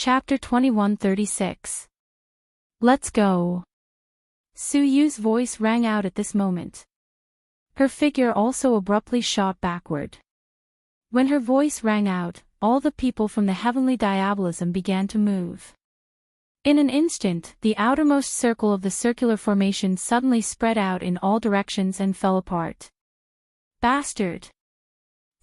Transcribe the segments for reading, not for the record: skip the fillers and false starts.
Chapter 2136. Let's go. Su Yu's voice rang out at this moment. Her figure also abruptly shot backward. When her voice rang out, all the people from the heavenly diabolism began to move. In an instant, the outermost circle of the circular formation suddenly spread out in all directions and fell apart. Bastard!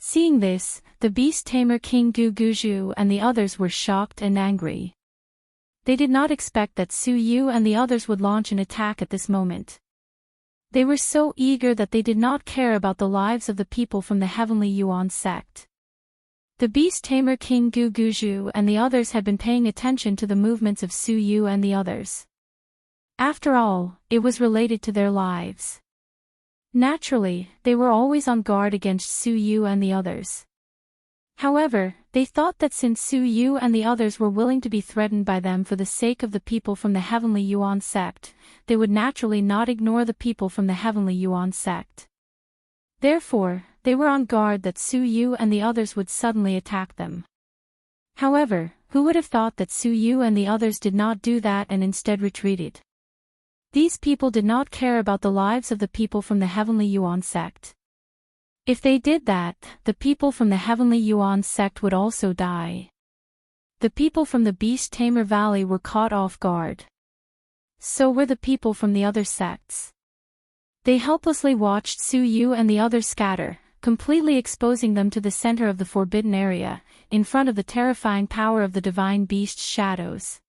Seeing this, the beast tamer King Guguju and the others were shocked and angry. They did not expect that Su Yu and the others would launch an attack at this moment. They were so eager that they did not care about the lives of the people from the heavenly Yuan sect. The beast tamer King Guguju and the others had been paying attention to the movements of Su Yu and the others. After all, it was related to their lives. Naturally, they were always on guard against Su Yu and the others. However, they thought that since Su Yu and the others were willing to be threatened by them for the sake of the people from the heavenly Yuan sect, they would naturally not ignore the people from the heavenly Yuan sect. Therefore, they were on guard that Su Yu and the others would suddenly attack them. However, who would have thought that Su Yu and the others did not do that and instead retreated? These people did not care about the lives of the people from the heavenly Yuan sect. If they did that, the people from the heavenly Yuan sect would also die. The people from the Beast Tamer Valley were caught off guard. So were the people from the other sects. They helplessly watched Su Yu and the others scatter, completely exposing them to the center of the forbidden area, in front of the terrifying power of the divine beast's shadows.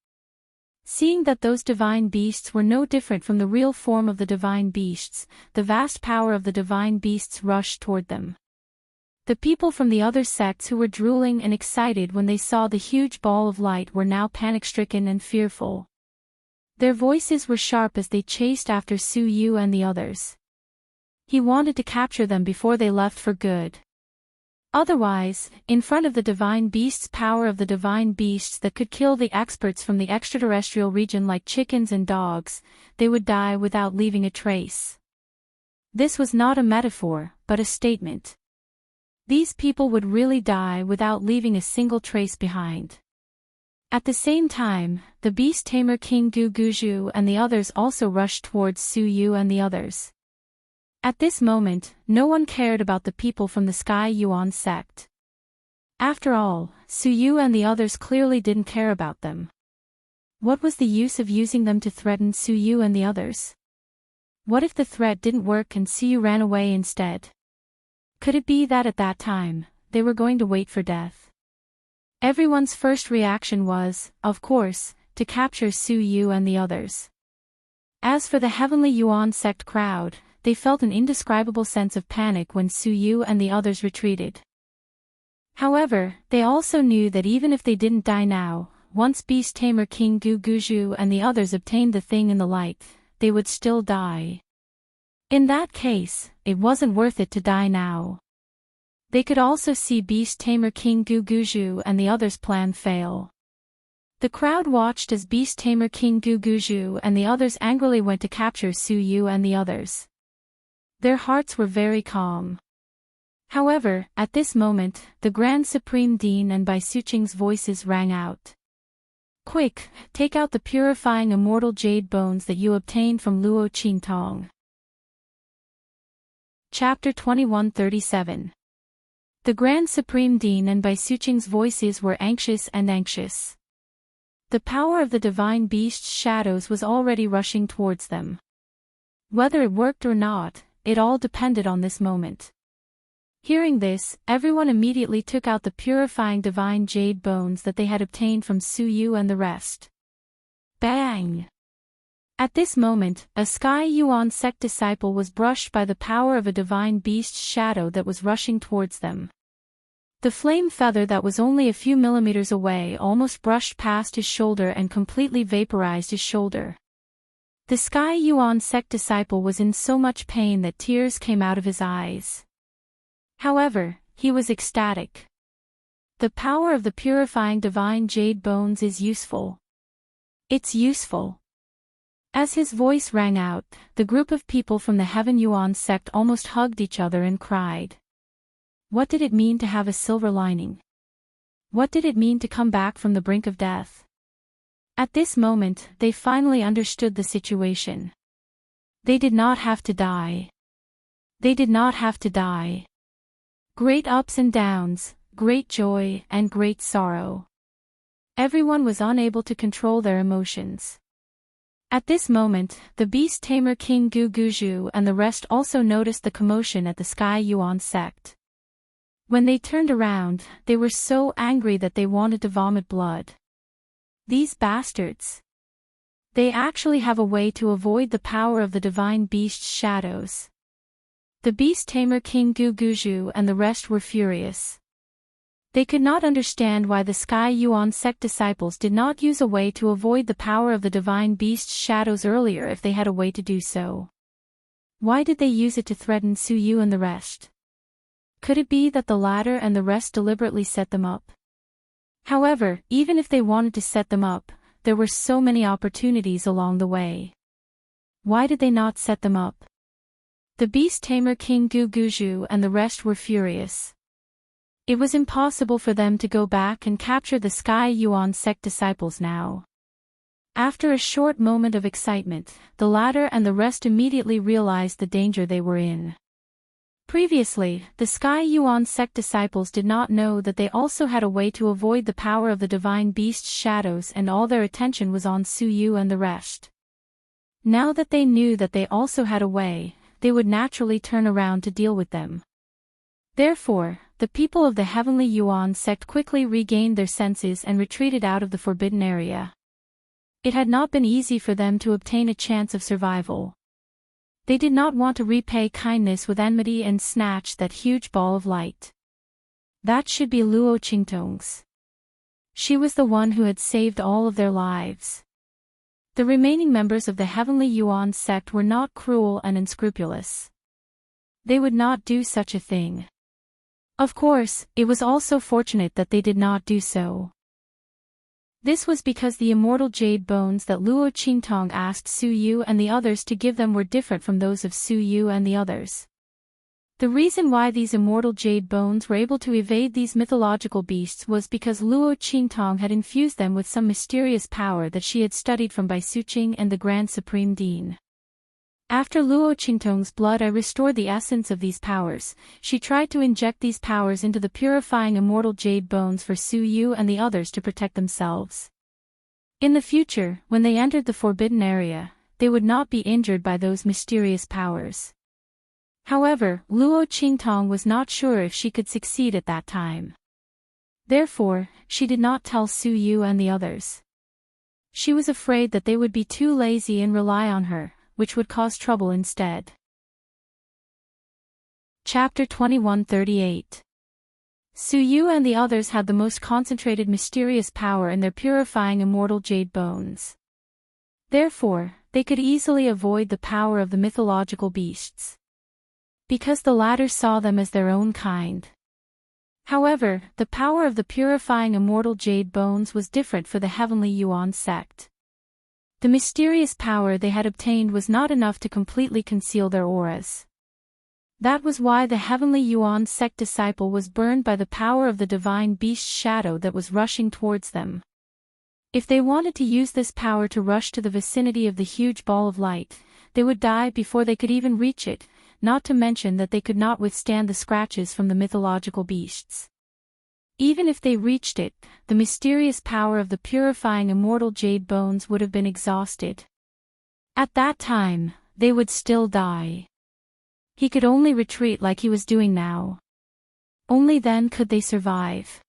Seeing that those divine beasts were no different from the real form of the divine beasts, the vast power of the divine beasts rushed toward them. The people from the other sects who were drooling and excited when they saw the huge ball of light were now panic-stricken and fearful. Their voices were sharp as they chased after Su Yu and the others. He wanted to capture them before they left for good. Otherwise, in front of the divine beast's power of the divine beasts that could kill the experts from the extraterrestrial region like chickens and dogs, they would die without leaving a trace. This was not a metaphor, but a statement. These people would really die without leaving a single trace behind. At the same time, the beast tamer King Guguju and the others also rushed towards Su Yu and the others. At this moment, no one cared about the people from the Sky Yuan sect. After all, Su Yu and the others clearly didn't care about them. What was the use of using them to threaten Su Yu and the others? What if the threat didn't work and Su Yu ran away instead? Could it be that at that time, they were going to wait for death? Everyone's first reaction was, of course, to capture Su Yu and the others. As for the heavenly Yuan sect crowd, they felt an indescribable sense of panic when Su Yu and the others retreated. However, they also knew that even if they didn't die now, once Beast Tamer King Guguju and the others obtained the thing in the light, they would still die. In that case, it wasn't worth it to die now. They could also see Beast Tamer King Guguju and the others' plan fail. The crowd watched as Beast Tamer King Guguju and the others angrily went to capture Su Yu and the others. Their hearts were very calm. However, at this moment, the Grand Supreme Dean and Bai Suqing's voices rang out. Quick, take out the purifying immortal jade bones that you obtained from Luo Qingtong. Chapter 2137. The Grand Supreme Dean and Bai Suqing's voices were anxious and anxious. The power of the divine beast's shadows was already rushing towards them. Whether it worked or not, it all depended on this moment. Hearing this, everyone immediately took out the purifying divine jade bones that they had obtained from Su Yu and the rest. Bang! At this moment, a Sky Yuan sect disciple was brushed by the power of a divine beast's shadow that was rushing towards them. The flame feather that was only a few millimeters away almost brushed past his shoulder and completely vaporized his shoulder. The Sky Yuan sect disciple was in so much pain that tears came out of his eyes. However, he was ecstatic. The power of the purifying divine jade bones is useful. It's useful. As his voice rang out, the group of people from the Heaven Yuan sect almost hugged each other and cried. What did it mean to have a silver lining? What did it mean to come back from the brink of death? At this moment, they finally understood the situation. They did not have to die. They did not have to die. Great ups and downs, great joy and great sorrow. Everyone was unable to control their emotions. At this moment, the beast tamer King Guguju and the rest also noticed the commotion at the Sky Yuan sect. When they turned around, they were so angry that they wanted to vomit blood. These bastards. They actually have a way to avoid the power of the divine beast's shadows. The beast tamer King Guguju and the rest were furious. They could not understand why the Sky Yuan sect disciples did not use a way to avoid the power of the divine beast's shadows earlier if they had a way to do so. Why did they use it to threaten Su Yu and the rest? Could it be that the latter and the rest deliberately set them up? However, even if they wanted to set them up, there were so many opportunities along the way. Why did they not set them up? The beast tamer King Guguju and the rest were furious. It was impossible for them to go back and capture the Sky Yuan sect disciples now. After a short moment of excitement, the latter and the rest immediately realized the danger they were in. Previously, the Sky Yuan sect disciples did not know that they also had a way to avoid the power of the divine beast's shadows, and all their attention was on Su Yu and the rest. Now that they knew that they also had a way, they would naturally turn around to deal with them. Therefore, the people of the Heavenly Yuan sect quickly regained their senses and retreated out of the forbidden area. It had not been easy for them to obtain a chance of survival. They did not want to repay kindness with enmity and snatch that huge ball of light. That should be Luo Qingtong's. She was the one who had saved all of their lives. The remaining members of the Heavenly Yuan sect were not cruel and unscrupulous. They would not do such a thing. Of course, it was also fortunate that they did not do so. This was because the immortal jade bones that Luo Qingtong asked Su Yu and the others to give them were different from those of Su Yu and the others. The reason why these immortal jade bones were able to evade these mythological beasts was because Luo Qingtong had infused them with some mysterious power that she had studied from Bai Suqing and the Grand Supreme Dean. After Luo Qingtong's blood I restored the essence of these powers. She tried to inject these powers into the purifying immortal jade bones for Su Yu and the others to protect themselves. In the future, when they entered the forbidden area, they would not be injured by those mysterious powers. However, Luo Qingtong was not sure if she could succeed at that time. Therefore, she did not tell Su Yu and the others. She was afraid that they would be too lazy and rely on her, which would cause trouble instead. Chapter 2138. Su Yu and the others had the most concentrated mysterious power in their purifying immortal jade bones. Therefore, they could easily avoid the power of the mythological beasts, because the latter saw them as their own kind. However, the power of the purifying immortal jade bones was different for the Heavenly Yuan sect. The mysterious power they had obtained was not enough to completely conceal their auras. That was why the Heavenly Yuan sect disciple was burned by the power of the divine beast's shadow that was rushing towards them. If they wanted to use this power to rush to the vicinity of the huge ball of light, they would die before they could even reach it, not to mention that they could not withstand the scratches from the mythological beasts. Even if they reached it, the mysterious power of the purifying immortal jade bones would have been exhausted. At that time, they would still die. He could only retreat like he was doing now. Only then could they survive.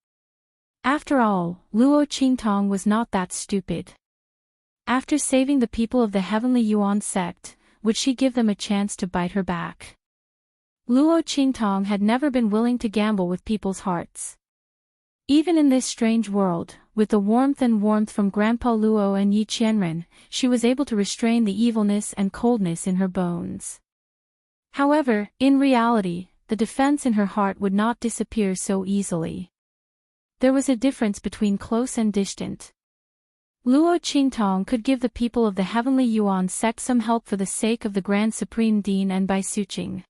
After all, Luo Qingtong was not that stupid. After saving the people of the Heavenly Yuan sect, would she give them a chance to bite her back? Luo Qingtong had never been willing to gamble with people's hearts. Even in this strange world, with the warmth from Grandpa Luo and Yi Qianren, she was able to restrain the evilness and coldness in her bones. However, in reality, the defense in her heart would not disappear so easily. There was a difference between close and distant. Luo Qingtong could give the people of the Heavenly Yuan sect some help for the sake of the Grand Supreme Dean and Bai Suqing.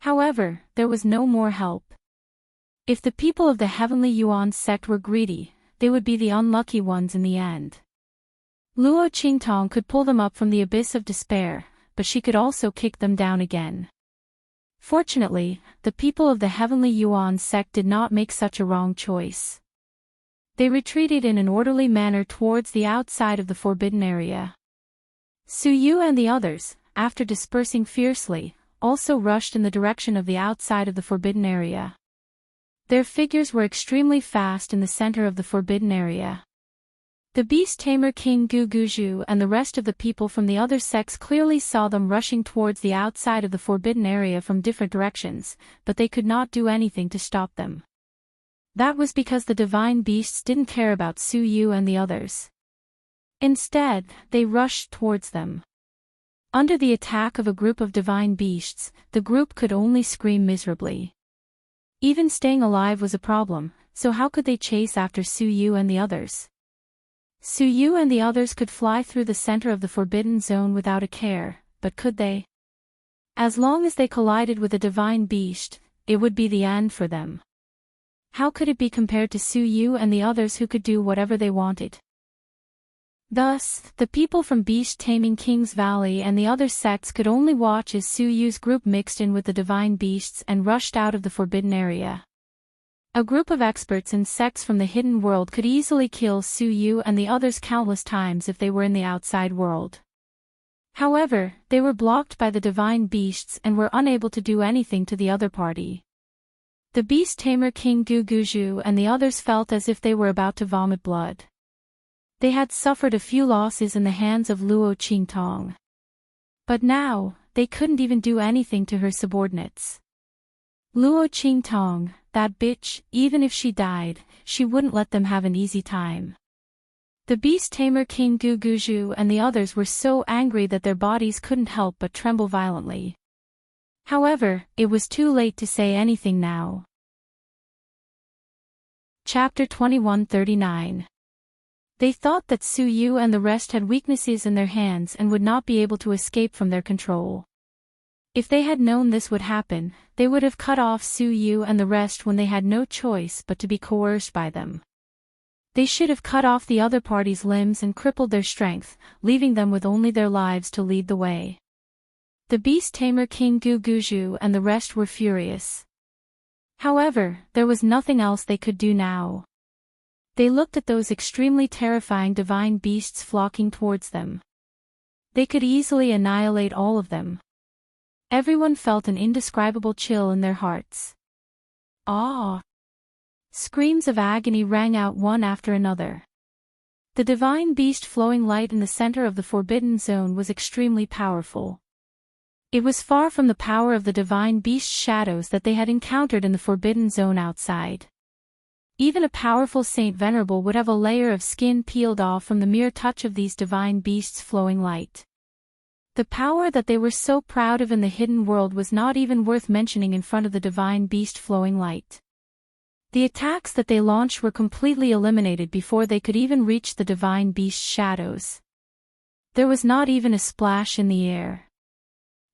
However, there was no more help. If the people of the Heavenly Yuan sect were greedy, they would be the unlucky ones in the end. Luo Qingtong could pull them up from the abyss of despair, but she could also kick them down again. Fortunately, the people of the Heavenly Yuan sect did not make such a wrong choice. They retreated in an orderly manner towards the outside of the forbidden area. Su Yu and the others, after dispersing fiercely, also rushed in the direction of the outside of the forbidden area. Their figures were extremely fast in the center of the forbidden area. The beast tamer King Gu Guju and the rest of the people from the other sects clearly saw them rushing towards the outside of the forbidden area from different directions, but they could not do anything to stop them. That was because the divine beasts didn't care about Su Yu and the others. Instead, they rushed towards them. Under the attack of a group of divine beasts, the group could only scream miserably. Even staying alive was a problem, so how could they chase after Su Yu and the others? Su Yu and the others could fly through the center of the forbidden zone without a care, but could they? As long as they collided with a divine beast, it would be the end for them. How could it be compared to Su Yu and the others who could do whatever they wanted? Thus, the people from Beast Taming King's Valley and the other sects could only watch as Su Yu's group mixed in with the divine beasts and rushed out of the forbidden area. A group of experts in sects from the hidden world could easily kill Su Yu and the others countless times if they were in the outside world. However, they were blocked by the divine beasts and were unable to do anything to the other party. The beast tamer King Gu Guju and the others felt as if they were about to vomit blood. They had suffered a few losses in the hands of Luo Qingtong. But now, they couldn't even do anything to her subordinates. Luo Qingtong, that bitch, even if she died, she wouldn't let them have an easy time. The beast tamer King Gu Guju and the others were so angry that their bodies couldn't help but tremble violently. However, it was too late to say anything now. Chapter 2139. They thought that Su Yu and the rest had weaknesses in their hands and would not be able to escape from their control. If they had known this would happen, they would have cut off Su Yu and the rest when they had no choice but to be coerced by them. They should have cut off the other party's limbs and crippled their strength, leaving them with only their lives to lead the way. The beast tamer King Gu Guju and the rest were furious. However, there was nothing else they could do now. They looked at those extremely terrifying divine beasts flocking towards them. They could easily annihilate all of them. Everyone felt an indescribable chill in their hearts. Ah! Screams of agony rang out one after another. The divine beast flowing light in the center of the forbidden zone was extremely powerful. It was far from the power of the divine beast shadows that they had encountered in the forbidden zone outside. Even a powerful Saint Venerable would have a layer of skin peeled off from the mere touch of these divine beasts flowing light. The power that they were so proud of in the hidden world was not even worth mentioning in front of the divine beast flowing light. The attacks that they launched were completely eliminated before they could even reach the divine beast's shadows. There was not even a splash in the air.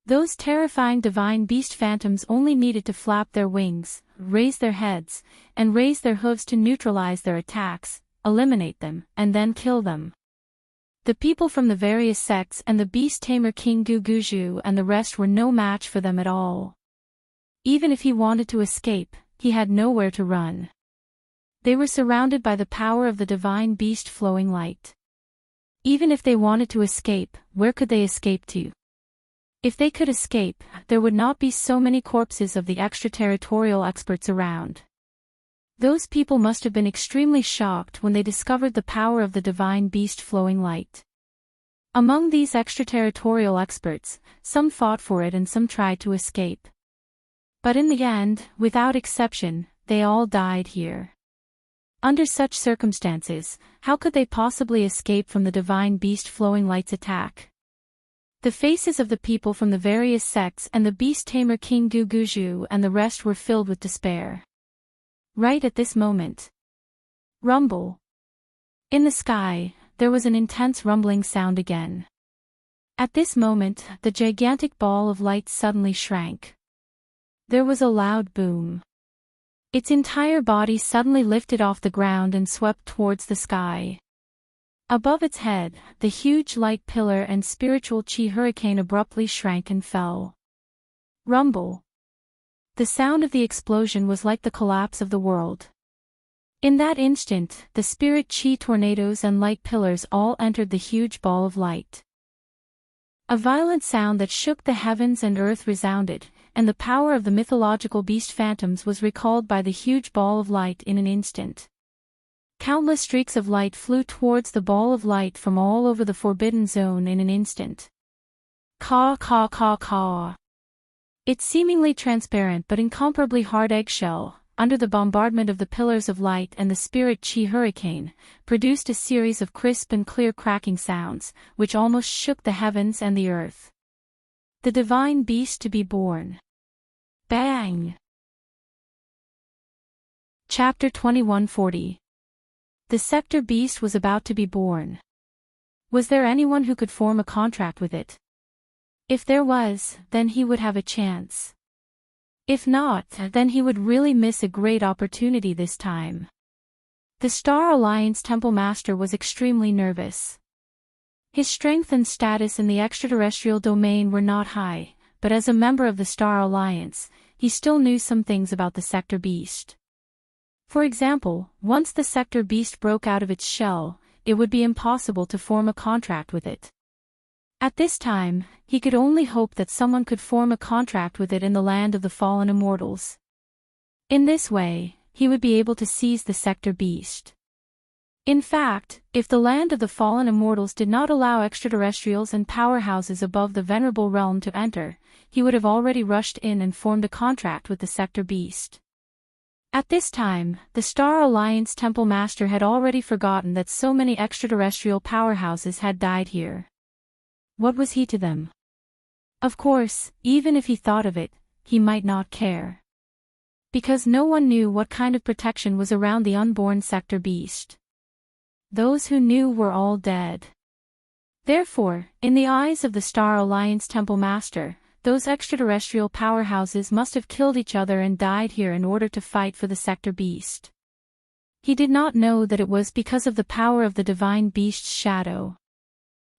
Those terrifying divine beast phantoms only needed to flap their wings, raise their heads, and raise their hooves to neutralize their attacks, eliminate them, and then kill them. The people from the various sects and the beast tamer King Gu Guju and the rest were no match for them at all. Even if he wanted to escape, he had nowhere to run. They were surrounded by the power of the divine beast flowing light. Even if they wanted to escape, where could they escape to? If they could escape, there would not be so many corpses of the extraterritorial experts around. Those people must have been extremely shocked when they discovered the power of the divine beast flowing light. Among these extraterritorial experts, some fought for it and some tried to escape. But in the end, without exception, they all died here. Under such circumstances, how could they possibly escape from the divine beast flowing light's attack? The faces of the people from the various sects and the beast tamer King Gu Guju and the rest were filled with despair. Right at this moment. Rumble. In the sky, there was an intense rumbling sound again. At this moment, the gigantic ball of light suddenly shrank. There was a loud boom. Its entire body suddenly lifted off the ground and swept towards the sky. Above its head, the huge light pillar and spiritual chi hurricane abruptly shrank and fell. Rumble. The sound of the explosion was like the collapse of the world. In that instant, the spirit chi tornadoes and light pillars all entered the huge ball of light. A violent sound that shook the heavens and earth resounded, and the power of the mythological beast phantoms was recalled by the huge ball of light in an instant. Countless streaks of light flew towards the ball of light from all over the forbidden zone in an instant. Caw caw caw caw. Its seemingly transparent but incomparably hard eggshell, under the bombardment of the pillars of light and the spirit chi hurricane, produced a series of crisp and clear cracking sounds, which almost shook the heavens and the earth. The divine beast to be born. Bang! Chapter 2140. The sector beast was about to be born. Was there anyone who could form a contract with it? If there was, then he would have a chance. If not, then he would really miss a great opportunity this time. The Star Alliance Temple Master was extremely nervous. His strength and status in the extraterrestrial domain were not high, but as a member of the Star Alliance, he still knew some things about the sector beast. For example, once the sector beast broke out of its shell, it would be impossible to form a contract with it. At this time, he could only hope that someone could form a contract with it in the land of the fallen immortals. In this way, he would be able to seize the sector beast. In fact, if the land of the fallen immortals did not allow extraterrestrials and powerhouses above the venerable realm to enter, he would have already rushed in and formed a contract with the sector beast. At this time, the Star Alliance Temple Master had already forgotten that so many extraterrestrial powerhouses had died here. What was he to them? Of course, even if he thought of it, he might not care. Because no one knew what kind of protection was around the unborn sector beast. Those who knew were all dead. Therefore, in the eyes of the Star Alliance Temple Master, those extraterrestrial powerhouses must have killed each other and died here in order to fight for the sector beast. He did not know that it was because of the power of the divine beast's shadow.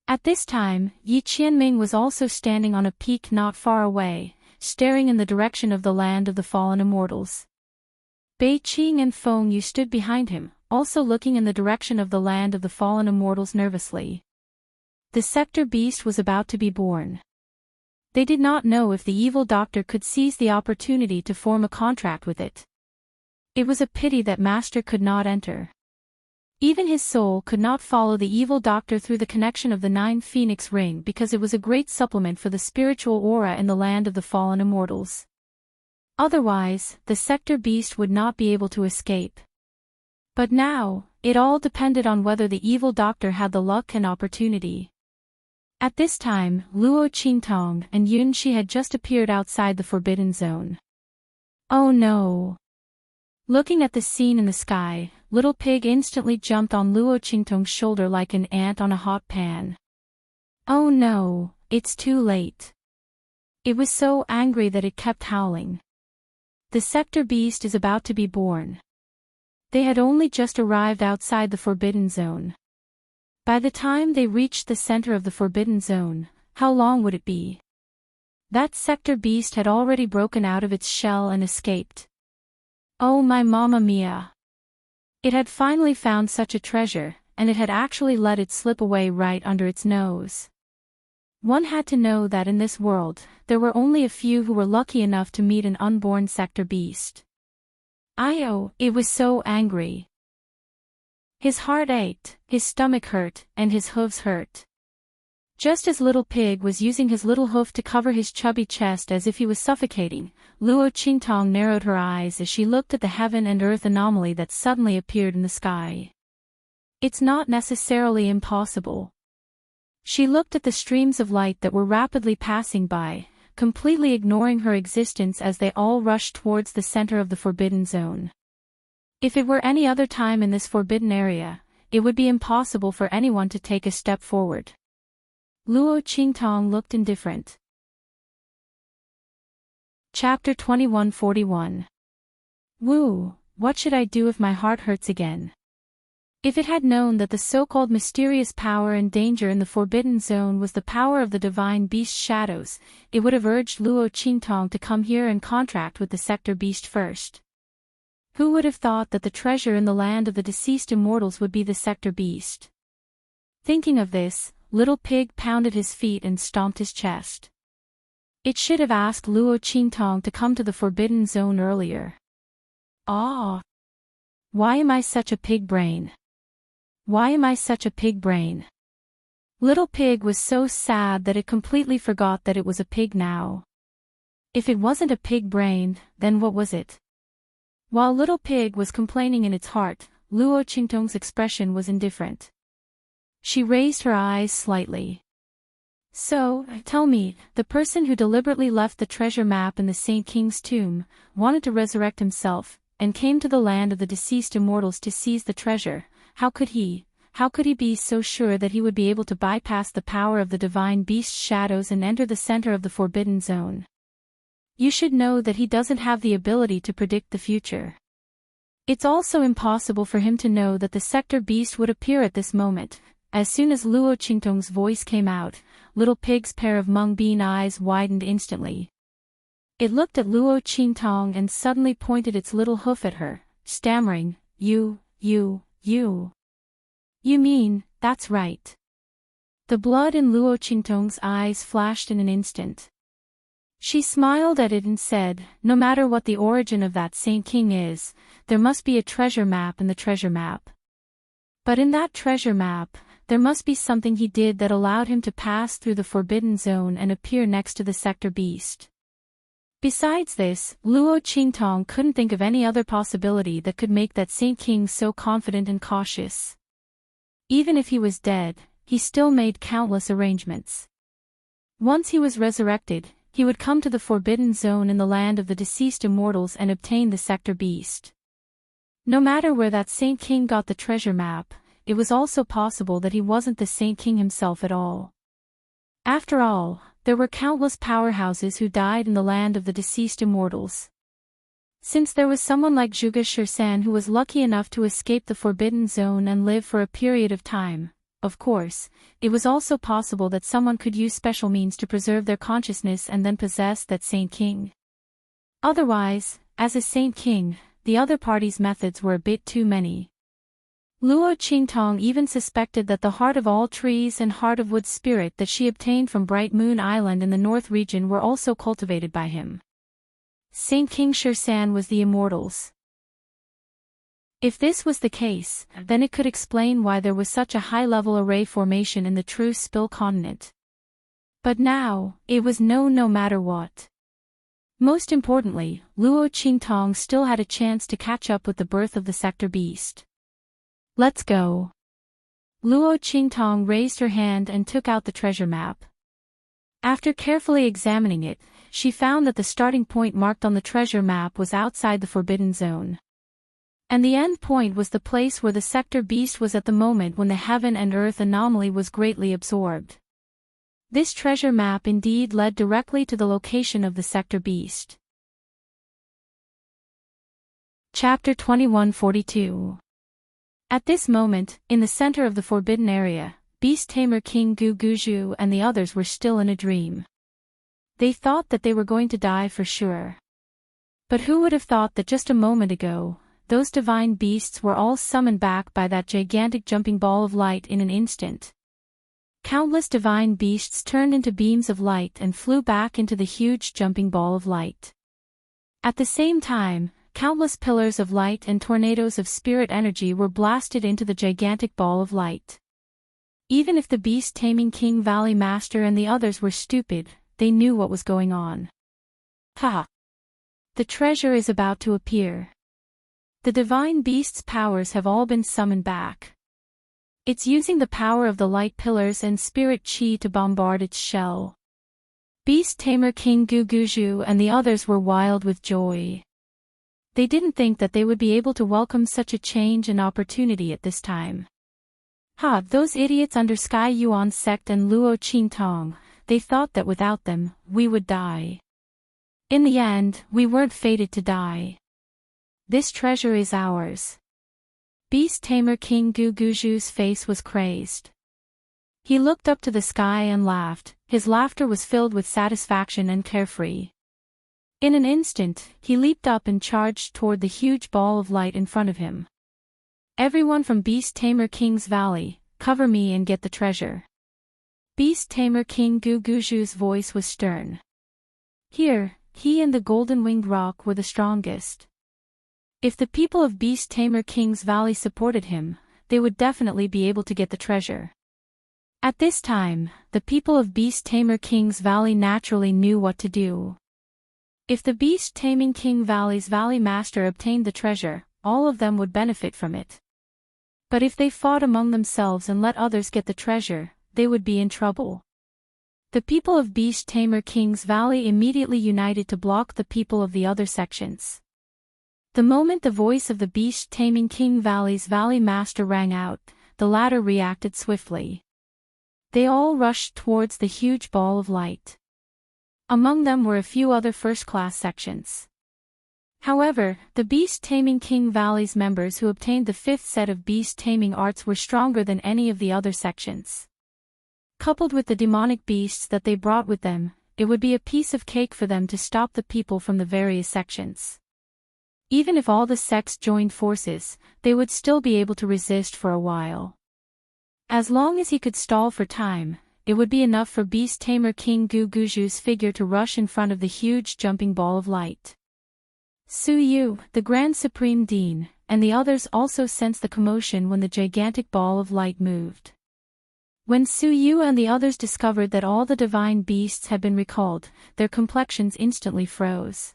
At this time, Yi Qianming was also standing on a peak not far away, staring in the direction of the land of the fallen immortals. Bei Qing and Feng Yu stood behind him, also looking in the direction of the land of the fallen immortals nervously. The sector beast was about to be born. They did not know if the evil doctor could seize the opportunity to form a contract with it. It was a pity that Master could not enter. Even his soul could not follow the evil doctor through the connection of the 9 Phoenix Ring because it was a great supplement for the spiritual aura in the land of the fallen immortals. Otherwise, the sector beast would not be able to escape. But now, it all depended on whether the evil doctor had the luck and opportunity. At this time, Luo Qingtong and Yun Shi had just appeared outside the forbidden zone. Oh no! Looking at the scene in the sky, Little Pig instantly jumped on Luo Qingtong's shoulder like an ant on a hot pan. Oh no, it's too late. It was so angry that it kept howling. The sector beast is about to be born. They had only just arrived outside the forbidden zone. By the time they reached the center of the forbidden zone, how long would it be? That sector beast had already broken out of its shell and escaped. Oh my mamma mia! It had finally found such a treasure, and it had actually let it slip away right under its nose. One had to know that in this world, there were only a few who were lucky enough to meet an unborn sector beast. It was so angry. His heart ached, his stomach hurt, and his hooves hurt. Just as Little Pig was using his little hoof to cover his chubby chest as if he was suffocating, Luo Qingtong narrowed her eyes as she looked at the heaven and earth anomaly that suddenly appeared in the sky. It's not necessarily impossible. She looked at the streams of light that were rapidly passing by, completely ignoring her existence as they all rushed towards the center of the forbidden zone. If it were any other time in this forbidden area, it would be impossible for anyone to take a step forward. Luo Qingtong looked indifferent. Chapter 2141. Woo, what should I do if my heart hurts again? If it had known that the so-called mysterious power and danger in the Forbidden Zone was the power of the divine beast shadows, it would have urged Luo Qingtong to come here and contract with the sector beast first. Who would have thought that the treasure in the land of the deceased immortals would be the sector beast? Thinking of this, Little Pig pounded his feet and stomped his chest. It should have asked Luo Qingtong to come to the Forbidden Zone earlier. Ah! Why am I such a pig brain? Why am I such a pig brain? Little Pig was so sad that it completely forgot that it was a pig now. If it wasn't a pig brain, then what was it? While Little Pig was complaining in its heart, Luo Qingtong's expression was indifferent. She raised her eyes slightly. So, tell me, the person who deliberately left the treasure map in the Saint King's tomb, wanted to resurrect himself, and came to the land of the deceased immortals to seize the treasure. How could he be so sure that he would be able to bypass the power of the divine beast's shadows and enter the center of the Forbidden Zone? You should know that he doesn't have the ability to predict the future. It's also impossible for him to know that the sector beast would appear at this moment. As soon as Luo Qingtong's voice came out, Little Pig's pair of mung bean eyes widened instantly. It looked at Luo Qingtong and suddenly pointed its little hoof at her, stammering, You mean, that's right. The blood in Luo Qingtong's eyes flashed in an instant. She smiled at it and said, no matter what the origin of that Saint King is, there must be a treasure map in the treasure map. But in that treasure map, there must be something he did that allowed him to pass through the Forbidden Zone and appear next to the sector beast. Besides this, Luo Qingtong couldn't think of any other possibility that could make that Saint King so confident and cautious. Even if he was dead, he still made countless arrangements. Once he was resurrected, he would come to the Forbidden Zone in the land of the deceased immortals and obtain the sector beast. No matter where that Saint King got the treasure map, it was also possible that he wasn't the Saint King himself at all. After all, there were countless powerhouses who died in the land of the deceased immortals. Since there was someone like Zhuge Shirsan who was lucky enough to escape the Forbidden Zone and live for a period of time, of course, it was also possible that someone could use special means to preserve their consciousness and then possess that Saint King. Otherwise, as a Saint King, the other party's methods were a bit too many. Luo Qingtong even suspected that the Heart of All Trees and Heart of Wood spirit that she obtained from Bright Moon Island in the North region were also cultivated by him. Saint King Shirsan was the immortals. If this was the case, then it could explain why there was such a high-level array formation in the true Spill continent. But now, it was no matter what. Most importantly, Luo Qingtong still had a chance to catch up with the birth of the sector beast. Let's go. Luo Qingtong raised her hand and took out the treasure map. After carefully examining it, she found that the starting point marked on the treasure map was outside the Forbidden Zone. And the end point was the place where the sector beast was at the moment when the heaven and earth anomaly was greatly absorbed. This treasure map indeed led directly to the location of the sector beast. Chapter 2142. At this moment, in the center of the forbidden area, Beast Tamer King Gu Guzhu and the others were still in a dream. They thought that they were going to die for sure. But who would have thought that just a moment ago, those divine beasts were all summoned back by that gigantic jumping ball of light in an instant. Countless divine beasts turned into beams of light and flew back into the huge jumping ball of light. At the same time, countless pillars of light and tornadoes of spirit energy were blasted into the gigantic ball of light. Even if the beast-taming King Valley Master and the others were stupid, they knew what was going on. Ha! The treasure is about to appear. The divine beast's powers have all been summoned back. It's using the power of the light pillars and spirit chi to bombard its shell. Beast Tamer King Gu Guzhu and the others were wild with joy. They didn't think that they would be able to welcome such a change and opportunity at this time. Ha! Those idiots under Sky Yuan sect and Luo Qingtong, they thought that without them, we would die. In the end, we weren't fated to die. This treasure is ours. Beast Tamer King Guguju's face was crazed. He looked up to the sky and laughed. His laughter was filled with satisfaction and carefree. In an instant, he leaped up and charged toward the huge ball of light in front of him. Everyone from Beast Tamer King's Valley, cover me and get the treasure. Beast Tamer King Guguju's voice was stern. Here, he and the golden-winged rock were the strongest. If the people of Beast Tamer King's Valley supported him, they would definitely be able to get the treasure. At this time, the people of Beast Tamer King's Valley naturally knew what to do. If the Beast Taming King Valley's Valley Master obtained the treasure, all of them would benefit from it. But if they fought among themselves and let others get the treasure, they would be in trouble. The people of Beast Tamer King's Valley immediately united to block the people of the other sections. The moment the voice of the Beast Taming King Valley's Valley Master rang out, the latter reacted swiftly. They all rushed towards the huge ball of light. Among them were a few other first-class sections. However, the Beast Taming King Valley's members who obtained the 5th set of beast taming arts were stronger than any of the other sections. Coupled with the demonic beasts that they brought with them, it would be a piece of cake for them to stop the people from the various sections. Even if all the sects joined forces, they would still be able to resist for a while. As long as he could stall for time, it would be enough for Beast Tamer King Guguju's figure to rush in front of the huge jumping ball of light. Su Yu, the Grand Supreme Dean, and the others also sensed the commotion when the gigantic ball of light moved. When Su Yu and the others discovered that all the divine beasts had been recalled, their complexions instantly froze.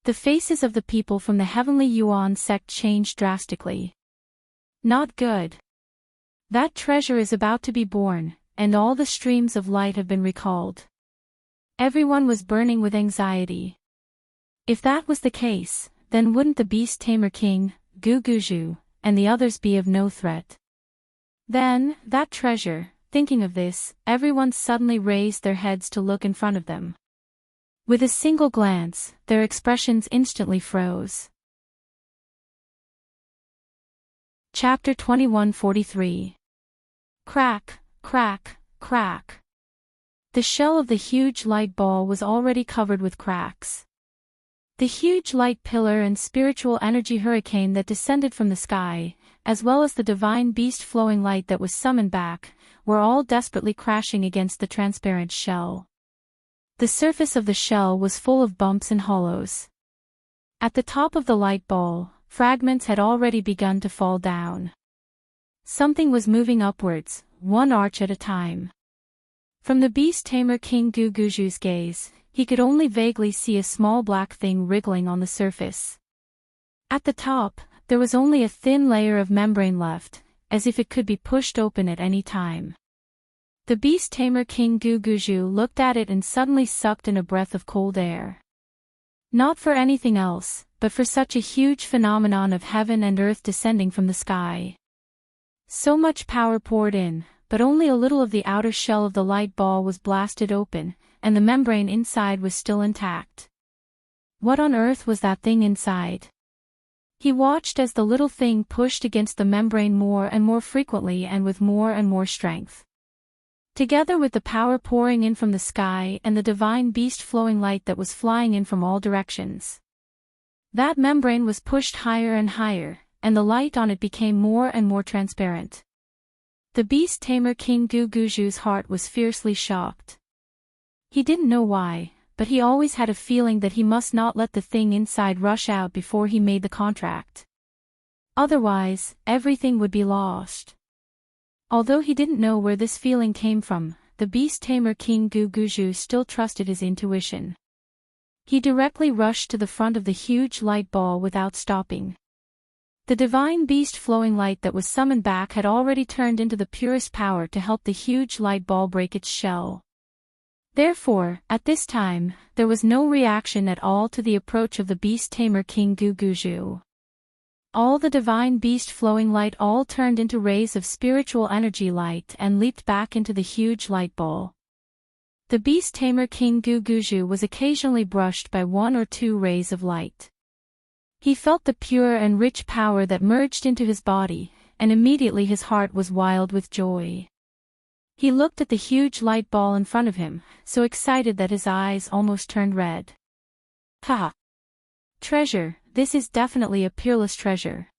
The faces of the people from the Heavenly Yuan sect changed drastically. Not good. That treasure is about to be born, and all the streams of light have been recalled. Everyone was burning with anxiety. If that was the case, then wouldn't the Beast Tamer King, Guguju, and the others be of no threat? Then, that treasure, thinking of this, everyone suddenly raised their heads to look in front of them. With a single glance, their expressions instantly froze. Chapter 2143. Crack, crack, crack. The shell of the huge light ball was already covered with cracks. The huge light pillar and spiritual energy hurricane that descended from the sky, as well as the divine beast flowing light that was summoned back, were all desperately crashing against the transparent shell. The surface of the shell was full of bumps and hollows. At the top of the light ball, fragments had already begun to fall down. Something was moving upwards, one arch at a time. From the Beast Tamer King Guguju's gaze, he could only vaguely see a small black thing wriggling on the surface. At the top, there was only a thin layer of membrane left, as if it could be pushed open at any time. The Beast Tamer King Guguju looked at it and suddenly sucked in a breath of cold air. Not for anything else, but for such a huge phenomenon of heaven and earth descending from the sky. So much power poured in, but only a little of the outer shell of the light ball was blasted open, and the membrane inside was still intact. What on earth was that thing inside? He watched as the little thing pushed against the membrane more and more frequently and with more and more strength. Together with the power pouring in from the sky and the divine beast flowing light that was flying in from all directions. That membrane was pushed higher and higher, and the light on it became more and more transparent. The Beast Tamer King Guguju's heart was fiercely shocked. He didn't know why, but he always had a feeling that he must not let the thing inside rush out before he made the contract. Otherwise, everything would be lost. Although he didn't know where this feeling came from, the Beast Tamer King Guguju still trusted his intuition. He directly rushed to the front of the huge light ball without stopping. The divine beast flowing light that was summoned back had already turned into the purest power to help the huge light ball break its shell. Therefore, at this time, there was no reaction at all to the approach of the Beast Tamer King Guguju. All the divine beast flowing light all turned into rays of spiritual energy light and leaped back into the huge light ball. The Beast Tamer King Guguju was occasionally brushed by one or two rays of light. He felt the pure and rich power that merged into his body, and immediately his heart was wild with joy. He looked at the huge light ball in front of him, so excited that his eyes almost turned red. Ha! Treasure, this is definitely a peerless treasure.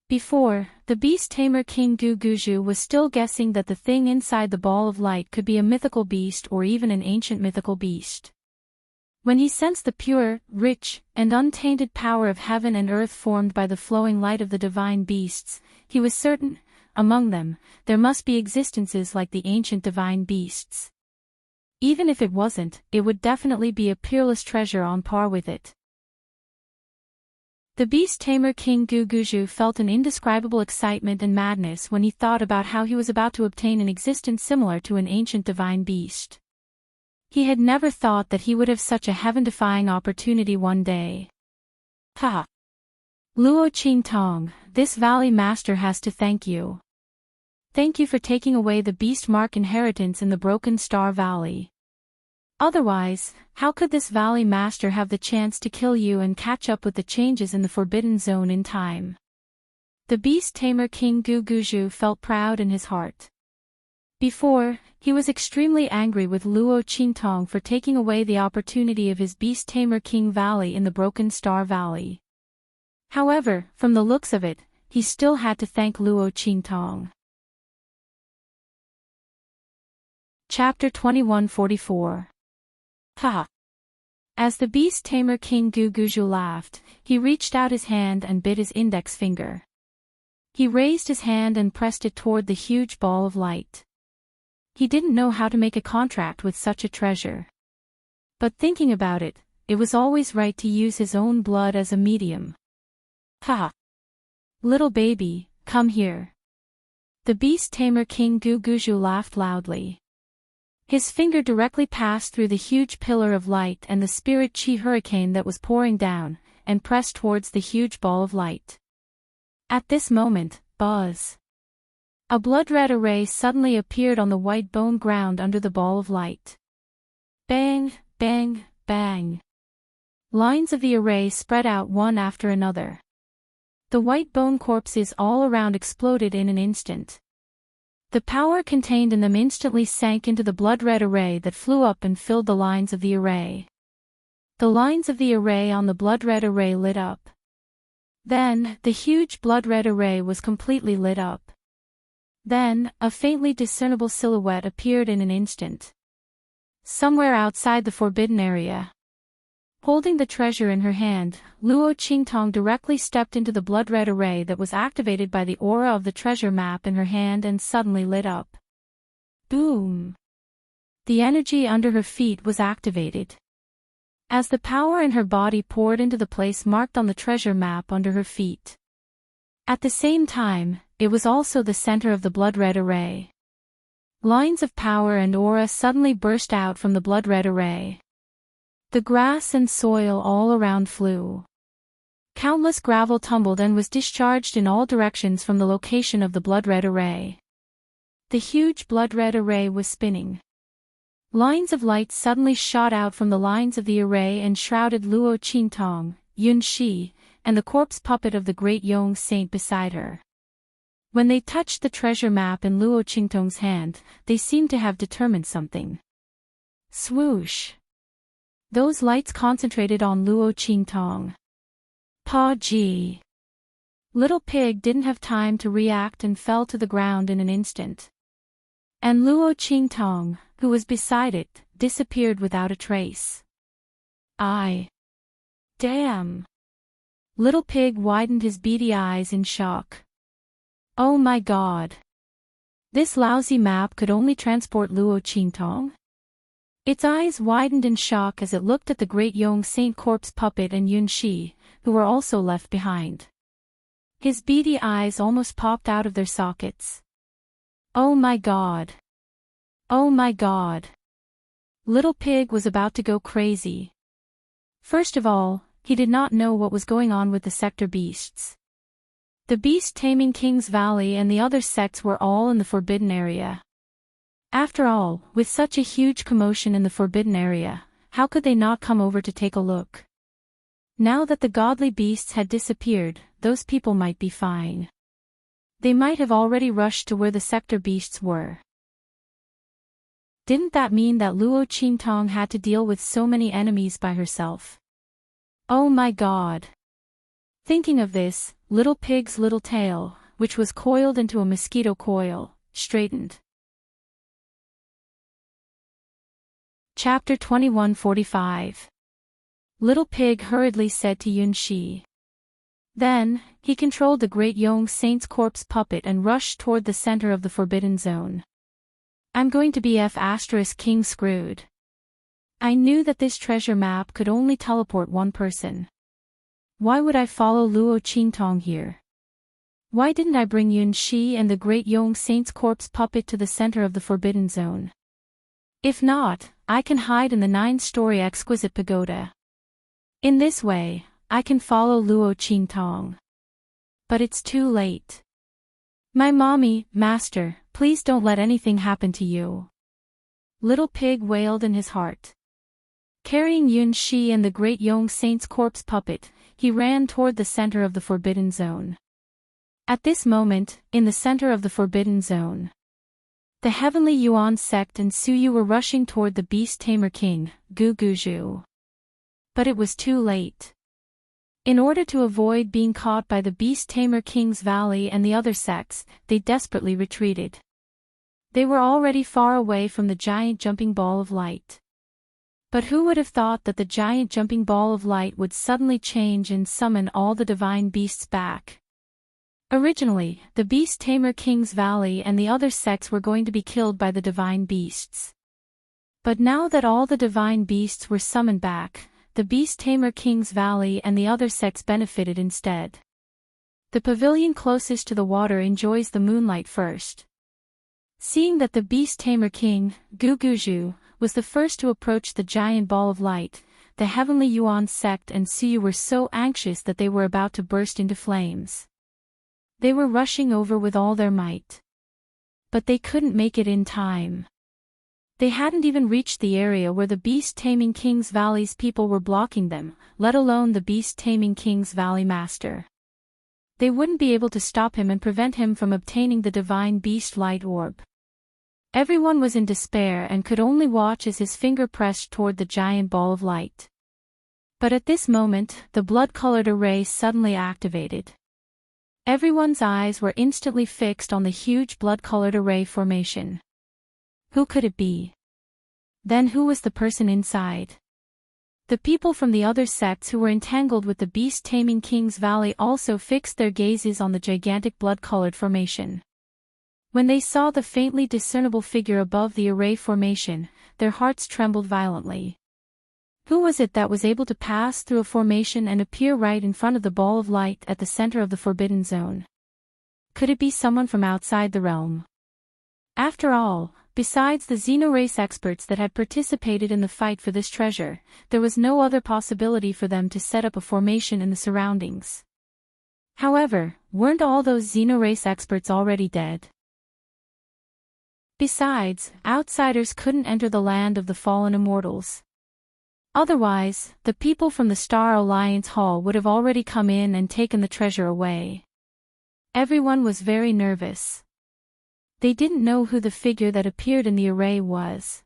Before, the beast tamer King Guguju was still guessing that the thing inside the ball of light could be a mythical beast or even an ancient mythical beast. When he sensed the pure, rich, and untainted power of heaven and earth formed by the flowing light of the divine beasts, he was certain, among them, there must be existences like the ancient divine beasts. Even if it wasn't, it would definitely be a peerless treasure on par with it. The beast tamer King Guguju felt an indescribable excitement and madness when he thought about how he was about to obtain an existence similar to an ancient divine beast. He had never thought that he would have such a heaven-defying opportunity one day. Ha! Luo Qingtong, this valley master has to thank you. Thank you for taking away the beast mark inheritance in the Broken Star Valley. Otherwise, how could this valley master have the chance to kill you and catch up with the changes in the Forbidden Zone in time? The beast tamer King Guguju felt proud in his heart. Before, he was extremely angry with Luo Qingtong for taking away the opportunity of his beast tamer King Valley in the Broken Star Valley. However, from the looks of it, he still had to thank Luo Qingtong. Chapter 2144. Ha! As the beast tamer King Guguju laughed, he reached out his hand and bit his index finger. He raised his hand and pressed it toward the huge ball of light. He didn't know how to make a contract with such a treasure. But thinking about it, it was always right to use his own blood as a medium. Ha! Little baby, come here. The beast tamer King Guguju laughed loudly. His finger directly passed through the huge pillar of light and the spirit chi hurricane that was pouring down, and pressed towards the huge ball of light. At this moment, buzz! A blood-red array suddenly appeared on the white bone ground under the ball of light. Bang, bang, bang. Lines of the array spread out one after another. The white bone corpses all around exploded in an instant. The power contained in them instantly sank into the blood-red array that flew up and filled the lines of the array. The lines of the array on the blood-red array lit up. Then, the huge blood-red array was completely lit up. Then, a faintly discernible silhouette appeared in an instant. Somewhere outside the forbidden area. Holding the treasure in her hand, Luo Qingtong directly stepped into the blood-red array that was activated by the aura of the treasure map in her hand and suddenly lit up. Boom! The energy under her feet was activated. As the power in her body poured into the place marked on the treasure map under her feet. At the same time, it was also the center of the blood-red array. Lines of power and aura suddenly burst out from the blood-red array. The grass and soil all around flew. Countless gravel tumbled and was discharged in all directions from the location of the blood-red array. The huge blood-red array was spinning. Lines of light suddenly shot out from the lines of the array and shrouded Luo Qingtong, Yun Shi, and the corpse puppet of the great Yong saint beside her. When they touched the treasure map in Luo Qingtong's hand, they seemed to have determined something. Swoosh! Those lights concentrated on Luo Qingtong. Pa Ji! Little Pig didn't have time to react and fell to the ground in an instant. And Luo Qingtong, who was beside it, disappeared without a trace. Damn! Little Pig widened his beady eyes in shock. Oh my god! This lousy map could only transport Luo Qingtong? Its eyes widened in shock as it looked at the great Yong Saint corpse puppet and Yun Shi, who were also left behind. His beady eyes almost popped out of their sockets. Oh my god! Oh my god! Little Pig was about to go crazy. First of all, he did not know what was going on with the sector beasts. The beast-taming King's Valley and the other sects were all in the forbidden area. After all, with such a huge commotion in the forbidden area, how could they not come over to take a look? Now that the godly beasts had disappeared, those people might be fine. They might have already rushed to where the sector beasts were. Didn't that mean that Luo Qingtong had to deal with so many enemies by herself? Oh my god. Thinking of this, Little Pig's little tail, which was coiled into a mosquito coil, straightened. Chapter 21:45. Little Pig hurriedly said to Yun Shi. Then, he controlled the Great Yong Saint's corpse puppet and rushed toward the center of the Forbidden Zone. I'm going to be King screwed. I knew that this treasure map could only teleport one person. Why would I follow Luo Qingtong here? Why didn't I bring Yun Shi and the Great Yong Saint's corpse puppet to the center of the Forbidden Zone? If not, I can hide in the 9-story exquisite pagoda. In this way, I can follow Luo Qingtong. But it's too late. My mommy, master, please don't let anything happen to you. Little Pig wailed in his heart. Carrying Yun Shi and the Great Yong Saint's corpse puppet, he ran toward the center of the Forbidden Zone. At this moment, in the center of the Forbidden Zone, the Heavenly Yuan sect and Suyu were rushing toward the Beast Tamer King, Gu Guzhu. But it was too late. In order to avoid being caught by the Beast Tamer King's Valley and the other sects, they desperately retreated. They were already far away from the giant jumping ball of light. But who would have thought that the giant jumping ball of light would suddenly change and summon all the divine beasts back? Originally, the Beast Tamer King's Valley and the other sects were going to be killed by the divine beasts. But now that all the divine beasts were summoned back, the Beast Tamer King's Valley and the other sects benefited instead. The pavilion closest to the water enjoys the moonlight first. Seeing that the Beast Tamer King, Gu Guzhu, was the first to approach the giant ball of light, the Heavenly Yuan sect and Suyu were so anxious that they were about to burst into flames. They were rushing over with all their might. But they couldn't make it in time. They hadn't even reached the area where the Beast Taming King's Valley's people were blocking them, let alone the Beast Taming King's Valley master. They wouldn't be able to stop him and prevent him from obtaining the divine beast light orb. Everyone was in despair and could only watch as his finger pressed toward the giant ball of light. But at this moment, the blood-colored array suddenly activated. Everyone's eyes were instantly fixed on the huge blood-colored array formation. Who could it be? Then who was the person inside? The people from the other sects who were entangled with the Beast Taming King's Valley also fixed their gazes on the gigantic blood-colored formation. When they saw the faintly discernible figure above the array formation, their hearts trembled violently. Who was it that was able to pass through a formation and appear right in front of the ball of light at the center of the Forbidden Zone? Could it be someone from outside the realm? After all, besides the Xenorace experts that had participated in the fight for this treasure, there was no other possibility for them to set up a formation in the surroundings. However, weren't all those Xenorace experts already dead? Besides, outsiders couldn't enter the land of the fallen immortals. Otherwise, the people from the Star Alliance Hall would have already come in and taken the treasure away. Everyone was very nervous. They didn't know who the figure that appeared in the array was.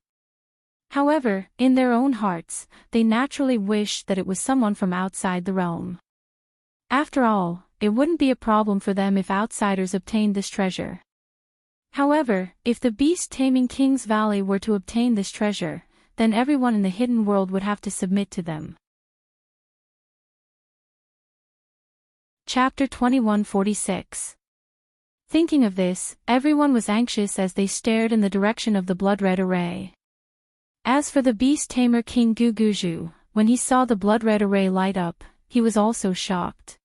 However, in their own hearts, they naturally wished that it was someone from outside the realm. After all, it wouldn't be a problem for them if outsiders obtained this treasure. However, if the Beast Taming King's Valley were to obtain this treasure, then everyone in the hidden world would have to submit to them. Chapter 21:46. Thinking of this, everyone was anxious as they stared in the direction of the blood-red array. As for the Beast Tamer King Gu Guzhu, when he saw the blood-red array light up, he was also shocked.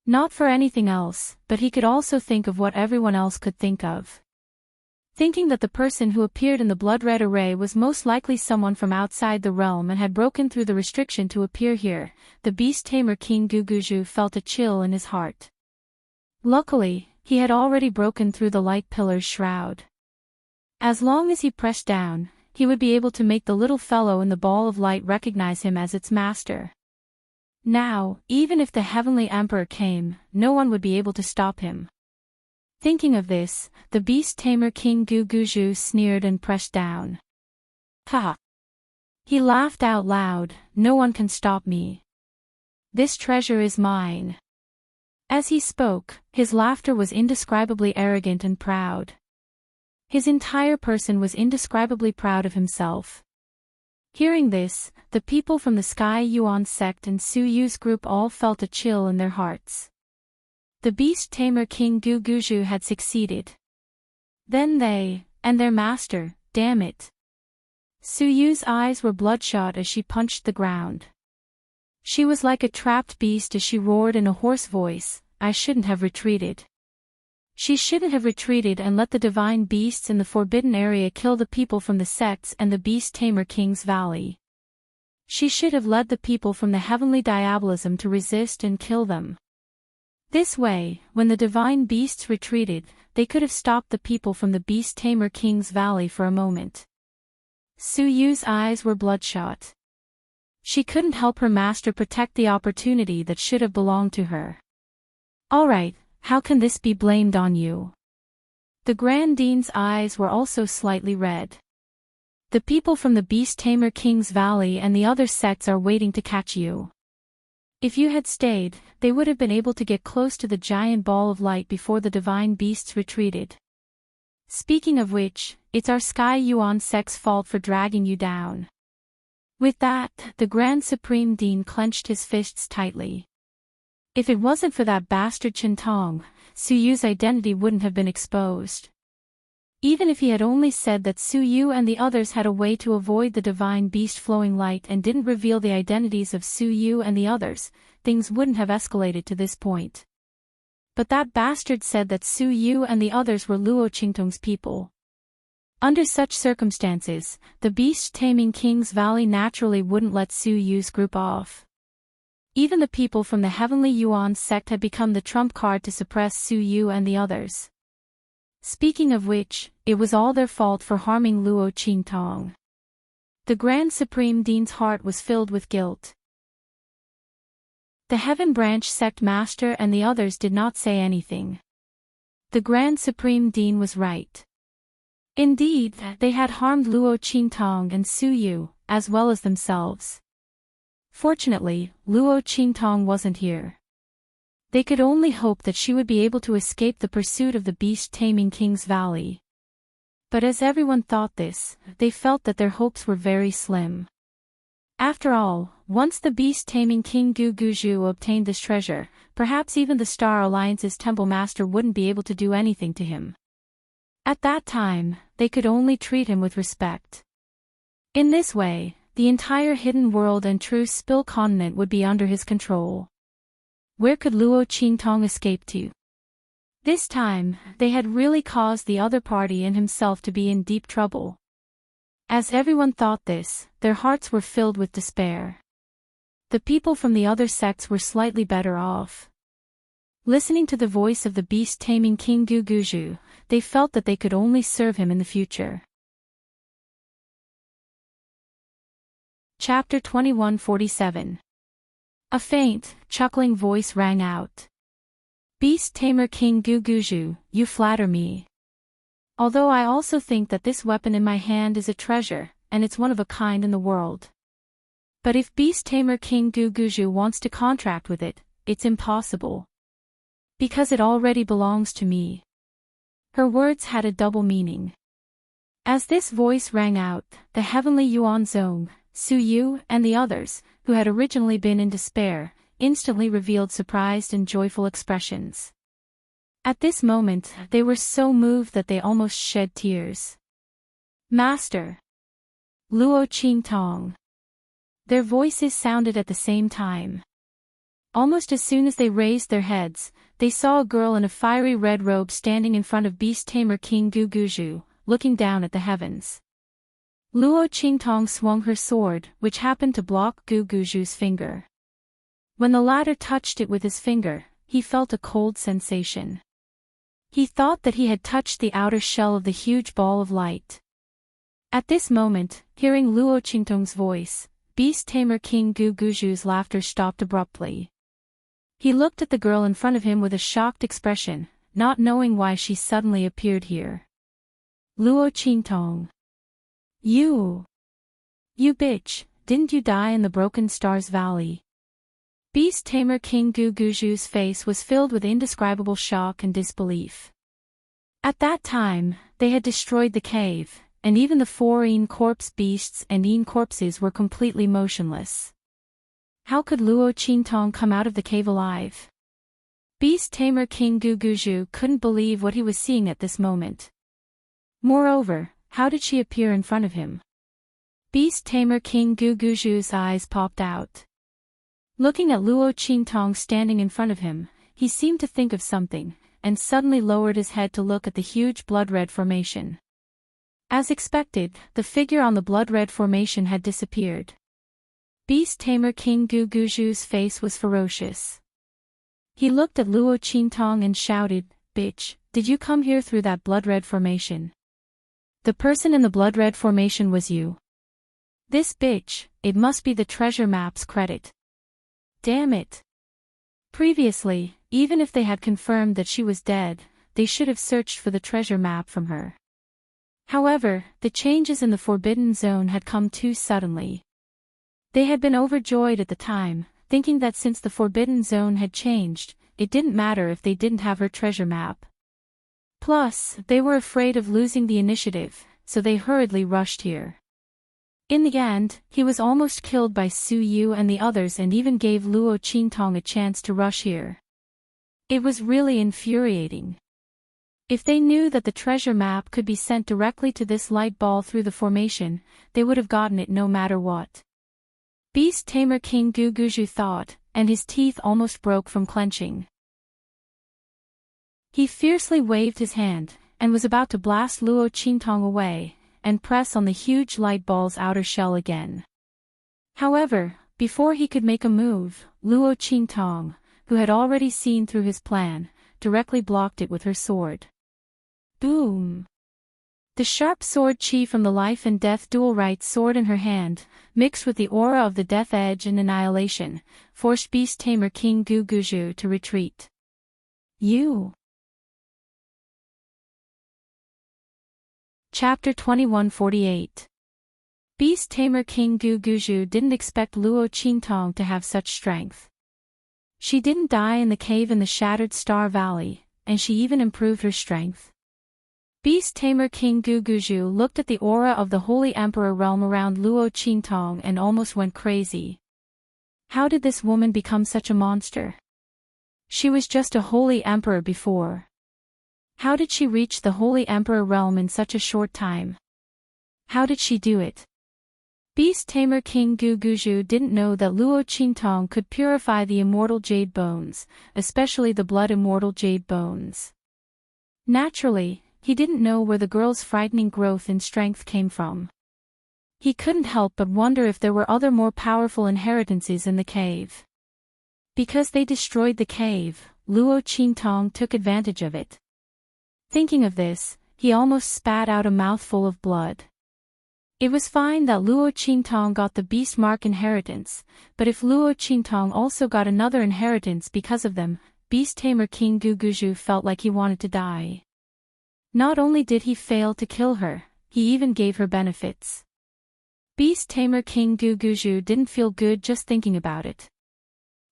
Not for anything else, but he could also think of what everyone else could think of. Thinking that the person who appeared in the blood-red array was most likely someone from outside the realm and had broken through the restriction to appear here, the Beast Tamer King Gu Guzhu felt a chill in his heart. Luckily, he had already broken through the light pillar's shroud. As long as he pressed down, he would be able to make the little fellow in the ball of light recognize him as its master. Now, even if the Heavenly Emperor came, no one would be able to stop him. Thinking of this, the beast tamer King Guguju sneered and pressed down. Ha! He laughed out loud, no one can stop me. This treasure is mine. As he spoke, his laughter was indescribably arrogant and proud. His entire person was indescribably proud of himself. Hearing this, the people from the Sky Yuan sect and Su Yu's group all felt a chill in their hearts. The beast tamer King Guguju had succeeded. Then they, and their master, damn it. Su Yu's eyes were bloodshot as she punched the ground. She was like a trapped beast as she roared in a hoarse voice, I shouldn't have retreated. She shouldn't have retreated and let the divine beasts in the forbidden area kill the people from the sects and the beast tamer King's Valley. She should have led the people from the heavenly diabolism to resist and kill them. This way, when the divine beasts retreated, they could have stopped the people from the beast tamer King's Valley for a moment. Su Yu's eyes were bloodshot. She couldn't help her master protect the opportunity that should have belonged to her. All right, how can this be blamed on you? The Grand Dean's eyes were also slightly red. The people from the beast tamer King's Valley and the other sects are waiting to catch you. If you had stayed, they would have been able to get close to the giant ball of light before the divine beasts retreated. Speaking of which, it's our Sky Yuan sect's fault for dragging you down. With that, the Grand Supreme Dean clenched his fists tightly. If it wasn't for that bastard Chintong, Su Yu's identity wouldn't have been exposed. Even if he had only said that Su Yu and the others had a way to avoid the divine beast flowing light and didn't reveal the identities of Su Yu and the others, things wouldn't have escalated to this point. But that bastard said that Su Yu and the others were Luo Qingtong's people. Under such circumstances, the beast-taming King's Valley naturally wouldn't let Su Yu's group off. Even the people from the Heavenly Yuan sect had become the trump card to suppress Su Yu and the others. Speaking of which, it was all their fault for harming Luo Qingtong. The Grand Supreme Dean's heart was filled with guilt. The Heaven Branch sect master and the others did not say anything. The Grand Supreme Dean was right. Indeed, they had harmed Luo Qingtong and Su Yu, as well as themselves. Fortunately, Luo Qingtong wasn't here. They could only hope that she would be able to escape the pursuit of the beast-taming King's Valley. But as everyone thought this, they felt that their hopes were very slim. After all, once the beast-taming King Guguju obtained this treasure, perhaps even the Star Alliance's temple master wouldn't be able to do anything to him. At that time, they could only treat him with respect. In this way, the entire hidden world and true Spill continent would be under his control. Where could Luo Qingtong escape to? This time, they had really caused the other party and himself to be in deep trouble. As everyone thought this, their hearts were filled with despair. The people from the other sects were slightly better off. Listening to the voice of the beast-taming King Guguju, they felt that they could only serve him in the future. Chapter 2147. A faint, chuckling voice rang out. Beast-tamer King Guguju, you flatter me. Although I also think that this weapon in my hand is a treasure, and it's one of a kind in the world. But if beast-tamer King Guguju wants to contract with it, it's impossible. Because it already belongs to me. Her words had a double meaning. As this voice rang out, the Heavenly Yuan Zong, Su Yu, and the others, who had originally been in despair, instantly revealed surprised and joyful expressions. At this moment, they were so moved that they almost shed tears. Master! Luo Qingtong! Their voices sounded at the same time. Almost as soon as they raised their heads, they saw a girl in a fiery red robe standing in front of beast-tamer King Guguju, looking down at the heavens. Luo Qingtong swung her sword, which happened to block Guguju's finger. When the latter touched it with his finger, he felt a cold sensation. He thought that he had touched the outer shell of the huge ball of light. At this moment, hearing Luo Qingtong's voice, Beast Tamer King Guguju's laughter stopped abruptly. He looked at the girl in front of him with a shocked expression, not knowing why she suddenly appeared here. Luo Qingtong. You bitch, didn't you die in the Broken Stars Valley? Beast Tamer King Guguju's face was filled with indescribable shock and disbelief. At that time, they had destroyed the cave, and even the four corpse beasts and corpses were completely motionless. How could Luo Qingtong come out of the cave alive? Beast Tamer King Guguju couldn't believe what he was seeing at this moment. Moreover, how did she appear in front of him? Beast Tamer King Guguju's eyes popped out. Looking at Luo Qingtong standing in front of him, he seemed to think of something, and suddenly lowered his head to look at the huge blood-red formation. As expected, the figure on the blood-red formation had disappeared. Beast Tamer King Guguju's face was ferocious. He looked at Luo Qingtong and shouted, "Bitch, did you come here through that blood-red formation? The person in the blood-red formation was you. This bitch, it must be the treasure map's credit. Damn it." Previously, even if they had confirmed that she was dead, they should have searched for the treasure map from her. However, the changes in the Forbidden Zone had come too suddenly. They had been overjoyed at the time, thinking that since the Forbidden Zone had changed, it didn't matter if they didn't have her treasure map. Plus, they were afraid of losing the initiative, so they hurriedly rushed here. In the end, he was almost killed by Su Yu and the others and even gave Luo Qingtong a chance to rush here. It was really infuriating. If they knew that the treasure map could be sent directly to this light ball through the formation, they would have gotten it no matter what. Beast Tamer King Guguju thought, and his teeth almost broke from clenching. He fiercely waved his hand, and was about to blast Luo Qingtong away, and press on the huge light ball's outer shell again. However, before he could make a move, Luo Qingtong, who had already seen through his plan, directly blocked it with her sword. Boom! The sharp sword chi from the life and death dual right sword in her hand, mixed with the aura of the death edge and annihilation, forced Beast Tamer King Guguju to retreat. You! Chapter 2148. Beast Tamer King Guguju didn't expect Luo Qingtong to have such strength. She didn't die in the cave in the Shattered Star Valley, and she even improved her strength. Beast Tamer King Guguju looked at the aura of the Holy Emperor realm around Luo Qingtong and almost went crazy. How did this woman become such a monster? She was just a Holy Emperor before. How did she reach the Holy Emperor realm in such a short time? How did she do it? Beast Tamer King Guguju didn't know that Luo Qingtong could purify the immortal jade bones, especially the blood immortal jade bones. Naturally, he didn't know where the girl's frightening growth in strength came from. He couldn't help but wonder if there were other more powerful inheritances in the cave. Because they destroyed the cave, Luo Qingtong took advantage of it. Thinking of this, he almost spat out a mouthful of blood. It was fine that Luo Qingtong got the beast mark inheritance, but if Luo Qingtong also got another inheritance because of them, Beast Tamer King Guguju felt like he wanted to die. Not only did he fail to kill her, he even gave her benefits. Beast Tamer King Guguju didn't feel good just thinking about it.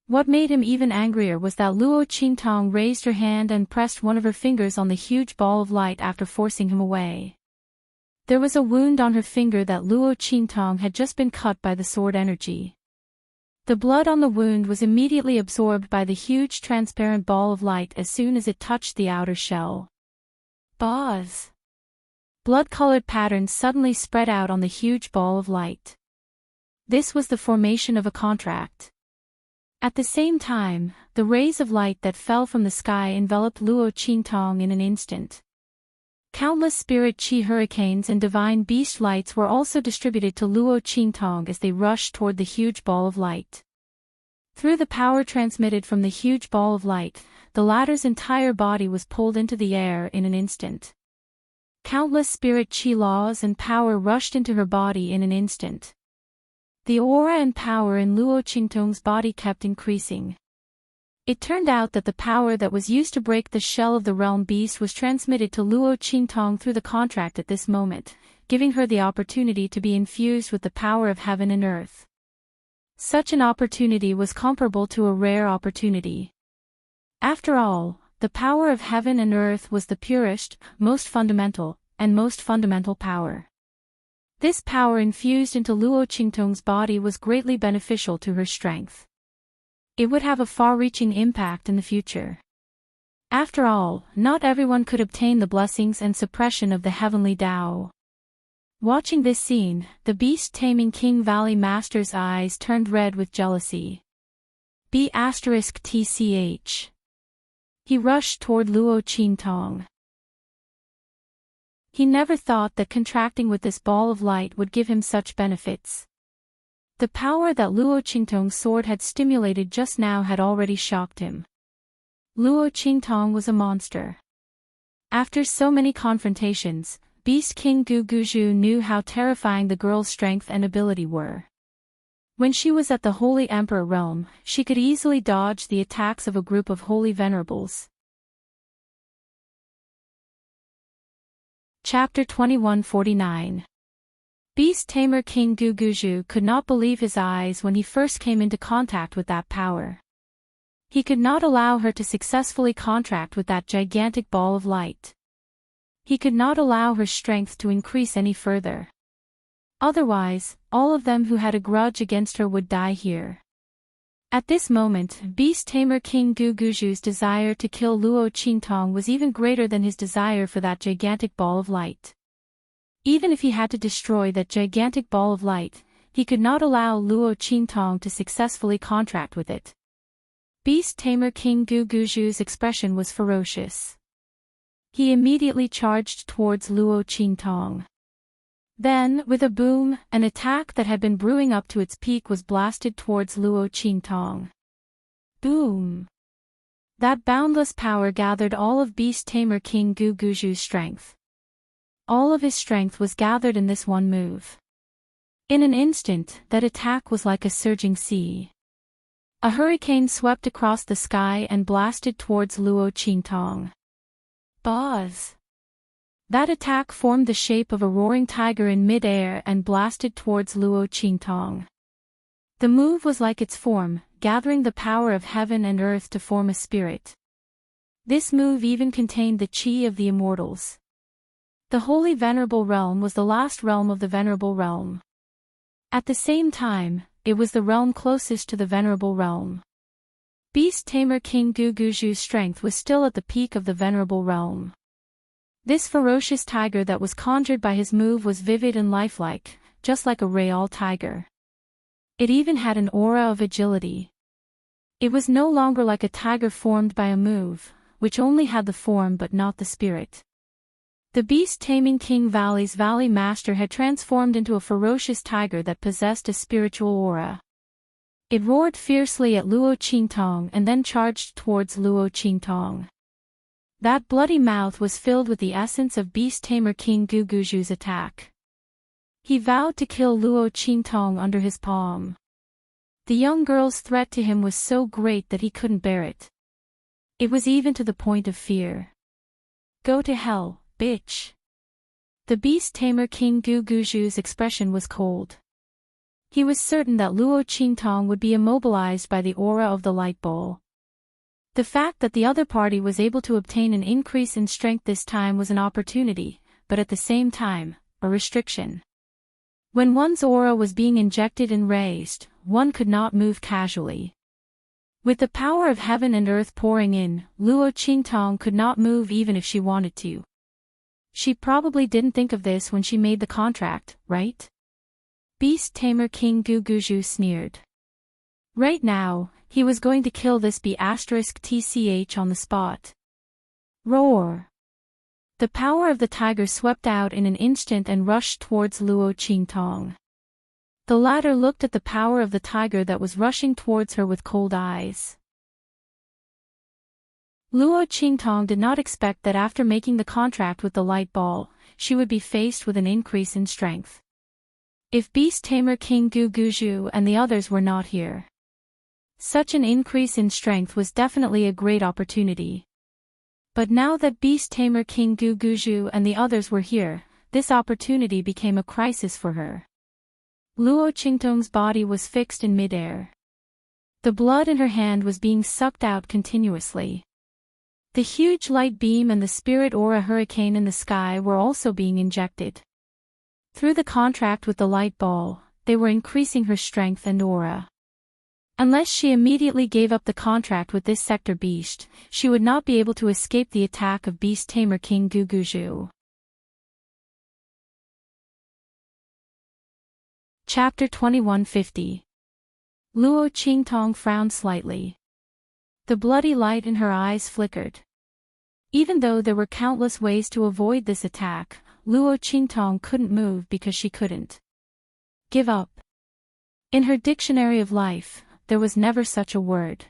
What made him even angrier was that Luo Qingtong raised her hand and pressed one of her fingers on the huge ball of light after forcing him away. There was a wound on her finger that Luo Qingtong had just been cut by the sword energy. The blood on the wound was immediately absorbed by the huge transparent ball of light as soon as it touched the outer shell. Buzz! Blood-colored patterns suddenly spread out on the huge ball of light. This was the formation of a contract. At the same time, the rays of light that fell from the sky enveloped Luo Qingtong in an instant. Countless spirit chi hurricanes and divine beast lights were also distributed to Luo Qingtong as they rushed toward the huge ball of light. Through the power transmitted from the huge ball of light, the latter's entire body was pulled into the air in an instant. Countless spirit chi laws and power rushed into her body in an instant. The aura and power in Luo Qingtong's body kept increasing. It turned out that the power that was used to break the shell of the realm beast was transmitted to Luo Qingtong through the contract at this moment, giving her the opportunity to be infused with the power of heaven and earth. Such an opportunity was comparable to a rare opportunity. After all, the power of heaven and earth was the purest, most fundamental power. This power infused into Luo Qingtong's body was greatly beneficial to her strength. It would have a far-reaching impact in the future. After all, not everyone could obtain the blessings and suppression of the heavenly Tao. Watching this scene, the beast-taming King Valley Master's eyes turned red with jealousy. B***TCH. He rushed toward Luo Qingtong. He never thought that contracting with this ball of light would give him such benefits. The power that Luo Qingtong's sword had stimulated just now had already shocked him. Luo Qingtong was a monster. After so many confrontations, Beast King Gu Guzhu knew how terrifying the girl's strength and ability were. When she was at the Holy Emperor realm, she could easily dodge the attacks of a group of holy venerables. Chapter 2149. Beast Tamer King Gu Guzhu could not believe his eyes when he first came into contact with that power. He could not allow her to successfully contract with that gigantic ball of light. He could not allow her strength to increase any further. Otherwise, all of them who had a grudge against her would die here. At this moment, Beast Tamer King Gu Guzhu's desire to kill Luo Qingtong was even greater than his desire for that gigantic ball of light. Even if he had to destroy that gigantic ball of light, he could not allow Luo Qingtong to successfully contract with it. Beast Tamer King Gu Guzhu's expression was ferocious. He immediately charged towards Luo Qingtong. Then, with a boom, an attack that had been brewing up to its peak was blasted towards Luo Qingtong. Boom! That boundless power gathered all of Beast Tamer King Gu Guzhu's strength. All of his strength was gathered in this one move. In an instant, that attack was like a surging sea. A hurricane swept across the sky and blasted towards Luo Qingtong. Buzz! That attack formed the shape of a roaring tiger in mid-air and blasted towards Luo Qingtong. The move was like its form, gathering the power of heaven and earth to form a spirit. This move even contained the chi of the immortals. The Holy Venerable Realm was the last realm of the Venerable Realm. At the same time, it was the realm closest to the Venerable Realm. Beast Tamer King Gu Guzhu's strength was still at the peak of the Venerable Realm. This ferocious tiger that was conjured by his move was vivid and lifelike, just like a real tiger. It even had an aura of agility. It was no longer like a tiger formed by a move, which only had the form but not the spirit. The beast-taming King Valley's Valley Master had transformed into a ferocious tiger that possessed a spiritual aura. It roared fiercely at Luo Qingtong and then charged towards Luo Qingtong. That bloody mouth was filled with the essence of beast-tamer King Gu Guzhu's attack. He vowed to kill Luo Qingtong under his palm. The young girl's threat to him was so great that he couldn't bear it. It was even to the point of fear. Go to hell, bitch. The beast-tamer King Gu Guzhu's expression was cold. He was certain that Luo Qingtong would be immobilized by the aura of the light ball. The fact that the other party was able to obtain an increase in strength this time was an opportunity, but at the same time, a restriction. When one's aura was being injected and raised, one could not move casually. With the power of heaven and earth pouring in, Luo Qingtong could not move even if she wanted to. She probably didn't think of this when she made the contract, right? Beast-tamer King Gu Guzhu sneered. Right now, he was going to kill this B***TCH on the spot. Roar! The power of the tiger swept out in an instant and rushed towards Luo Qingtong. The latter looked at the power of the tiger that was rushing towards her with cold eyes. Luo Qingtong did not expect that after making the contract with the light ball, she would be faced with an increase in strength. If Beast Tamer King Guguju and the others were not here. Such an increase in strength was definitely a great opportunity. But now that Beast Tamer King Guguju and the others were here, this opportunity became a crisis for her. Luo Qingtong's body was fixed in midair. The blood in her hand was being sucked out continuously. The huge light beam and the spirit aura hurricane in the sky were also being injected. Through the contract with the light ball, they were increasing her strength and aura. Unless she immediately gave up the contract with this sector beast, she would not be able to escape the attack of Beast Tamer King Guguju. Chapter 2150. Luo Qingtong frowned slightly. The bloody light in her eyes flickered. Even though there were countless ways to avoid this attack, Luo Qingtong couldn't move because she couldn't give up. In her dictionary of life, there was never such a word.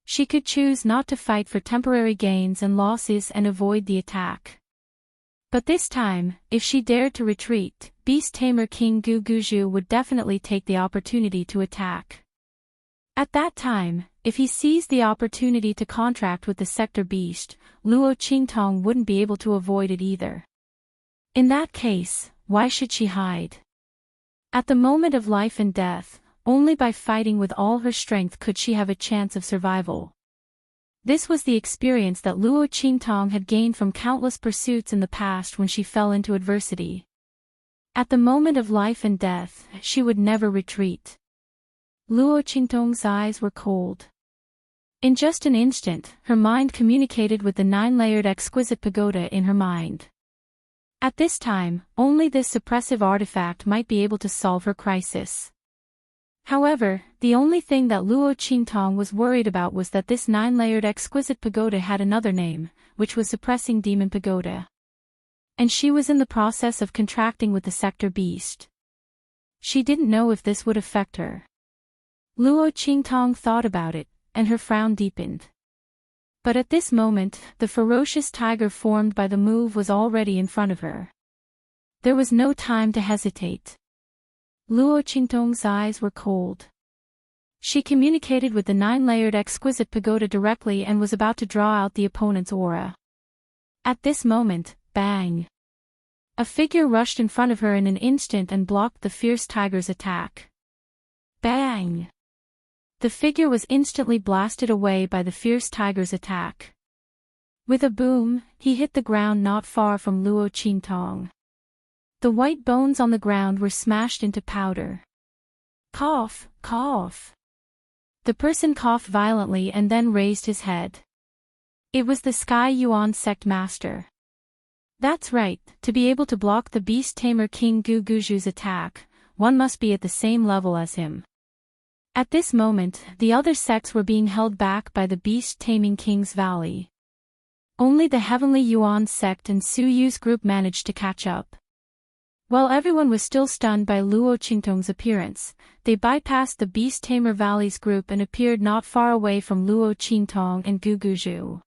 She could choose not to fight for temporary gains and losses and avoid the attack. But this time, if she dared to retreat, Beast Tamer King Guguju would definitely take the opportunity to attack. At that time, if he seized the opportunity to contract with the sector beast, Luo Qingtong wouldn't be able to avoid it either. In that case, why should she hide? At the moment of life and death, only by fighting with all her strength could she have a chance of survival. This was the experience that Luo Qingtong had gained from countless pursuits in the past when she fell into adversity. At the moment of life and death, she would never retreat. Luo Qingtong's eyes were cold. In just an instant, her mind communicated with the 9-layered exquisite pagoda in her mind. At this time, only this suppressive artifact might be able to solve her crisis. However, the only thing that Luo Qingtong was worried about was that this 9-layered exquisite pagoda had another name, which was Suppressing Demon Pagoda. And she was in the process of contracting with the sector beast. She didn't know if this would affect her. Luo Qingtong thought about it, and her frown deepened. But at this moment, the ferocious tiger formed by the move was already in front of her. There was no time to hesitate. Luo Qingtong's eyes were cold. She communicated with the 9-layered exquisite pagoda directly and was about to draw out the opponent's aura. At this moment, bang! A figure rushed in front of her in an instant and blocked the fierce tiger's attack. Bang! The figure was instantly blasted away by the fierce tiger's attack. With a boom, he hit the ground not far from Luo Qingtong. The white bones on the ground were smashed into powder. Cough, cough. The person coughed violently and then raised his head. It was the Sky Yuan sect master. That's right, to be able to block the Beast Tamer King Guguju's attack, one must be at the same level as him. At this moment, the other sects were being held back by the Beast Taming King's Valley. Only the Heavenly Yuan sect and Su Yu's group managed to catch up. While everyone was still stunned by Luo Qingtong's appearance, they bypassed the Beast Tamer Valley's group and appeared not far away from Luo Qingtong and Guguju.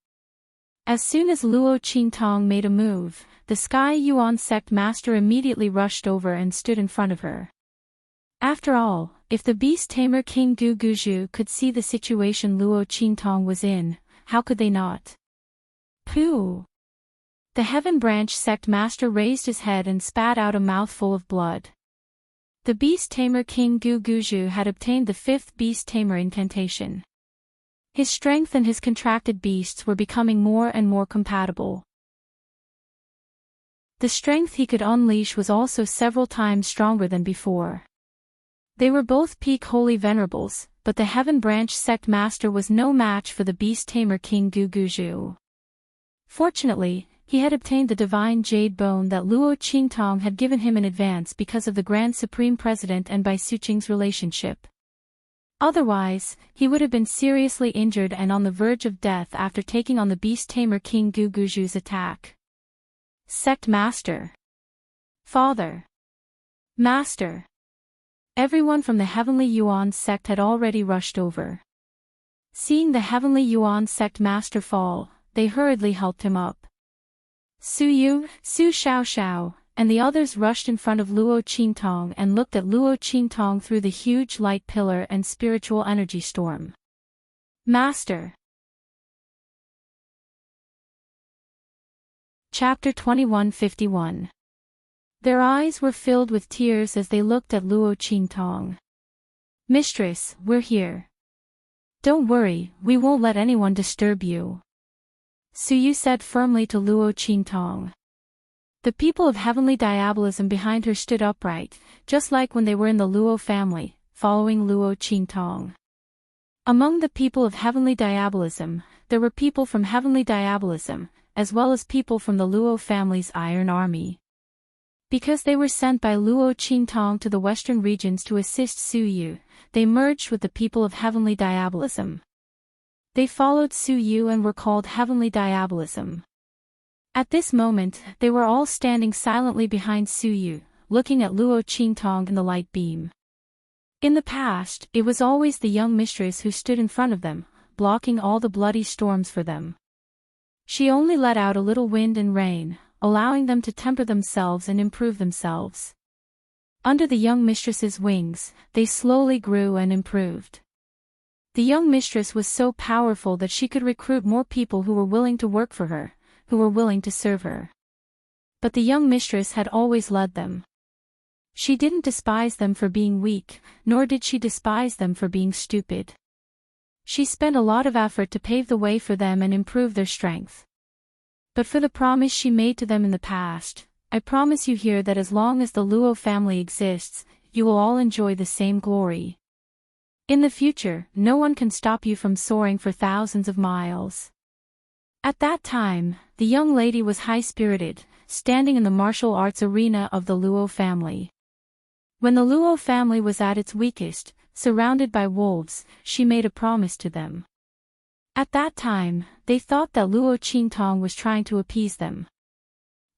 As soon as Luo Qingtong made a move, the Sky Yuan sect master immediately rushed over and stood in front of her. After all, if the Beast Tamer King Guguju could see the situation Luo Qingtong was in, how could they not? Pooh! The Heaven Branch sect master raised his head and spat out a mouthful of blood. The Beast Tamer King Guguju had obtained the 5th Beast Tamer incantation. His strength and his contracted beasts were becoming more and more compatible. The strength he could unleash was also several times stronger than before. They were both peak holy venerables, but the Heaven Branch sect master was no match for the Beast Tamer King Guguju. Fortunately, he had obtained the divine jade bone that Luo Qingtong had given him in advance because of the Grand Supreme President and Bai Suqing's relationship. Otherwise, he would have been seriously injured and on the verge of death after taking on the Beast Tamer King Guguju's attack. Sect Master. Father. Master. Everyone from the Heavenly Yuan sect had already rushed over. Seeing the Heavenly Yuan sect master fall, they hurriedly helped him up. Su Yu, Su Xiao Xiao, and the others rushed in front of Luo Qingtong and looked at Luo Qingtong through the huge light pillar and spiritual energy storm. Master. Chapter 2151. Their eyes were filled with tears as they looked at Luo Qingtong. Mistress, we're here. Don't worry, we won't let anyone disturb you. Suyu said firmly to Luo Qingtong. The people of heavenly diabolism behind her stood upright, just like when they were in the Luo family, following Luo Qingtong. Among the people of heavenly diabolism, there were people from heavenly diabolism, as well as people from the Luo family's Iron Army. Because they were sent by Luo Qingtong to the western regions to assist Suyu, they merged with the people of heavenly diabolism. They followed Suyu and were called heavenly diabolism. At this moment, they were all standing silently behind Suyu, looking at Luo Qingtong in the light beam. In the past, it was always the young mistress who stood in front of them, blocking all the bloody storms for them. She only let out a little wind and rain, allowing them to temper themselves and improve themselves. Under the young mistress's wings, they slowly grew and improved. The young mistress was so powerful that she could recruit more people who were willing to work for her, who were willing to serve her. But the young mistress had always led them. She didn't despise them for being weak, nor did she despise them for being stupid. She spent a lot of effort to pave the way for them and improve their strength. But for the promise she made to them in the past, I promise you here that as long as the Luo family exists, you will all enjoy the same glory. In the future, no one can stop you from soaring for thousands of miles. At that time, the young lady was high-spirited, standing in the martial arts arena of the Luo family. When the Luo family was at its weakest, surrounded by wolves, she made a promise to them. At that time, they thought that Luo Qingtong was trying to appease them.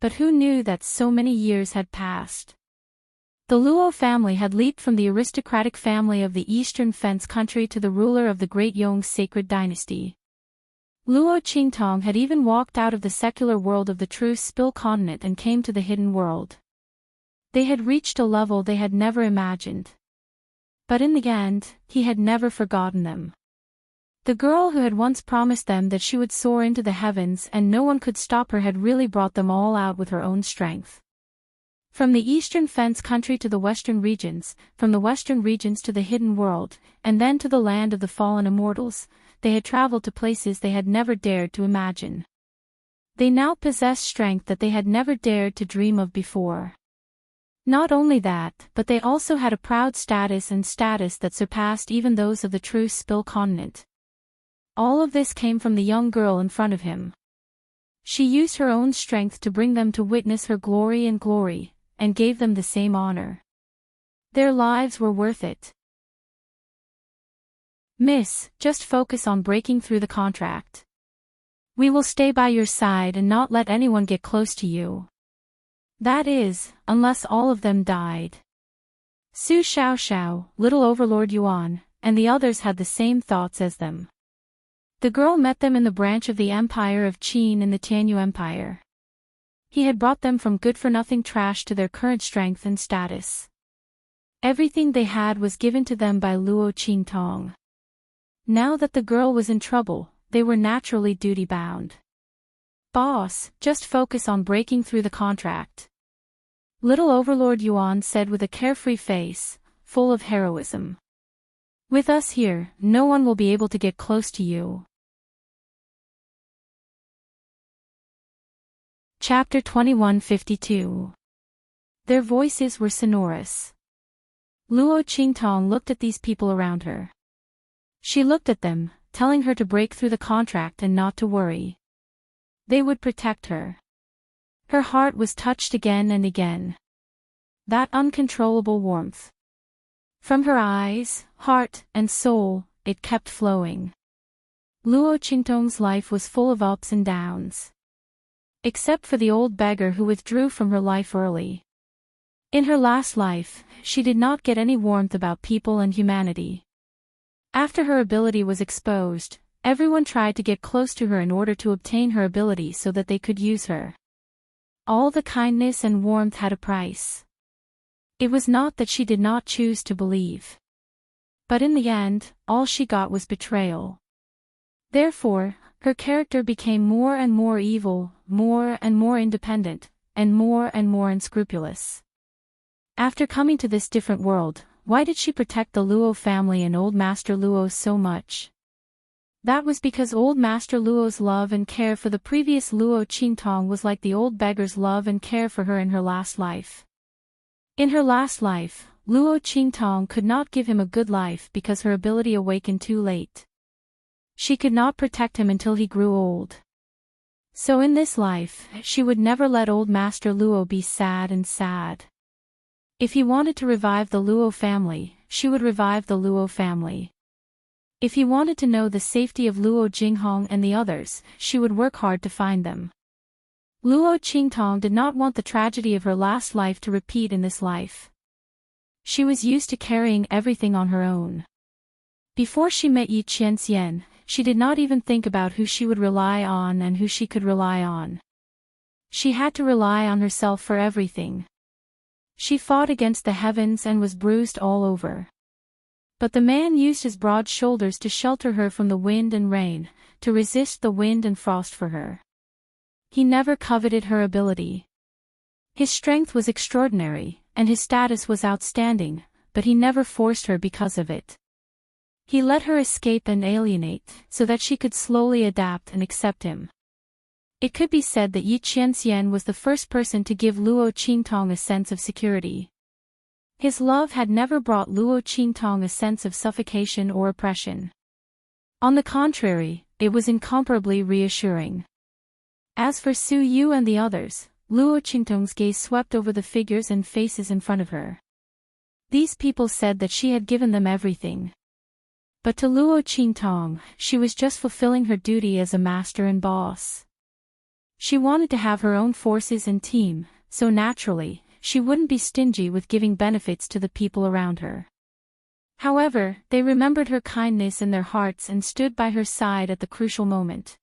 But who knew that so many years had passed? The Luo family had leaped from the aristocratic family of the Eastern Fence country to the ruler of the Great Yong sacred dynasty. Luo Qingtong had even walked out of the secular world of the true Spill continent and came to the hidden world. They had reached a level they had never imagined. But in the end, he had never forgotten them. The girl who had once promised them that she would soar into the heavens and no one could stop her had really brought them all out with her own strength. From the Eastern Fence country to the Western regions, from the Western regions to the hidden world, and then to the land of the fallen immortals, they had traveled to places they had never dared to imagine. They now possessed strength that they had never dared to dream of before. Not only that, but they also had a proud status that surpassed even those of the true Spill continent. All of this came from the young girl in front of him. She used her own strength to bring them to witness her glory, and gave them the same honor. Their lives were worth it. Miss, just focus on breaking through the contract. We will stay by your side and not let anyone get close to you. That is, unless all of them died. Su Xiaoxiao, Little Overlord Yuan, and the others had the same thoughts as them. The girl met them in the branch of the Empire of Qin in the Tianyu Empire. He had brought them from good-for-nothing trash to their current strength and status. Everything they had was given to them by Luo Qingtong. Now that the girl was in trouble, they were naturally duty-bound. Boss, just focus on breaking through the contract. Little Overlord Yuan said with a carefree face, full of heroism. With us here, no one will be able to get close to you. Chapter 2152. Their voices were sonorous. Luo Qingtong looked at these people around her. She looked at them, telling her to break through the contract and not to worry. They would protect her. Her heart was touched again and again. That uncontrollable warmth. From her eyes, heart, and soul, it kept flowing. Luo Qingtong's life was full of ups and downs. Except for the old beggar who withdrew from her life early. In her last life, she did not get any warmth about people and humanity. After her ability was exposed, everyone tried to get close to her in order to obtain her ability so that they could use her. All the kindness and warmth had a price. It was not that she did not choose to believe. But in the end, all she got was betrayal. Therefore, her character became more and more evil, more and more independent, and more unscrupulous. After coming to this different world, why did she protect the Luo family and Old Master Luo so much? That was because Old Master Luo's love and care for the previous Luo Qingtong was like the old beggar's love and care for her in her last life. In her last life, Luo Qingtong could not give him a good life because her ability awakened too late. She could not protect him until he grew old. So in this life, she would never let Old Master Luo be sad and sad. If he wanted to revive the Luo family, she would revive the Luo family. If he wanted to know the safety of Luo Jinghong and the others, she would work hard to find them. Luo Qingtong did not want the tragedy of her last life to repeat in this life. She was used to carrying everything on her own. Before she met Yi Qianxian, she did not even think about who she would rely on and who she could rely on. She had to rely on herself for everything. She fought against the heavens and was bruised all over. But the man used his broad shoulders to shelter her from the wind and rain, to resist the wind and frost for her. He never coveted her ability. His strength was extraordinary, and his status was outstanding, but he never forced her because of it. He let her escape and alienate, so that she could slowly adapt and accept him. It could be said that Yi Qianxian was the first person to give Luo Qingtong a sense of security. His love had never brought Luo Qingtong a sense of suffocation or oppression. On the contrary, it was incomparably reassuring. As for Su Yu and the others, Luo Qingtong's gaze swept over the figures and faces in front of her. These people said that she had given them everything. But to Luo Qingtong, she was just fulfilling her duty as a master and boss. She wanted to have her own forces and team, so naturally, she wouldn't be stingy with giving benefits to the people around her. However, they remembered her kindness in their hearts and stood by her side at the crucial moment.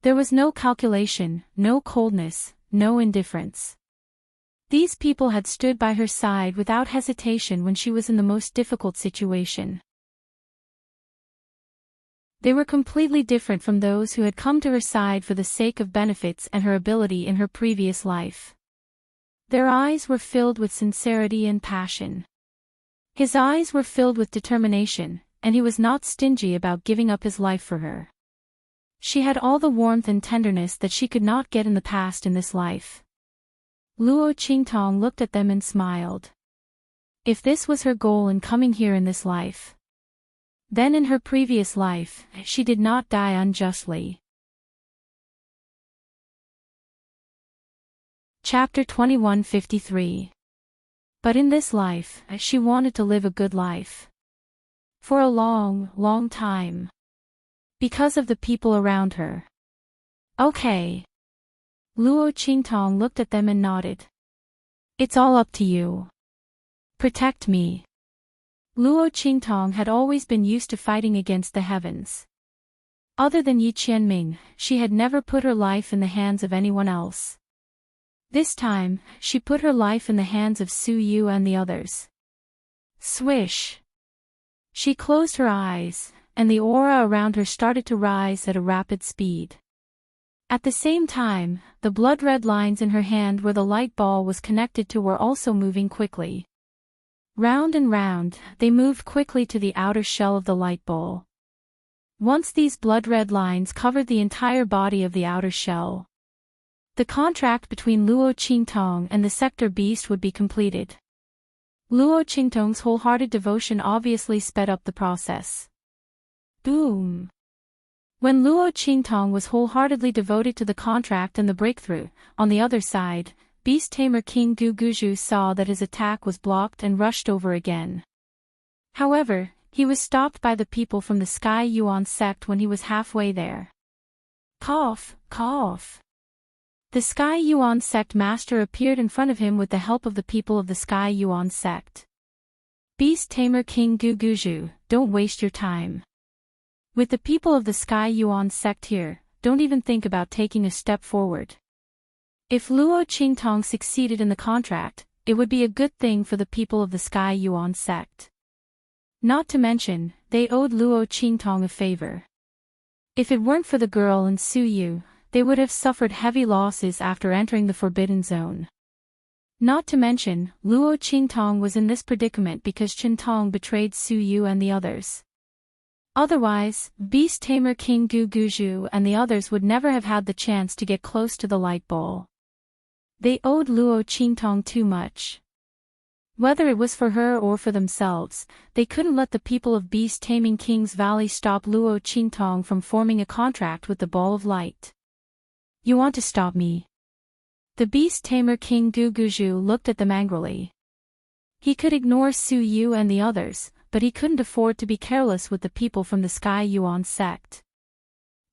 There was no calculation, no coldness, no indifference. These people had stood by her side without hesitation when she was in the most difficult situation. They were completely different from those who had come to her side for the sake of benefits and her ability in her previous life. Their eyes were filled with sincerity and passion. His eyes were filled with determination, and he was not stingy about giving up his life for her. She had all the warmth and tenderness that she could not get in the past in this life. Luo Qingtong looked at them and smiled. If this was her goal in coming here in this life, then in her previous life, she did not die unjustly. Chapter 2153. But in this life, she wanted to live a good life. For a long, long time. Because of the people around her. Okay. Luo Qingtong looked at them and nodded. It's all up to you. Protect me. Luo Qingtong had always been used to fighting against the heavens. Other than Yi Qianming, she had never put her life in the hands of anyone else. This time, she put her life in the hands of Su Yu and the others. Swish! She closed her eyes, and the aura around her started to rise at a rapid speed. At the same time, the blood-red lines in her hand where the light ball was connected to were also moving quickly. Round and round, they moved quickly to the outer shell of the light ball. Once these blood-red lines covered the entire body of the outer shell, the contract between Luo Qingtong and the Sector Beast would be completed. Luo Qingtong's wholehearted devotion obviously sped up the process. Boom! When Luo Qingtong was wholeheartedly devoted to the contract and the breakthrough, on the other side, Beast Tamer King Gu Guju saw that his attack was blocked and rushed over again. However, he was stopped by the people from the Sky Yuan sect when he was halfway there. Cough, cough. The Sky Yuan sect master appeared in front of him with the help of the people of the Sky Yuan sect. Beast Tamer King Gu Guju, don't waste your time. With the people of the Sky Yuan sect here, don't even think about taking a step forward. If Luo Qingtong succeeded in the contract, it would be a good thing for the people of the Sky Yuan sect. Not to mention, they owed Luo Qingtong a favor. If it weren't for the girl and Su Yu, they would have suffered heavy losses after entering the Forbidden Zone. Not to mention, Luo Qingtong was in this predicament because Qintong betrayed Su Yu and the others. Otherwise, Beast Tamer King Gu Guzhu and the others would never have had the chance to get close to the light ball. They owed Luo Qingtong too much. Whether it was for her or for themselves, they couldn't let the people of Beast Taming King's Valley stop Luo Qingtong from forming a contract with the Ball of Light. You want to stop me? The Beast Tamer King Gu Guzhu looked at them angrily. He could ignore Su Yu and the others, but he couldn't afford to be careless with the people from the Sky Yuan sect.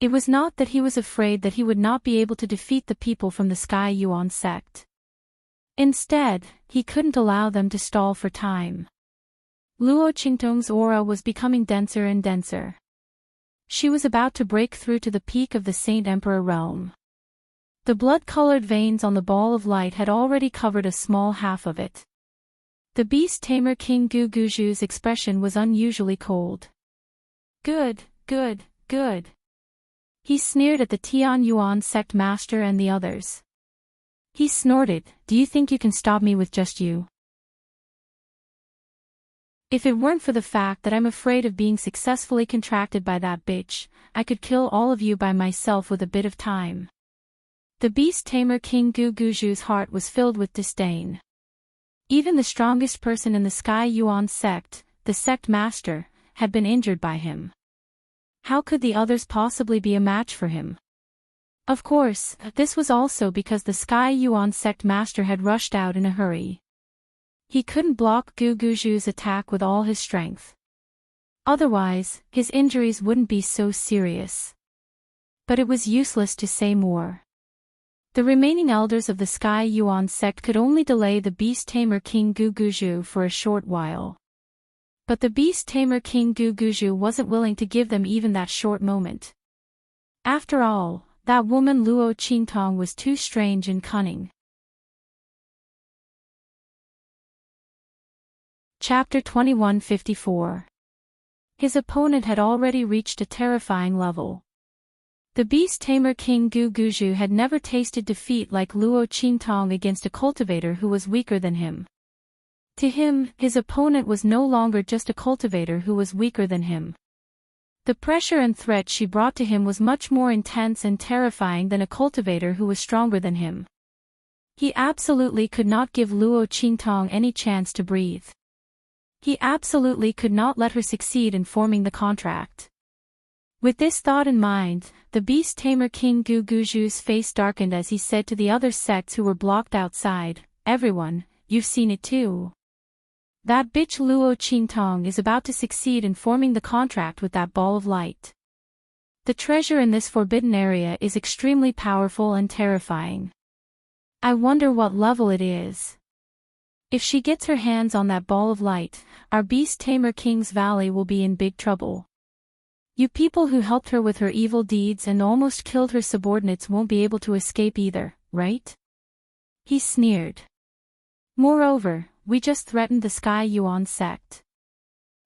It was not that he was afraid that he would not be able to defeat the people from the Sky Yuan sect. Instead, he couldn't allow them to stall for time. Luo Qingtong's aura was becoming denser and denser. She was about to break through to the peak of the Saint Emperor realm. The blood-colored veins on the ball of light had already covered a small half of it. The Beast Tamer King Gu Guzhu's expression was unusually cold. Good, good, good. He sneered at the Tian Yuan sect master and the others. He snorted, "Do you think you can stop me with just you? If it weren't for the fact that I'm afraid of being successfully contracted by that bitch, I could kill all of you by myself with a bit of time." The Beast Tamer King Gu Guzhu's heart was filled with disdain. Even the strongest person in the Sky Yuan sect, the sect master, had been injured by him. How could the others possibly be a match for him? Of course, this was also because the Sky Yuan sect master had rushed out in a hurry. He couldn't block Gu Guzhu's attack with all his strength. Otherwise, his injuries wouldn't be so serious. But it was useless to say more. The remaining elders of the Sky Yuan sect could only delay the Beast Tamer King Gu Guzhu for a short while. But the Beast Tamer King Gu Guzhu wasn't willing to give them even that short moment. After all, that woman Luo Qingtong was too strange and cunning. Chapter 2154. His opponent had already reached a terrifying level. The Beast Tamer King Gu Guzhu had never tasted defeat like Luo Qingtong against a cultivator who was weaker than him. To him, his opponent was no longer just a cultivator who was weaker than him. The pressure and threat she brought to him was much more intense and terrifying than a cultivator who was stronger than him. He absolutely could not give Luo Qingtong any chance to breathe. He absolutely could not let her succeed in forming the contract. With this thought in mind, the Beast Tamer King Gu Guzhu's face darkened as he said to the other sects who were blocked outside, "Everyone, you've seen it too. That bitch Luo Qingtong is about to succeed in forming the contract with that ball of light. The treasure in this forbidden area is extremely powerful and terrifying. I wonder what level it is. If she gets her hands on that ball of light, our Beast Tamer King's Valley will be in big trouble. You people who helped her with her evil deeds and almost killed her subordinates won't be able to escape either, right?" He sneered. "Moreover, we just threatened the Sky Yuan sect.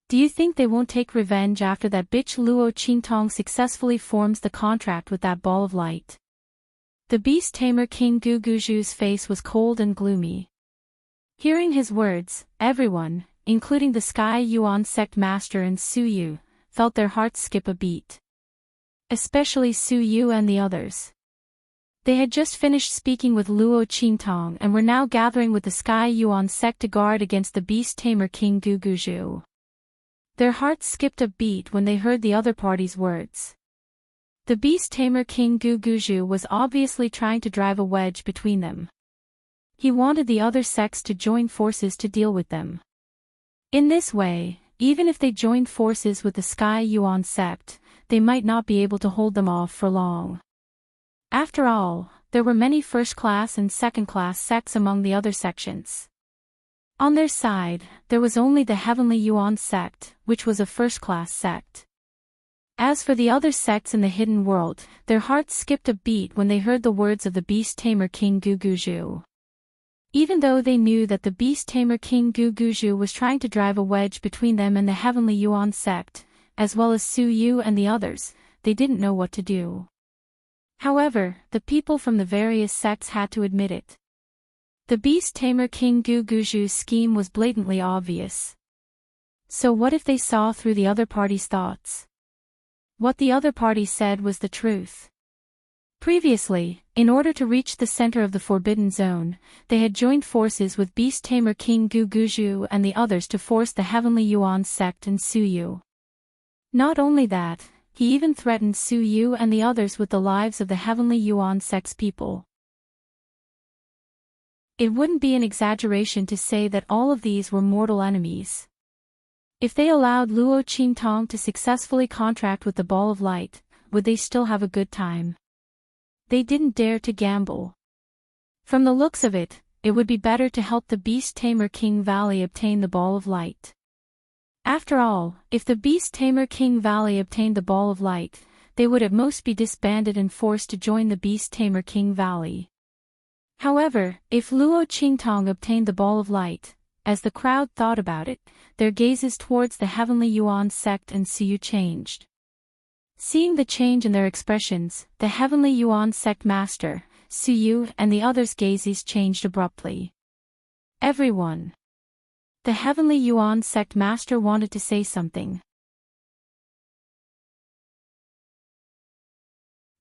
Do you think they won't take revenge after that bitch Luo Qingtong successfully forms the contract with that ball of light?" The Beast Tamer King Gu Guzhu's face was cold and gloomy. Hearing his words, everyone, including the Sky Yuan sect master and Su Yu, felt their hearts skip a beat. Especially Su Yu and the others. They had just finished speaking with Luo Qingtong and were now gathering with the Sky Yuan sect to guard against the Beast Tamer King Gu Guzhu. Their hearts skipped a beat when they heard the other party's words. The Beast Tamer King Gu Guzhu was obviously trying to drive a wedge between them. He wanted the other sects to join forces to deal with them. In this way, even if they joined forces with the Sky Yuan sect, they might not be able to hold them off for long. After all, there were many first-class and second-class sects among the other sections. On their side, there was only the Heavenly Yuan sect, which was a first-class sect. As for the other sects in the hidden world, their hearts skipped a beat when they heard the words of the Beast Tamer King Guguju. Even though they knew that the Beast Tamer King Guguju was trying to drive a wedge between them and the Heavenly Yuan sect, as well as Su Yu and the others, they didn't know what to do. However, the people from the various sects had to admit it. The Beast Tamer King Guguju's scheme was blatantly obvious. So what if they saw through the other party's thoughts? What the other party said was the truth. Previously, in order to reach the center of the Forbidden Zone, they had joined forces with Beast Tamer King Guguju and the others to force the Heavenly Yuan sect and Su Yu. Not only that, he even threatened Su Yu and the others with the lives of the Heavenly Yuan sect's people. It wouldn't be an exaggeration to say that all of these were mortal enemies. If they allowed Luo Qingtong to successfully contract with the Ball of Light, would they still have a good time? They didn't dare to gamble. From the looks of it, it would be better to help the Beast Tamer King Valley obtain the Ball of Light. After all, if the Beast Tamer King Valley obtained the Ball of Light, they would at most be disbanded and forced to join the Beast Tamer King Valley. However, if Luo Qingtong obtained the Ball of Light, as the crowd thought about it, their gazes towards the Heavenly Yuan sect and Su Yu changed. Seeing the change in their expressions, the Heavenly Yuan sect master, Su Yu and the others' gazes changed abruptly. Everyone. The Heavenly Yuan sect master wanted to say something.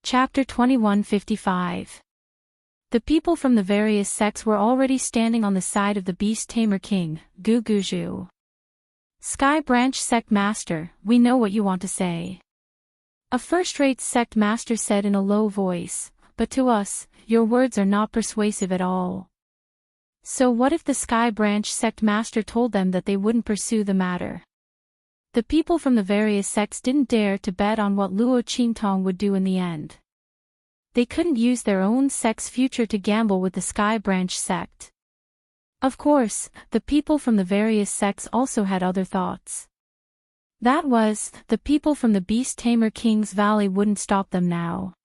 Chapter 2155. The people from the various sects were already standing on the side of the Beast Tamer King, Guguju. Sky Branch Sect Master, we know what you want to say. A first-rate sect master said in a low voice, but to us, your words are not persuasive at all. So what if the Sky Branch Sect Master told them that they wouldn't pursue the matter? The people from the various sects didn't dare to bet on what Luo Qingtong would do in the end. They couldn't use their own sect's future to gamble with the Sky Branch sect. Of course, the people from the various sects also had other thoughts. That was, the people from the Beast Tamer King's Valley wouldn't stop them now.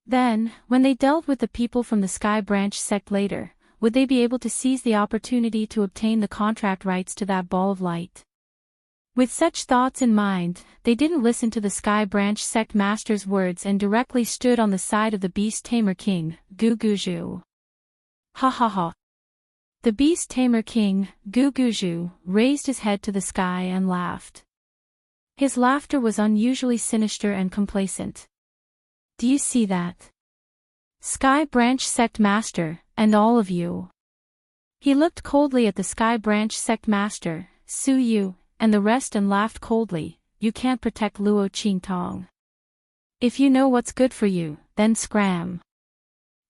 Then, when they dealt with the people from the Sky Branch sect later, would they be able to seize the opportunity to obtain the contract rights to that Ball of Light? With such thoughts in mind, they didn't listen to the Sky Branch sect master's words and directly stood on the side of the Beast Tamer King, Guguju. Ha ha ha. The Beast Tamer King, Guguju, raised his head to the sky and laughed. His laughter was unusually sinister and complacent. Do you see that? Sky Branch Sect Master, and all of you. He looked coldly at the Sky Branch Sect Master, Su Yu, and the rest and laughed coldly. You can't protect Luo Qingtong. If you know what's good for you, then scram.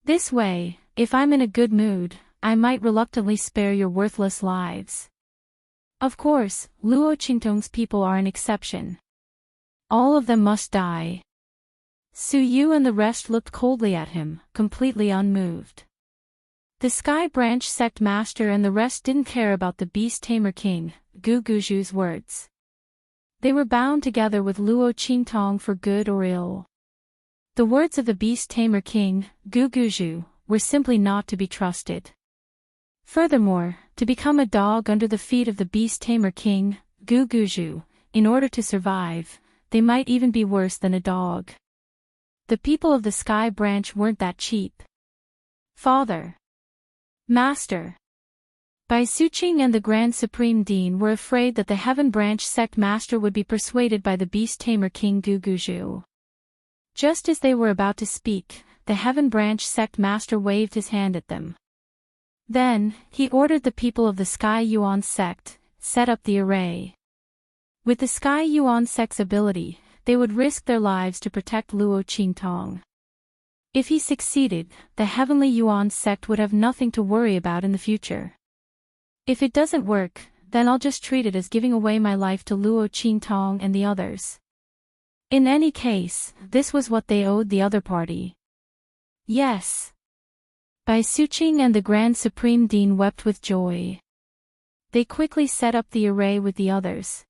This way, if I'm in a good mood, I might reluctantly spare your worthless lives. Of course, Luo Qingtong's people are an exception. All of them must die. Su Yu and the rest looked coldly at him, completely unmoved. The Sky Branch Sect Master and the rest didn't care about the Beast Tamer King, Guguju's words. They were bound together with Luo Qingtong for good or ill. The words of the Beast Tamer King, Guguju, were simply not to be trusted. Furthermore, to become a dog under the feet of the Beast Tamer King, Guguju, in order to survive, they might even be worse than a dog. The people of the Sky Branch weren't that cheap. Father. Master. Bai Suqing and the Grand Supreme Dean were afraid that the Heaven Branch Sect Master would be persuaded by the Beast Tamer King Guguju. Just as they were about to speak, the Heaven Branch Sect Master waved his hand at them. Then, he ordered the people of the Sky Yuan sect, set up the array. With the Sky Yuan sect's ability, they would risk their lives to protect Luo Qingtong. If he succeeded, the Heavenly Yuan sect would have nothing to worry about in the future. If it doesn't work, then I'll just treat it as giving away my life to Luo Qingtong and the others. In any case, this was what they owed the other party. Yes. Bai Suqing and the Grand Supreme Dean wept with joy. They quickly set up the array with the others.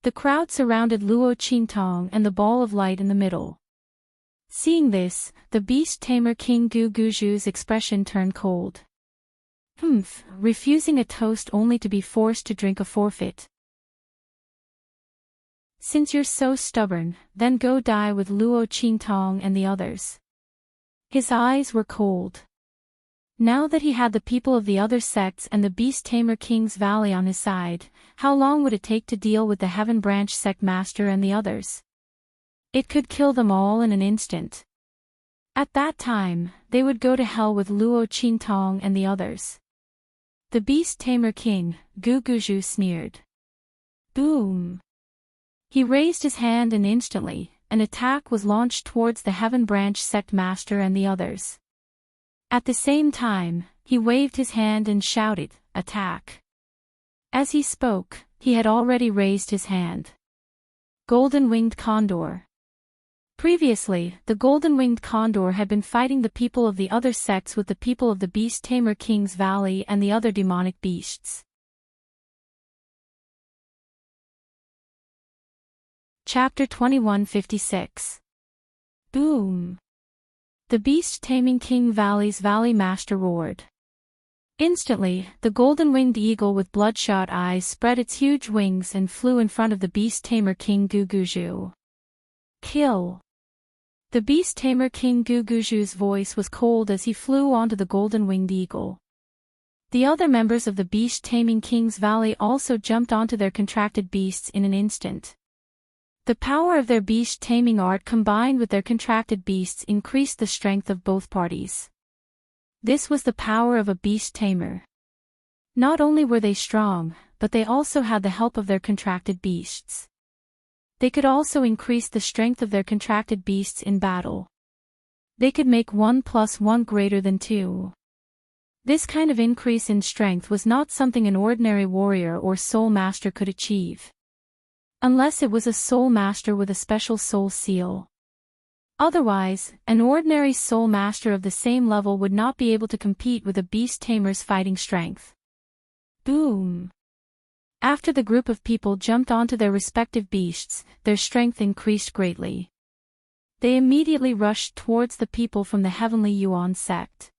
The crowd surrounded Luo Qingtong and the ball of light in the middle. Seeing this, the beast tamer King Gu Guzhu's expression turned cold. Refusing a toast only to be forced to drink a forfeit. Since you're so stubborn, then go die with Luo Qingtong and the others. His eyes were cold. Now that he had the people of the other sects and the Beast Tamer King's Valley on his side, how long would it take to deal with the Heaven Branch sect master and the others? It could kill them all in an instant. At that time, they would go to hell with Luo Qingtong and the others. The Beast Tamer King, Gu Guzhu sneered. Boom! He raised his hand and instantly, an attack was launched towards the Heaven Branch sect master and the others. At the same time, he waved his hand and shouted, "Attack!" As he spoke, he had already raised his hand. Golden-winged condor. Previously, the golden-winged condor had been fighting the people of the other sects with the people of the Beast Tamer King's Valley and the other demonic beasts. Chapter 2156. Boom! The Beast Taming King Valley's Valley Master roared. Instantly, the golden-winged eagle with bloodshot eyes spread its huge wings and flew in front of the Beast Tamer King Gu Guzhu. Kill! The Beast Tamer King Gu Guzhu's voice was cold as he flew onto the golden-winged eagle. The other members of the Beast Taming King's Valley also jumped onto their contracted beasts in an instant. The power of their beast taming art combined with their contracted beasts increased the strength of both parties. This was the power of a beast tamer. Not only were they strong, but they also had the help of their contracted beasts. They could also increase the strength of their contracted beasts in battle. They could make 1 + 1 greater than 2. This kind of increase in strength was not something an ordinary warrior or soul master could achieve. Unless it was a soul master with a special soul seal. Otherwise, an ordinary soul master of the same level would not be able to compete with a beast tamer's fighting strength. Boom! After the group of people jumped onto their respective beasts, their strength increased greatly. They immediately rushed towards the people from the Heavenly Yuan sect.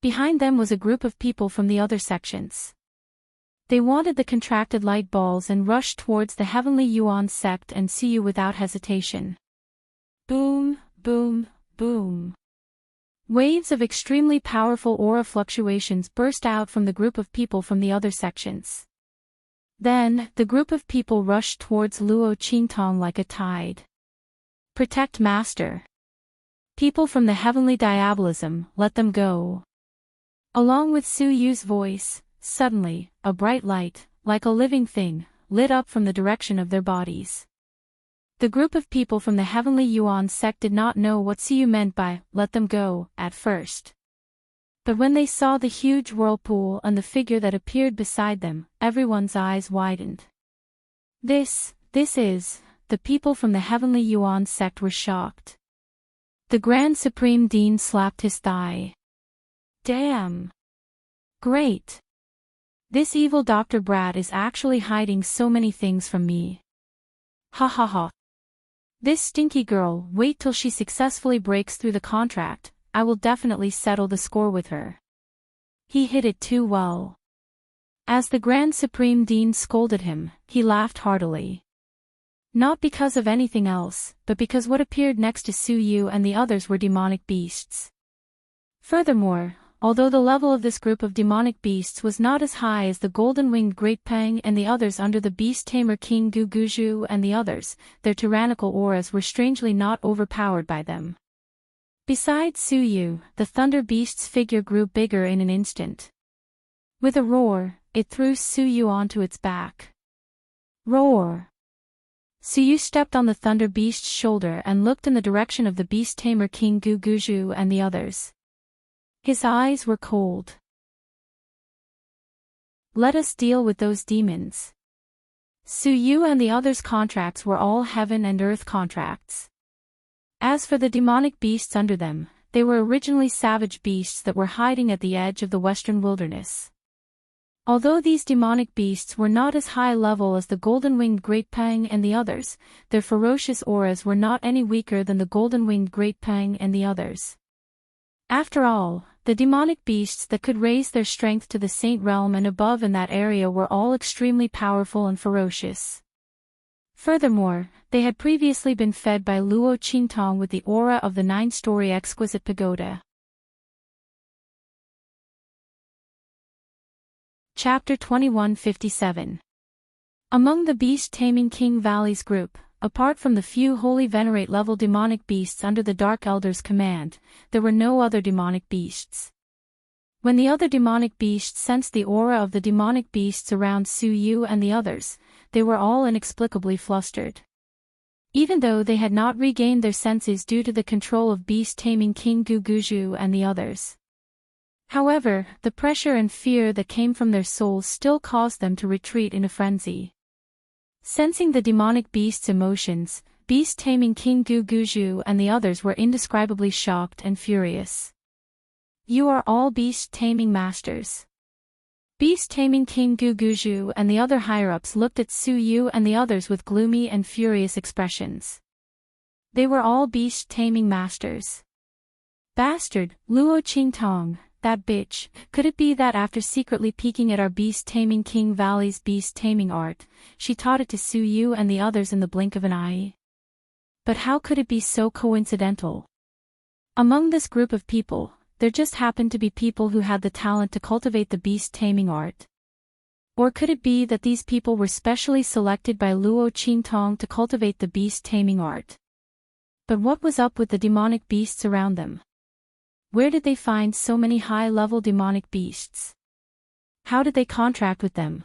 Behind them was a group of people from the other sections. They wanted the contracted light balls and rushed towards the Heavenly Yuan sect and Suyu without hesitation. Boom, boom, boom. Waves of extremely powerful aura fluctuations burst out from the group of people from the other sections. Then, the group of people rushed towards Luo Qingtong like a tide. Protect Master. People from the Heavenly Diabolism, let them go. Along with Su Yu's voice, suddenly, a bright light, like a living thing, lit up from the direction of their bodies. The group of people from the Heavenly Yuan sect did not know what Su Yu meant by, "let them go," at first. But when they saw the huge whirlpool and the figure that appeared beside them, everyone's eyes widened. This is, the people from the Heavenly Yuan sect were shocked. The Grand Supreme Dean slapped his thigh. Damn! Great! This evil Dr. Brat is actually hiding so many things from me. Ha ha ha. This stinky girl, wait till she successfully breaks through the contract, I will definitely settle the score with her. He hit it too well. As the Grand Supreme Dean scolded him, he laughed heartily. Not because of anything else, but because what appeared next to Su Yu and the others were demonic beasts. Furthermore, although the level of this group of demonic beasts was not as high as the golden-winged Great Peng and the others under the Beast Tamer King Gu Guzhu and the others, their tyrannical auras were strangely not overpowered by them. Besides Su Yu, the Thunder Beast's figure grew bigger in an instant. With a roar, it threw Su Yu onto its back. Roar! Su Yu stepped on the Thunder Beast's shoulder and looked in the direction of the Beast Tamer King Gu Guzhu and the others. His eyes were cold. Let us deal with those demons. Su Yu and the others' contracts were all heaven and earth contracts. As for the demonic beasts under them, they were originally savage beasts that were hiding at the edge of the western wilderness. Although these demonic beasts were not as high level as the golden-winged Greatpang and the others, their ferocious auras were not any weaker than the golden-winged Greatpang and the others. After all, the demonic beasts that could raise their strength to the Saint Realm and above in that area were all extremely powerful and ferocious. Furthermore, they had previously been fed by Luo Qingtong with the aura of the 9-story exquisite pagoda. Chapter 2157. Among the beast-taming King Valley's group, apart from the few holy venerate-level demonic beasts under the Dark Elder's command, there were no other demonic beasts. When the other demonic beasts sensed the aura of the demonic beasts around Su Yu and the others, they were all inexplicably flustered. Even though they had not regained their senses due to the control of beast-taming King Guguju and the others. However, the pressure and fear that came from their souls still caused them to retreat in a frenzy. Sensing the demonic beast's emotions, beast-taming King Guguju and the others were indescribably shocked and furious. "You are all beast-taming masters." Beast-taming King Guguju and the other higher-ups looked at Su Yu and the others with gloomy and furious expressions. They were all beast-taming masters. "Bastard, Luo Qingtong, that bitch, could it be that after secretly peeking at our beast-taming King Valley's beast-taming art, she taught it to Su Yu and the others in the blink of an eye? But how could it be so coincidental? Among this group of people, there just happened to be people who had the talent to cultivate the beast-taming art. Or could it be that these people were specially selected by Luo Qingtong to cultivate the beast-taming art? But what was up with the demonic beasts around them? Where did they find so many high-level demonic beasts? How did they contract with them?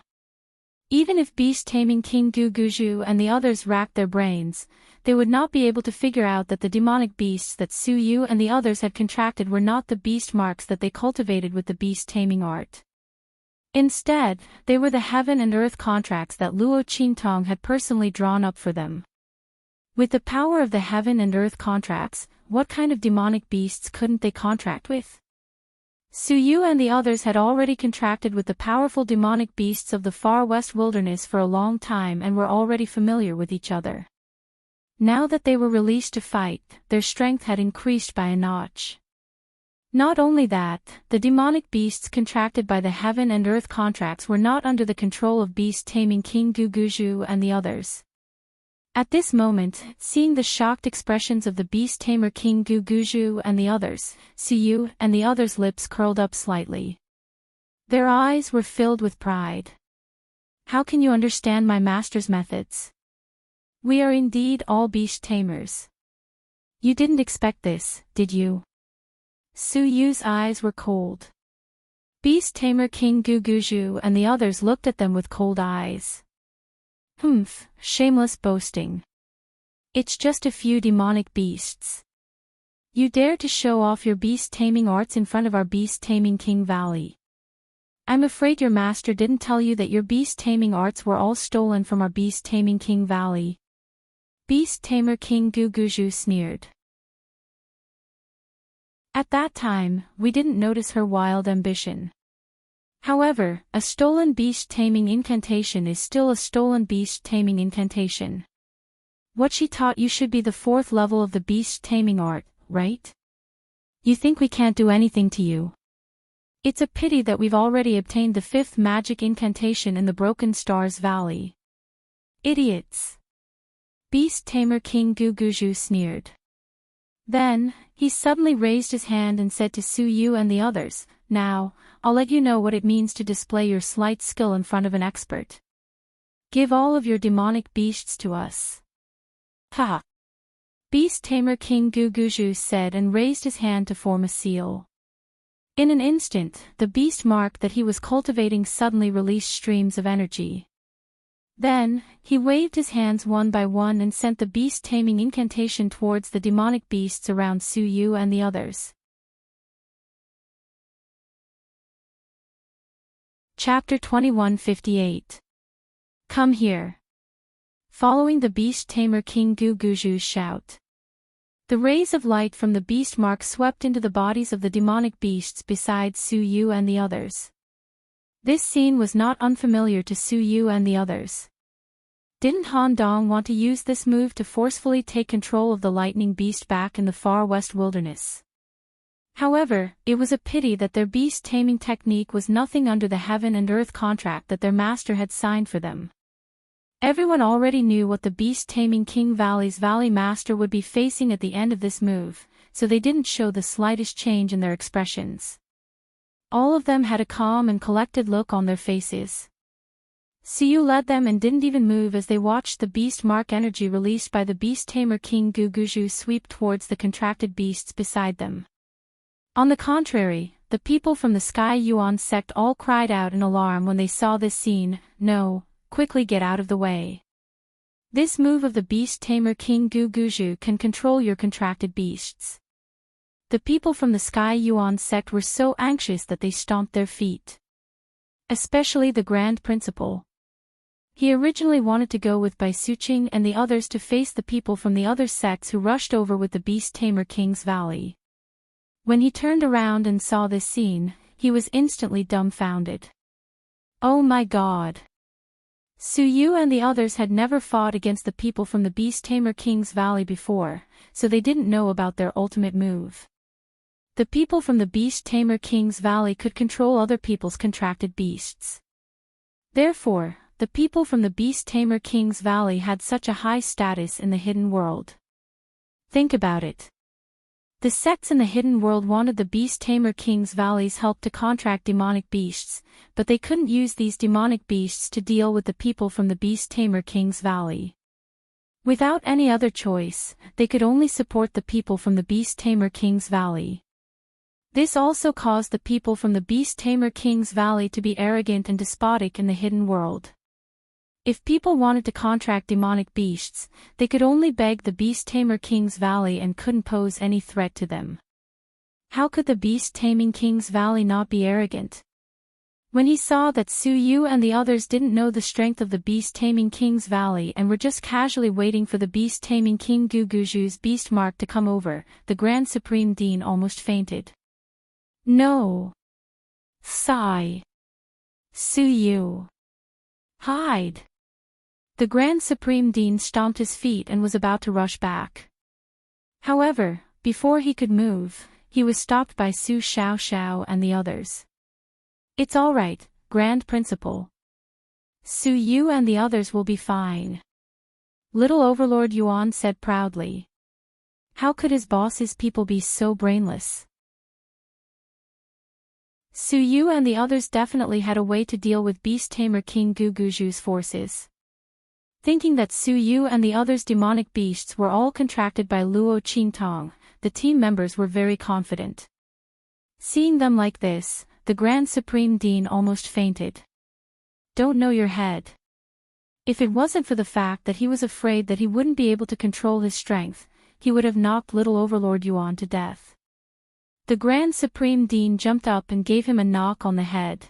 Even if beast-taming King Guguju and the others racked their brains, they would not be able to figure out that the demonic beasts that Su Yu and the others had contracted were not the beast marks that they cultivated with the beast-taming art. Instead, they were the heaven and earth contracts that Luo Qingtong had personally drawn up for them. With the power of the heaven and earth contracts, what kind of demonic beasts couldn't they contract with? Su Yu and the others had already contracted with the powerful demonic beasts of the far west wilderness for a long time and were already familiar with each other. Now that they were released to fight, their strength had increased by a notch. Not only that, the demonic beasts contracted by the heaven and earth contracts were not under the control of beast-taming King Guguju and the others. At this moment, seeing the shocked expressions of the beast-tamer King Guguju and the others, Su Yu and the others' lips curled up slightly. Their eyes were filled with pride. "How can you understand my master's methods? We are indeed all beast-tamers. You didn't expect this, did you?" Su Yu's eyes were cold. Beast-tamer King Guguju and the others looked at them with cold eyes. "Humph, shameless boasting. It's just a few demonic beasts. You dare to show off your beast-taming arts in front of our beast-taming King Valley. I'm afraid your master didn't tell you that your beast-taming arts were all stolen from our beast-taming King Valley." Beast-tamer King Guguju sneered. At that time, we didn't notice her wild ambition. However, a stolen beast-taming incantation is still a stolen beast-taming incantation. What she taught you should be the 4th level of the beast-taming art, right? You think we can't do anything to you? It's a pity that we've already obtained the 5th magic incantation in the Broken Stars Valley. Idiots! Beast-tamer King Guguju sneered. Then, he suddenly raised his hand and said to Su Yu and the others, "Now, I'll let you know what it means to display your slight skill in front of an expert. Give all of your demonic beasts to us." "Ha!" Beast-tamer King Guguju said and raised his hand to form a seal. In an instant, the beast mark that he was cultivating suddenly released streams of energy. Then, he waved his hands one by one and sent the beast-taming incantation towards the demonic beasts around Su Yu and the others. Chapter 2158. Come here. Following the beast-tamer King Guguju's shout, the rays of light from the beast mark swept into the bodies of the demonic beasts beside Su Yu and the others. This scene was not unfamiliar to Su Yu and the others. Didn't Han Dong want to use this move to forcefully take control of the lightning beast back in the far west wilderness? However, it was a pity that their beast-taming technique was nothing under the heaven and earth contract that their master had signed for them. Everyone already knew what the beast-taming King Valley's Valley Master would be facing at the end of this move, so they didn't show the slightest change in their expressions. All of them had a calm and collected look on their faces. Su Yu led them and didn't even move as they watched the beast mark energy released by the beast tamer King Guguju sweep towards the contracted beasts beside them. On the contrary, the people from the Sky Yuan sect all cried out in alarm when they saw this scene. No, quickly get out of the way. This move of the beast tamer King Guguju can control your contracted beasts. The people from the Sky Yuan sect were so anxious that they stomped their feet. Especially the Grand Principal. He originally wanted to go with Bai Suqing and the others to face the people from the other sects who rushed over with the Beast Tamer King's Valley. When he turned around and saw this scene, he was instantly dumbfounded. Oh my god! Su Yu and the others had never fought against the people from the Beast Tamer King's Valley before, so they didn't know about their ultimate move. The people from the Beast Tamer King's Valley could control other people's contracted beasts. Therefore, the people from the Beast Tamer King's Valley had such a high status in the hidden world. Think about it. The sects in the hidden world wanted the Beast Tamer King's Valley's help to contract demonic beasts, but they couldn't use these demonic beasts to deal with the people from the Beast Tamer King's Valley. Without any other choice, they could only support the people from the Beast Tamer King's Valley. This also caused the people from the Beast Tamer King's Valley to be arrogant and despotic in the hidden world. If people wanted to contract demonic beasts, they could only beg the Beast Tamer King's Valley and couldn't pose any threat to them. How could the Beast Taming King's Valley not be arrogant? When he saw that Su Yu and the others didn't know the strength of the Beast Taming King's Valley and were just casually waiting for the Beast Taming King Guguju's beast mark to come over, the Grand Supreme Dean almost fainted. No! Sigh! Su Yu! Hide! The Grand Supreme Dean stomped his feet and was about to rush back. However, before he could move, he was stopped by Su Xiao and the others. It's all right, Grand Principal. Su Yu and the others will be fine. Little Overlord Yuan said proudly. How could his boss's people be so brainless? Su Yu and the others definitely had a way to deal with Beast Tamer King Guguju's forces. Thinking that Su Yu and the others' demonic beasts were all contracted by Luo Qingtong, the team members were very confident. Seeing them like this, the Grand Supreme Dean almost fainted. Don't know your head. If it wasn't for the fact that he was afraid that he wouldn't be able to control his strength, he would have knocked little Overlord Yuan to death. The Grand Supreme Dean jumped up and gave him a knock on the head.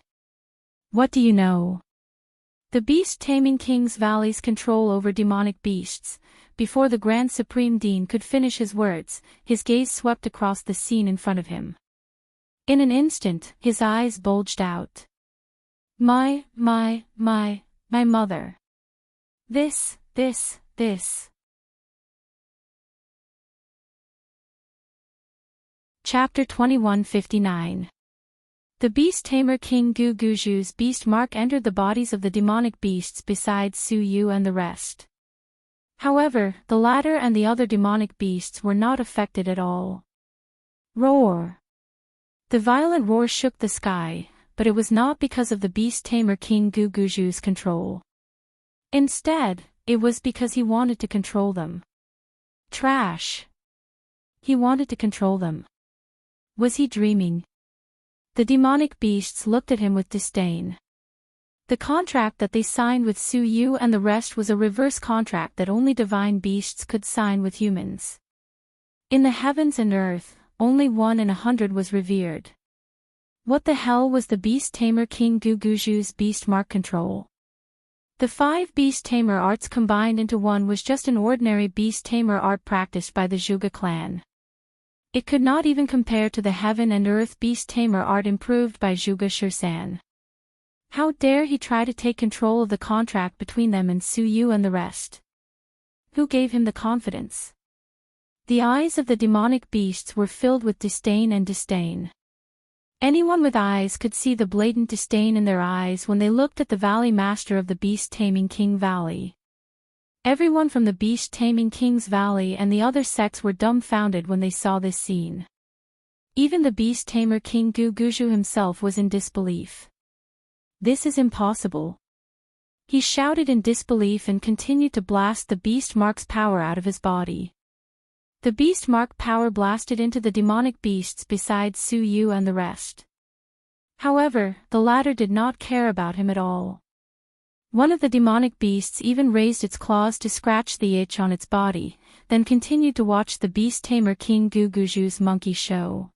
What do you know? The Beast Taming King's Valley's control over demonic beasts. Before the Grand Supreme Dean could finish his words, his gaze swept across the scene in front of him. In an instant, his eyes bulged out. My mother. This. Chapter 2159. The Beast Tamer King Guguju's beast mark entered the bodies of the demonic beasts besides Su Yu and the rest. However, the latter and the other demonic beasts were not affected at all. Roar! The violent roar shook the sky, but it was not because of the Beast Tamer King Guguju's control. Instead, it was because he wanted to control them. Trash! He wanted to control them. Was he dreaming? The demonic beasts looked at him with disdain. The contract that they signed with Su Yu and the rest was a reverse contract that only divine beasts could sign with humans. In the heavens and earth, only 1 in 100 was revered. What the hell was the Beast Tamer King Guguju's beast mark control? The 5 Beast Tamer arts combined into one was just an ordinary Beast Tamer art practiced by the Zhuge clan. It could not even compare to the Heaven and Earth Beast Tamer art improved by Zhuge Shursan. How dare he try to take control of the contract between them and Su Yu and the rest? Who gave him the confidence? The eyes of the demonic beasts were filled with disdain and disdain. Anyone with eyes could see the blatant disdain in their eyes when they looked at the Valley Master of the Beast-Taming King Valley. Everyone from the Beast-Taming King's Valley and the other sects were dumbfounded when they saw this scene. Even the Beast-Tamer King Guguju himself was in disbelief. This is impossible. He shouted in disbelief and continued to blast the Beast Mark's power out of his body. The Beast Mark power blasted into the demonic beasts besides Su Yu and the rest. However, the latter did not care about him at all. One of the demonic beasts even raised its claws to scratch the itch on its body, then continued to watch the Beast Tamer King Guguju's monkey show.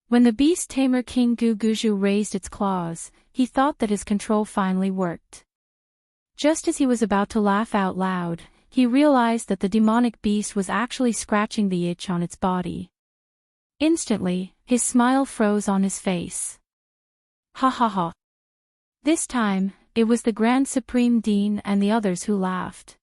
When the Beast Tamer King Guguju raised its claws, he thought that his control finally worked. Just as he was about to laugh out loud, he realized that the demonic beast was actually scratching the itch on its body. Instantly, his smile froze on his face. Ha ha ha. This time, it was the Grand Supreme Dean and the others who laughed.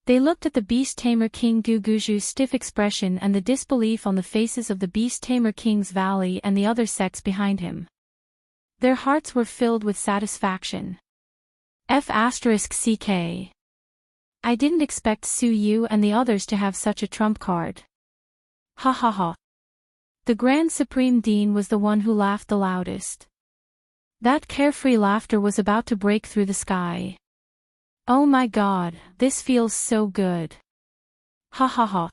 They looked at the Beast Tamer King Guguju's stiff expression and the disbelief on the faces of the Beast Tamer King's Valley and the other sects behind him. Their hearts were filled with satisfaction. F***ck. I didn't expect Su Yu and the others to have such a trump card. Ha ha ha. The Grand Supreme Dean was the one who laughed the loudest. That carefree laughter was about to break through the sky. Oh my god, this feels so good. Ha ha ha.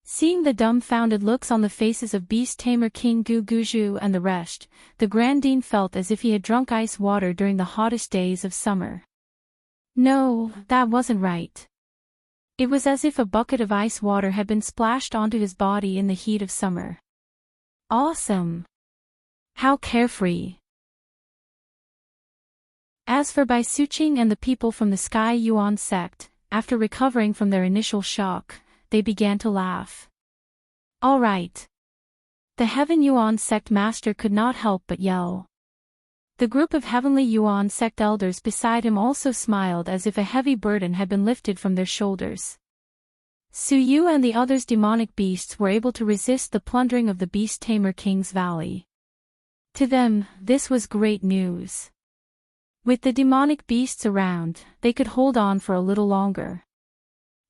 Seeing the dumbfounded looks on the faces of Beast Tamer King Guguju and the rest, the Grand Dean felt as if he had drunk ice water during the hottest days of summer. No, that wasn't right. It was as if a bucket of ice water had been splashed onto his body in the heat of summer. Awesome. How carefree. As for Bai Suqing and the people from the Sky Yuan sect, after recovering from their initial shock, they began to laugh. All right. The Heaven Yuan sect master could not help but yell. The group of Heavenly Yuan sect elders beside him also smiled as if a heavy burden had been lifted from their shoulders. Su Yu and the others demonic beasts were able to resist the plundering of the Beast Tamer King's Valley. To them, this was great news. With the demonic beasts around, they could hold on for a little longer.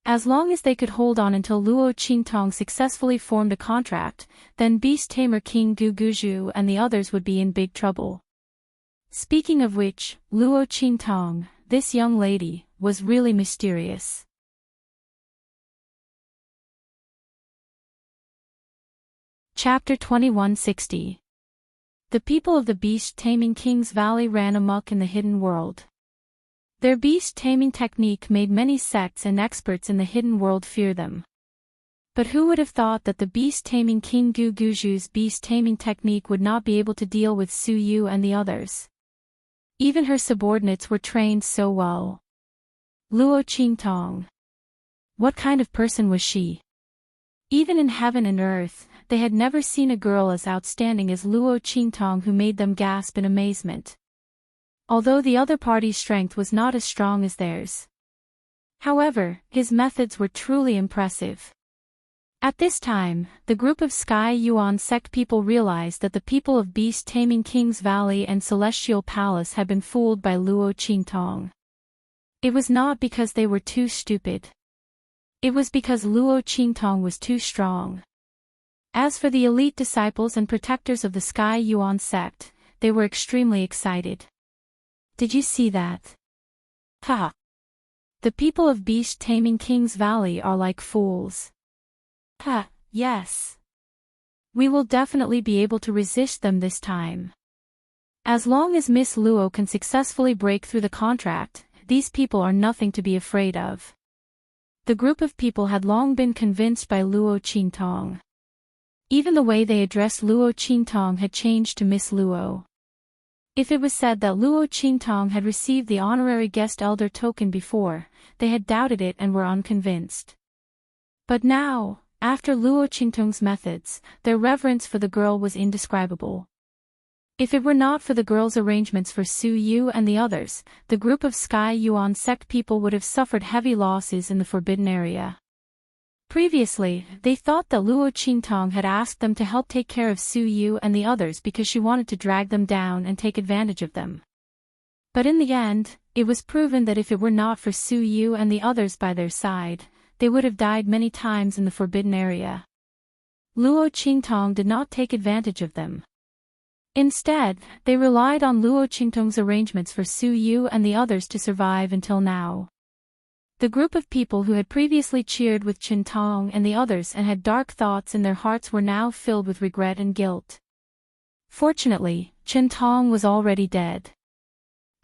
As long as they could hold on until Luo Qingtong successfully formed a contract, then Beast Tamer King Guguju and the others would be in big trouble. Speaking of which, Luo Qingtong, this young lady, was really mysterious. Chapter 2160. The people of the Beast-Taming King's Valley ran amok in the hidden world. Their beast-taming technique made many sects and experts in the hidden world fear them. But who would have thought that the Beast-Taming King Guguju's beast-taming technique would not be able to deal with Su Yu and the others? Even her subordinates were trained so well. Luo Qingtong. What kind of person was she? Even in heaven and earth, they had never seen a girl as outstanding as Luo Qingtong, who made them gasp in amazement. Although the other party's strength was not as strong as theirs. However, his methods were truly impressive. At this time, the group of Sky Yuan sect people realized that the people of Beast-Taming King's Valley and Celestial Palace had been fooled by Luo Qingtong. It was not because they were too stupid. It was because Luo Qingtong was too strong. As for the elite disciples and protectors of the Sky Yuan sect, they were extremely excited. Did you see that? Ha! The people of Beast-Taming King's Valley are like fools. Ha, yes. We will definitely be able to resist them this time. As long as Miss Luo can successfully break through the contract, these people are nothing to be afraid of. The group of people had long been convinced by Luo Qingtong. Even the way they addressed Luo Qingtong had changed to Miss Luo. If it was said that Luo Qingtong had received the honorary guest elder token before, they had doubted it and were unconvinced. But now, after Luo Qingtong's methods, their reverence for the girl was indescribable. If it were not for the girls' arrangements for Su Yu and the others, the group of Sky Yuan sect people would have suffered heavy losses in the forbidden area. Previously, they thought that Luo Qingtong had asked them to help take care of Su Yu and the others because she wanted to drag them down and take advantage of them. But in the end, it was proven that if it were not for Su Yu and the others by their side, they would have died many times in the forbidden area. Luo Qingtong did not take advantage of them. Instead, they relied on Luo Qingtong's arrangements for Su Yu and the others to survive until now. The group of people who had previously cheered with Qingtong and the others and had dark thoughts in their hearts were now filled with regret and guilt. Fortunately, Qingtong was already dead.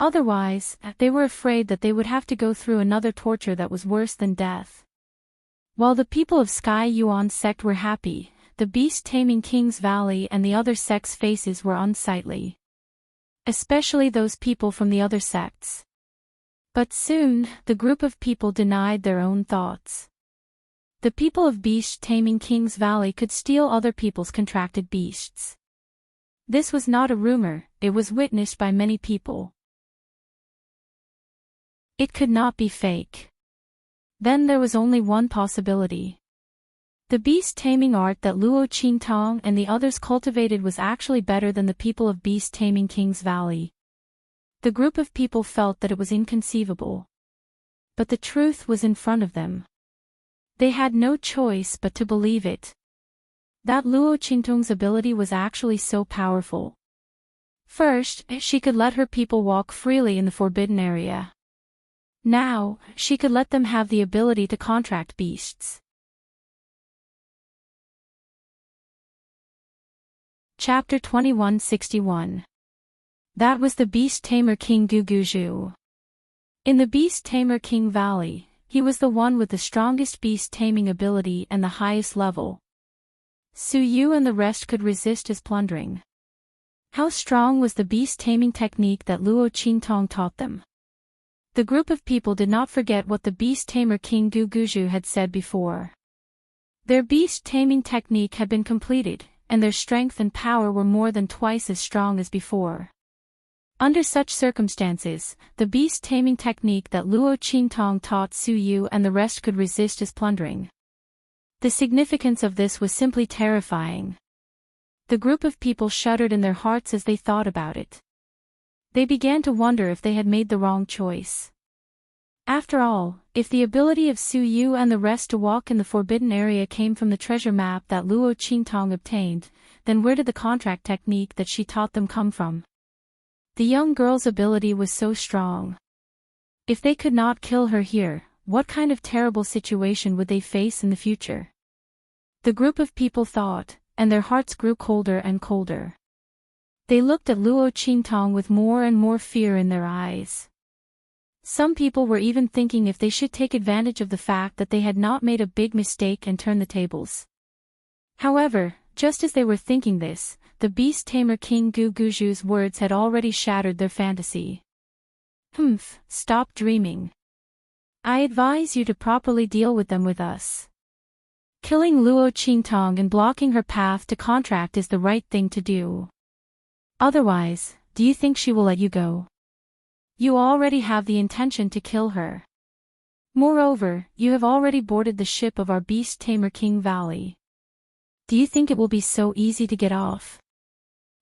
Otherwise, they were afraid that they would have to go through another torture that was worse than death. While the people of Sky Yuan sect were happy, the beast-taming King's Valley and the other sects' faces were unsightly. Especially those people from the other sects. But soon, the group of people denied their own thoughts. The people of beast-taming King's Valley could steal other people's contracted beasts. This was not a rumor, it was witnessed by many people. It could not be fake. Then there was only one possibility. The beast-taming art that Luo Qingtong and the others cultivated was actually better than the people of beast-taming King's Valley. The group of people felt that it was inconceivable. But the truth was in front of them. They had no choice but to believe it. That Luo Qingtong's ability was actually so powerful. First, she could let her people walk freely in the forbidden area. Now, she could let them have the ability to contract beasts. Chapter 2161. That was the Beast Tamer King Guguju. In the Beast Tamer King Valley, he was the one with the strongest beast taming ability and the highest level. Su Yu and the rest could resist his plundering. How strong was the beast taming technique that Luo Qingtong taught them? The group of people did not forget what the Beast Tamer King Guguju had said before. Their beast taming technique had been completed, and their strength and power were more than twice as strong as before. Under such circumstances, the beast taming technique that Luo Qingtong taught Su Yu and the rest could resist his plundering. The significance of this was simply terrifying. The group of people shuddered in their hearts as they thought about it. They began to wonder if they had made the wrong choice. After all, if the ability of Su Yu and the rest to walk in the forbidden area came from the treasure map that Luo Qingtong obtained, then where did the contract technique that she taught them come from? The young girl's ability was so strong. If they could not kill her here, what kind of terrible situation would they face in the future? The group of people thought, and their hearts grew colder and colder. They looked at Luo Qingtong with more and more fear in their eyes. Some people were even thinking if they should take advantage of the fact that they had not made a big mistake and turn the tables. However, just as they were thinking this, the Beast Tamer King Guguju's words had already shattered their fantasy. Stop dreaming. I advise you to properly deal with them with us. Killing Luo Qingtong and blocking her path to contract is the right thing to do. Otherwise, do you think she will let you go? You already have the intention to kill her. Moreover, you have already boarded the ship of our Beast Tamer King Valley. Do you think it will be so easy to get off?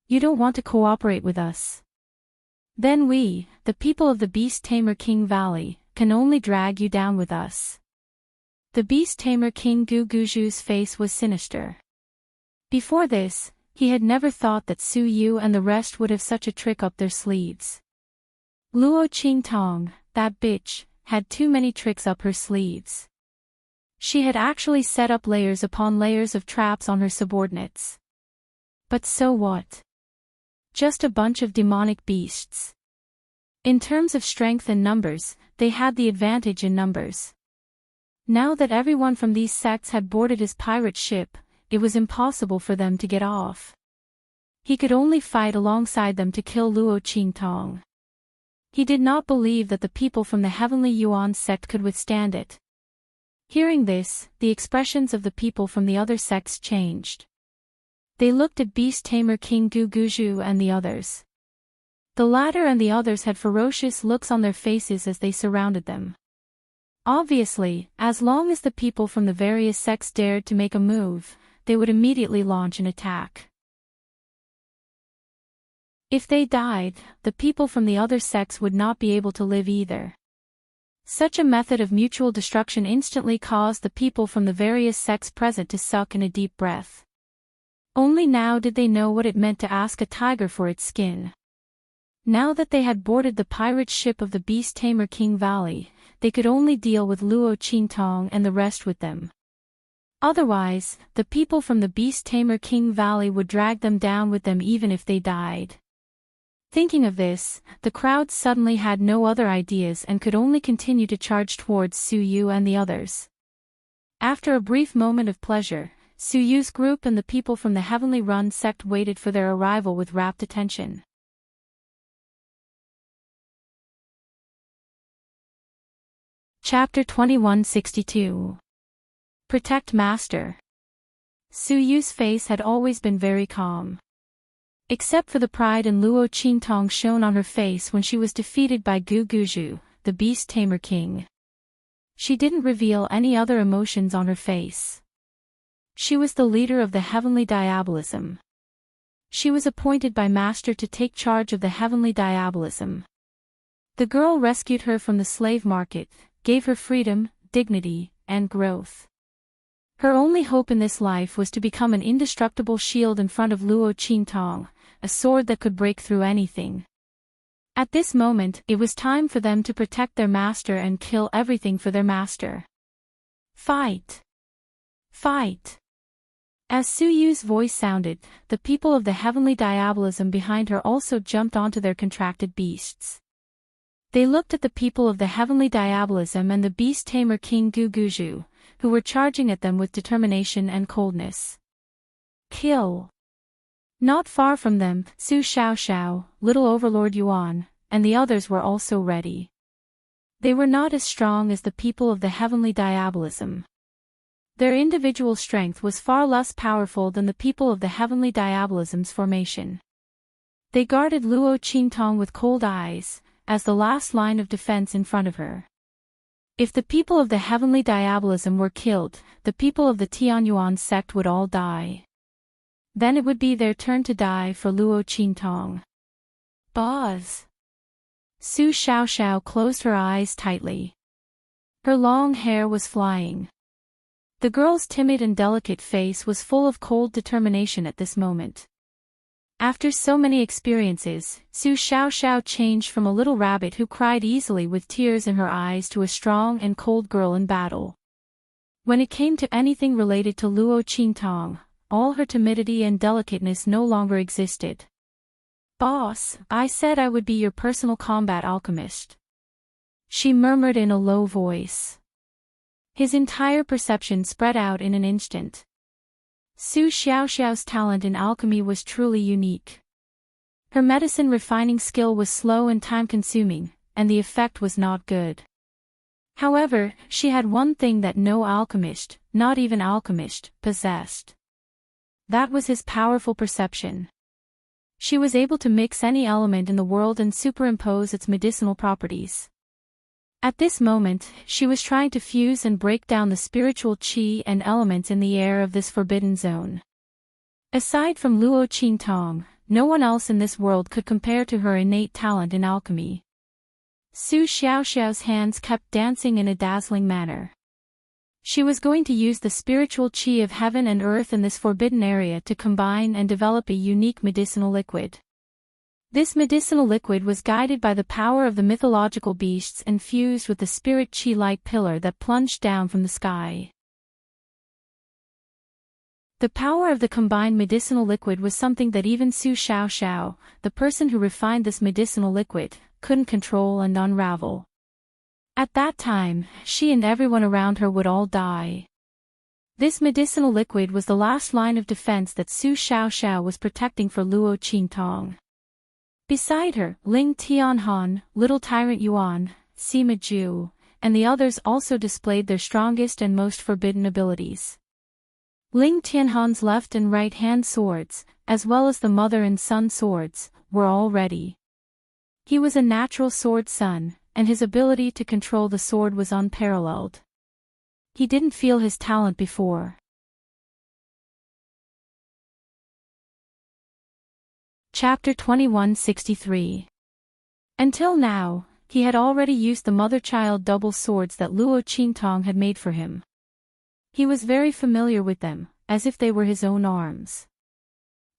You don't want to cooperate with us. Then we, the people of the Beast Tamer King Valley, can only drag you down with us. The Beast Tamer King Guguju's face was sinister. Before this, he had never thought that Su Yu and the rest would have such a trick up their sleeves. Luo Qingtong, that bitch, had too many tricks up her sleeves. She had actually set up layers upon layers of traps on her subordinates. But so what? Just a bunch of demonic beasts. In terms of strength and numbers, they had the advantage in numbers. Now that everyone from these sects had boarded his pirate ship, it was impossible for them to get off. He could only fight alongside them to kill Luo Qingtong. He did not believe that the people from the Heavenly Yuan sect could withstand it. Hearing this, the expressions of the people from the other sects changed. They looked at Beast Tamer King Guguju and the others. The latter and the others had ferocious looks on their faces as they surrounded them. Obviously, as long as the people from the various sects dared to make a move, they would immediately launch an attack. If they died, the people from the other sects would not be able to live either. Such a method of mutual destruction instantly caused the people from the various sects present to suck in a deep breath. Only now did they know what it meant to ask a tiger for its skin. Now that they had boarded the pirate ship of the Beast Tamer King Valley, they could only deal with Luo Qintong and the rest with them. Otherwise, the people from the Beast Tamer King Valley would drag them down with them even if they died. Thinking of this, the crowd suddenly had no other ideas and could only continue to charge towards Su Yu and the others. After a brief moment of pleasure, Su Yu's group and the people from the Heavenly Run sect waited for their arrival with rapt attention. Chapter 2162. Protect Master. Su Yu's face had always been very calm. Except for the pride and Luo Qintong shown on her face when she was defeated by Gu Guju, the Beast Tamer King. She didn't reveal any other emotions on her face. She was the leader of the Heavenly Diabolism. She was appointed by Master to take charge of the Heavenly Diabolism. The girl rescued her from the slave market, gave her freedom, dignity, and growth. Her only hope in this life was to become an indestructible shield in front of Luo Qintong, a sword that could break through anything. At this moment, it was time for them to protect their master and kill everything for their master. Fight! Fight! As Su Yu's voice sounded, the people of the Heavenly Diabolism behind her also jumped onto their contracted beasts. They looked at the people of the Heavenly Diabolism and the Beast Tamer King Guguju, who were charging at them with determination and coldness. Kill! Not far from them, Su Xiaoxiao, Little Overlord Yuan, and the others were also ready. They were not as strong as the people of the Heavenly Diabolism. Their individual strength was far less powerful than the people of the Heavenly Diabolism's formation. They guarded Luo Qintong with cold eyes, as the last line of defense in front of her. If the people of the Heavenly Diabolism were killed, the people of the Tianyuan sect would all die. Then it would be their turn to die for Luo Qintong. Boz! Su Xiaoxiao closed her eyes tightly. Her long hair was flying. The girl's timid and delicate face was full of cold determination at this moment. After so many experiences, Su Xiaoxiao changed from a little rabbit who cried easily with tears in her eyes to a strong and cold girl in battle. When it came to anything related to Luo Qintong, all her timidity and delicateness no longer existed. Boss, I said I would be your personal combat alchemist. She murmured in a low voice. His entire perception spread out in an instant. Su Xiaoxiao's talent in alchemy was truly unique. Her medicine refining skill was slow and time-consuming, and the effect was not good. However, she had one thing that no alchemist, not even alchemist, possessed. That was his powerful perception. She was able to mix any element in the world and superimpose its medicinal properties. At this moment, she was trying to fuse and break down the spiritual qi and elements in the air of this forbidden zone. Aside from Luo Qintong, no one else in this world could compare to her innate talent in alchemy. Su Xiaoxiao's hands kept dancing in a dazzling manner. She was going to use the spiritual qi of heaven and earth in this forbidden area to combine and develop a unique medicinal liquid. This medicinal liquid was guided by the power of the mythological beasts and fused with the spirit qi light pillar that plunged down from the sky. The power of the combined medicinal liquid was something that even Su Xiaoxiao, the person who refined this medicinal liquid, couldn't control and unravel. At that time, she and everyone around her would all die. This medicinal liquid was the last line of defense that Su Xiaoxiao was protecting for Luo Qintong. Beside her, Ling Tianhan, Little Tyrant Yuan, Sima Ju, and the others also displayed their strongest and most forbidden abilities. Ling Tianhan's left and right hand swords, as well as the mother and son swords, were all ready. He was a natural sword son, and his ability to control the sword was unparalleled. He didn't feel his talent before. Chapter 2163. Until now, he had already used the mother-child double swords that Luo Qingtong had made for him. He was very familiar with them, as if they were his own arms.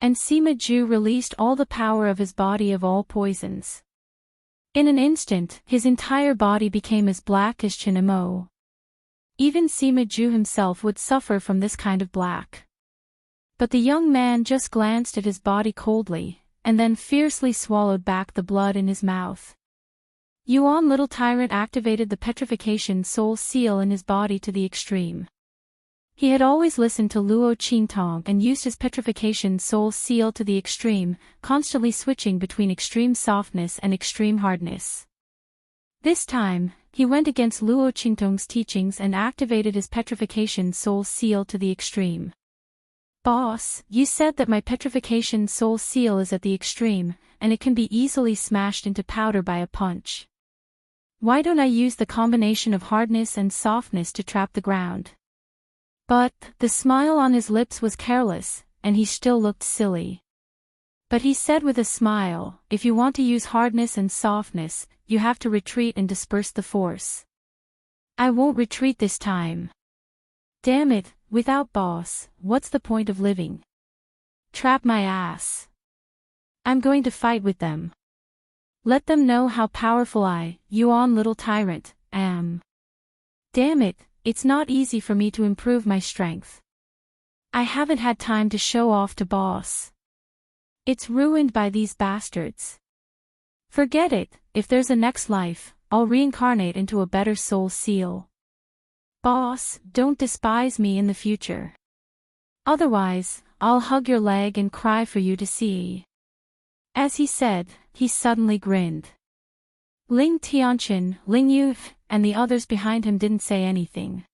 And Sima Ju released all the power of his body of all poisons. In an instant, his entire body became as black as Chinamo. Even Sima Ju himself would suffer from this kind of black. But the young man just glanced at his body coldly, and then fiercely swallowed back the blood in his mouth. Yuan Little Tyrant activated the petrification soul seal in his body to the extreme. He had always listened to Luo Qingtong and used his petrification soul seal to the extreme, constantly switching between extreme softness and extreme hardness. This time, he went against Luo Qingtong's teachings and activated his petrification soul seal to the extreme. Boss, you said that my petrification soul seal is at the extreme, and it can be easily smashed into powder by a punch. Why don't I use the combination of hardness and softness to trap the ground? But, the smile on his lips was careless, and he still looked silly. But he said with a smile, if you want to use hardness and softness, you have to retreat and disperse the force. I won't retreat this time. Damn it, without boss, what's the point of living? Trap my ass. I'm going to fight with them. Let them know how powerful I, Yuan Little Tyrant, am. Damn it, it's not easy for me to improve my strength. I haven't had time to show off to boss. It's ruined by these bastards. Forget it, if there's a next life, I'll reincarnate into a better soul seal. Boss, don't despise me in the future. Otherwise, I'll hug your leg and cry for you to see. As he said, he suddenly grinned. Ling Tianqin, Ling Yu, and the others behind him didn't say anything.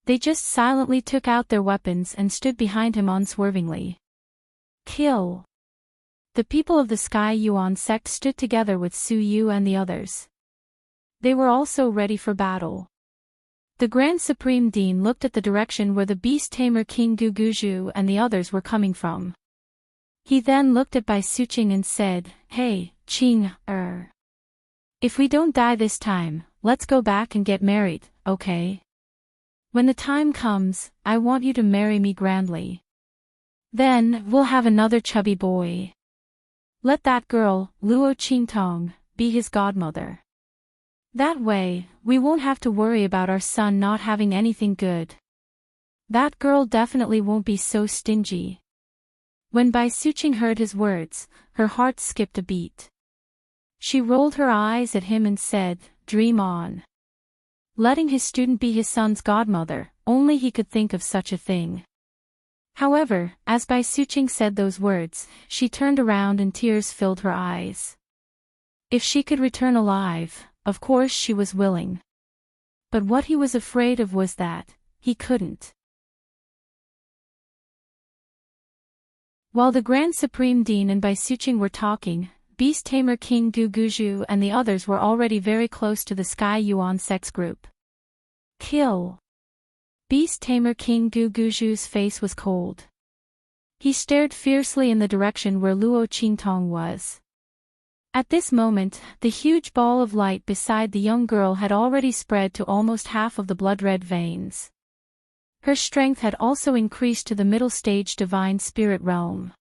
They just silently took out their weapons and stood behind him unswervingly. Kill. The people of the Sky Yuan sect stood together with Su Yu and the others. They were also ready for battle. The Grand Supreme Dean looked at the direction where the Beast Tamer King Guguju and the others were coming from. He then looked at Bai Suqing and said, Hey, Qing, if we don't die this time, let's go back and get married, okay? When the time comes, I want you to marry me grandly. Then, we'll have another chubby boy. Let that girl, Luo Qingtong, be his godmother. That way, we won't have to worry about our son not having anything good. That girl definitely won't be so stingy. When Bai Suqing heard his words, her heart skipped a beat. She rolled her eyes at him and said, Dream on. Letting his student be his son's godmother, only he could think of such a thing. However, as Bai Suqing said those words, she turned around and tears filled her eyes. If she could return alive, of course she was willing. But what he was afraid of was that he couldn't. While the Grand Supreme Dean and Bai Suqing were talking, Beast Tamer King Guguju and the others were already very close to the Sky Yuan sex group. Kill. Beast Tamer King Guguju's face was cold. He stared fiercely in the direction where Luo Qingtong was. At this moment, the huge ball of light beside the young girl had already spread to almost half of the blood-red veins. Her strength had also increased to the middle stage divine spirit realm.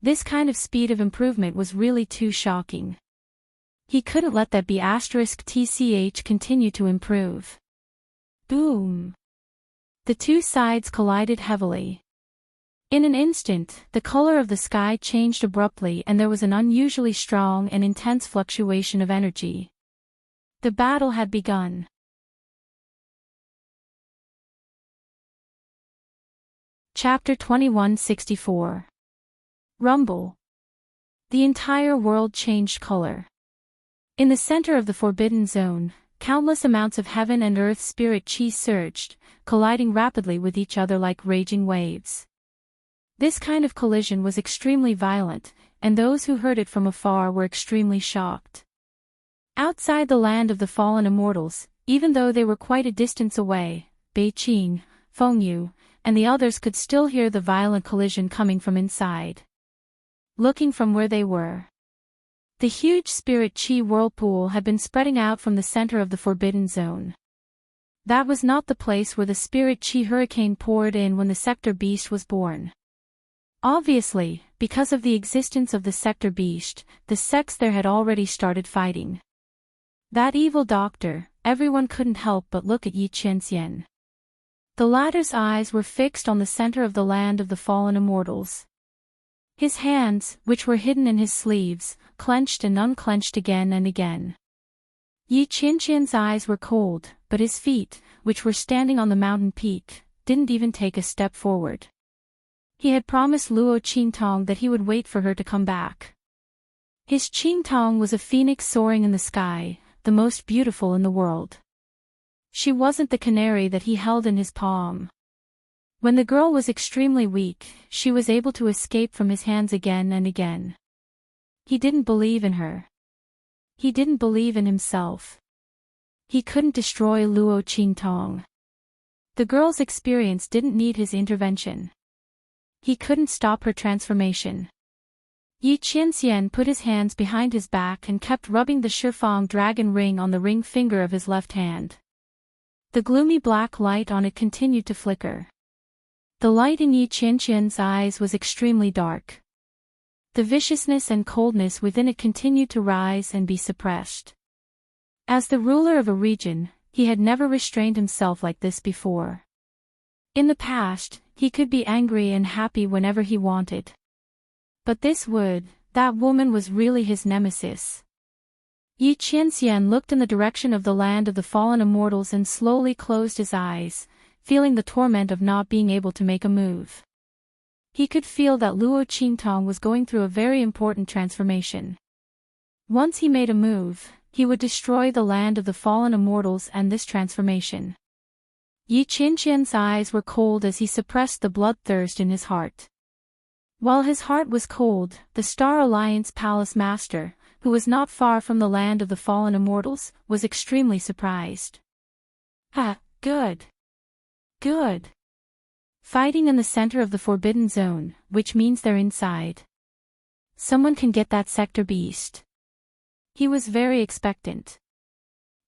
This kind of speed of improvement was really too shocking. He couldn't let that be *TCH continue to improve. Boom! The two sides collided heavily. In an instant, the color of the sky changed abruptly and there was an unusually strong and intense fluctuation of energy. The battle had begun. Chapter 2164. Rumble. The entire world changed color. In the center of the Forbidden Zone, countless amounts of heaven and earth spirit chi surged, colliding rapidly with each other like raging waves. This kind of collision was extremely violent, and those who heard it from afar were extremely shocked. Outside the land of the fallen immortals, even though they were quite a distance away, Bei Qing, Feng Yu, and the others could still hear the violent collision coming from inside. Looking from where they were, the huge spirit chi whirlpool had been spreading out from the center of the forbidden zone. That was not the place where the spirit chi hurricane poured in when the sector beast was born. Obviously, because of the existence of the sector beast, the sects there had already started fighting. That evil doctor, everyone couldn't help but look at Yi Qianxian. The latter's eyes were fixed on the center of the land of the fallen immortals. His hands, which were hidden in his sleeves, clenched and unclenched again and again. Yi Qianxian's eyes were cold, but his feet, which were standing on the mountain peak, didn't even take a step forward. He had promised Luo Qingtong that he would wait for her to come back. His Qingtong was a phoenix soaring in the sky, the most beautiful in the world. She wasn't the canary that he held in his palm. When the girl was extremely weak, she was able to escape from his hands again and again. He didn't believe in her. He didn't believe in himself. He couldn't destroy Luo Qingtong. The girl's experience didn't need his intervention. He couldn't stop her transformation. Yi Qianxian put his hands behind his back and kept rubbing the Shifang dragon ring on the ring finger of his left hand. The gloomy black light on it continued to flicker. The light in Yi Qianxian's eyes was extremely dark. The viciousness and coldness within it continued to rise and be suppressed. As the ruler of a region, he had never restrained himself like this before. In the past, he could be angry and happy whenever he wanted. But that woman was really his nemesis. Yi Qianxian looked in the direction of the land of the fallen immortals and slowly closed his eyes, feeling the torment of not being able to make a move. He could feel that Luo Qingtong was going through a very important transformation. Once he made a move, he would destroy the land of the fallen immortals and this transformation. Yi Qianxian's eyes were cold as he suppressed the bloodthirst in his heart. While his heart was cold, the Star Alliance Palace Master, who was not far from the land of the fallen immortals, was extremely surprised. Good. Good. Fighting in the center of the Forbidden Zone, which means they're inside. Someone can get that sector beast. He was very expectant.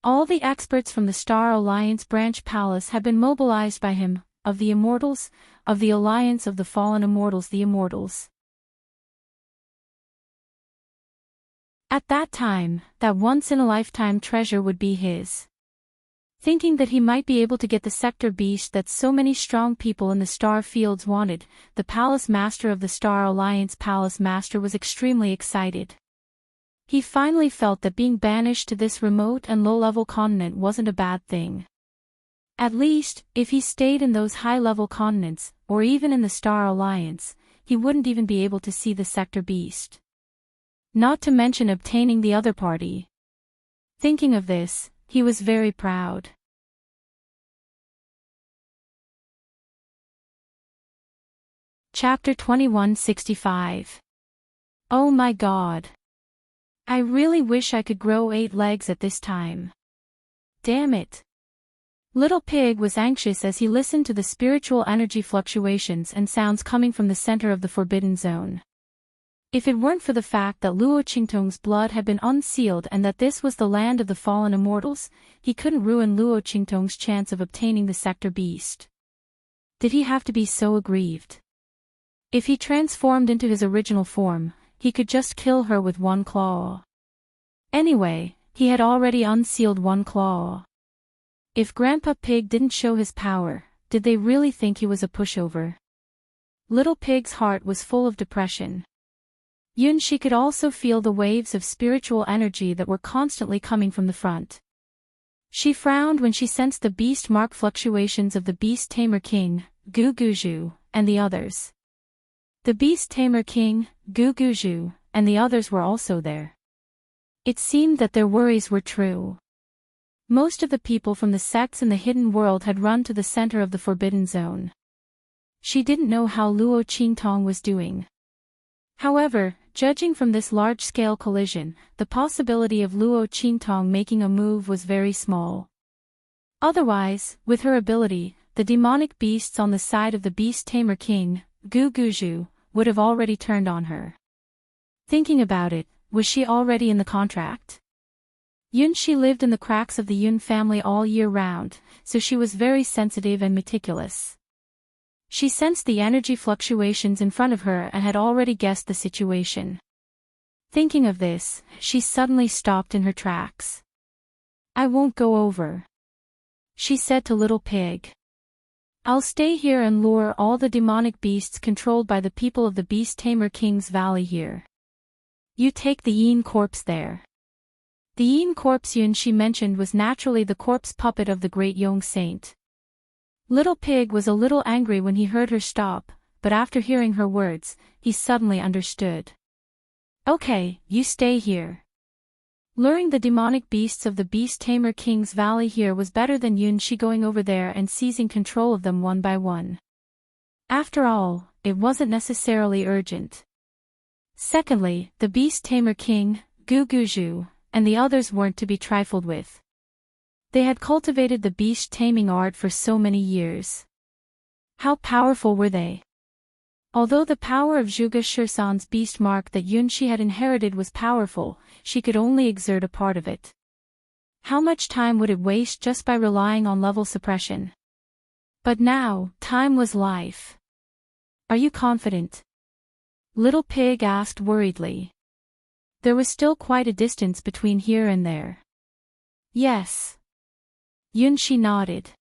All the experts from the Star Alliance Branch Palace had been mobilized by him, of the Immortals, of the Alliance of the Fallen Immortals, the Immortals. At that time, that once-in-a-lifetime treasure would be his. Thinking that he might be able to get the sector beast that so many strong people in the Star Fields wanted, the Palace Master of the Star Alliance Palace Master was extremely excited. He finally felt that being banished to this remote and low-level continent wasn't a bad thing. At least, if he stayed in those high-level continents, or even in the Star Alliance, he wouldn't even be able to see the sector beast. Not to mention obtaining the other party. Thinking of this, he was very proud. Chapter 2165. Oh my God. I really wish I could grow 8 legs at this time. Damn it. Little Pig was anxious as he listened to the spiritual energy fluctuations and sounds coming from the center of the Forbidden Zone. If it weren't for the fact that Luo Qingtong's blood had been unsealed and that this was the land of the fallen immortals, he couldn't ruin Luo Qingtong's chance of obtaining the sector beast. Did he have to be so aggrieved? If he transformed into his original form, he could just kill her with one claw. Anyway, he had already unsealed one claw. If Grandpa Pig didn't show his power, did they really think he was a pushover? Little Pig's heart was full of depression. She could also feel the waves of spiritual energy that were constantly coming from the front. She frowned when she sensed the beast mark fluctuations of the Beast Tamer King, Gu Guzhu, and the others. The Beast Tamer King, Gu Guzhu, and the others were also there. It seemed that their worries were true. Most of the people from the sects in the hidden world had run to the center of the forbidden zone. She didn't know how Luo Qingtong was doing. However, judging from this large-scale collision, the possibility of Luo Qingtong making a move was very small. Otherwise, with her ability, the demonic beasts on the side of the beast tamer king, Gu Guzhu, would have already turned on her. Thinking about it, was she already in the contract? Yunxi lived in the cracks of the Yun family all year round, so she was very sensitive and meticulous. She sensed the energy fluctuations in front of her and had already guessed the situation. Thinking of this, she suddenly stopped in her tracks. "I won't go over," she said to Little Pig. "I'll stay here and lure all the demonic beasts controlled by the people of the Beast Tamer King's Valley here. You take the Yin corpse there." The Yin corpse Yun she mentioned was naturally the corpse puppet of the great Yong saint. Little Pig was a little angry when he heard her stop, but after hearing her words, he suddenly understood. "Okay, you stay here." Luring the demonic beasts of the Beast Tamer King's Valley here was better than Yunxi going over there and seizing control of them one by one. After all, it wasn't necessarily urgent. Secondly, the Beast Tamer King, Gu Guzhu, and the others weren't to be trifled with. They had cultivated the beast taming art for so many years. How powerful were they? Although the power of Zhuge Shursan's beast mark that Yunxi had inherited was powerful, she could only exert a part of it. How much time would it waste just by relying on level suppression? But now, time was life. "Are you confident?" Little Pig asked worriedly. There was still quite a distance between here and there. "Yes." Yunxi nodded.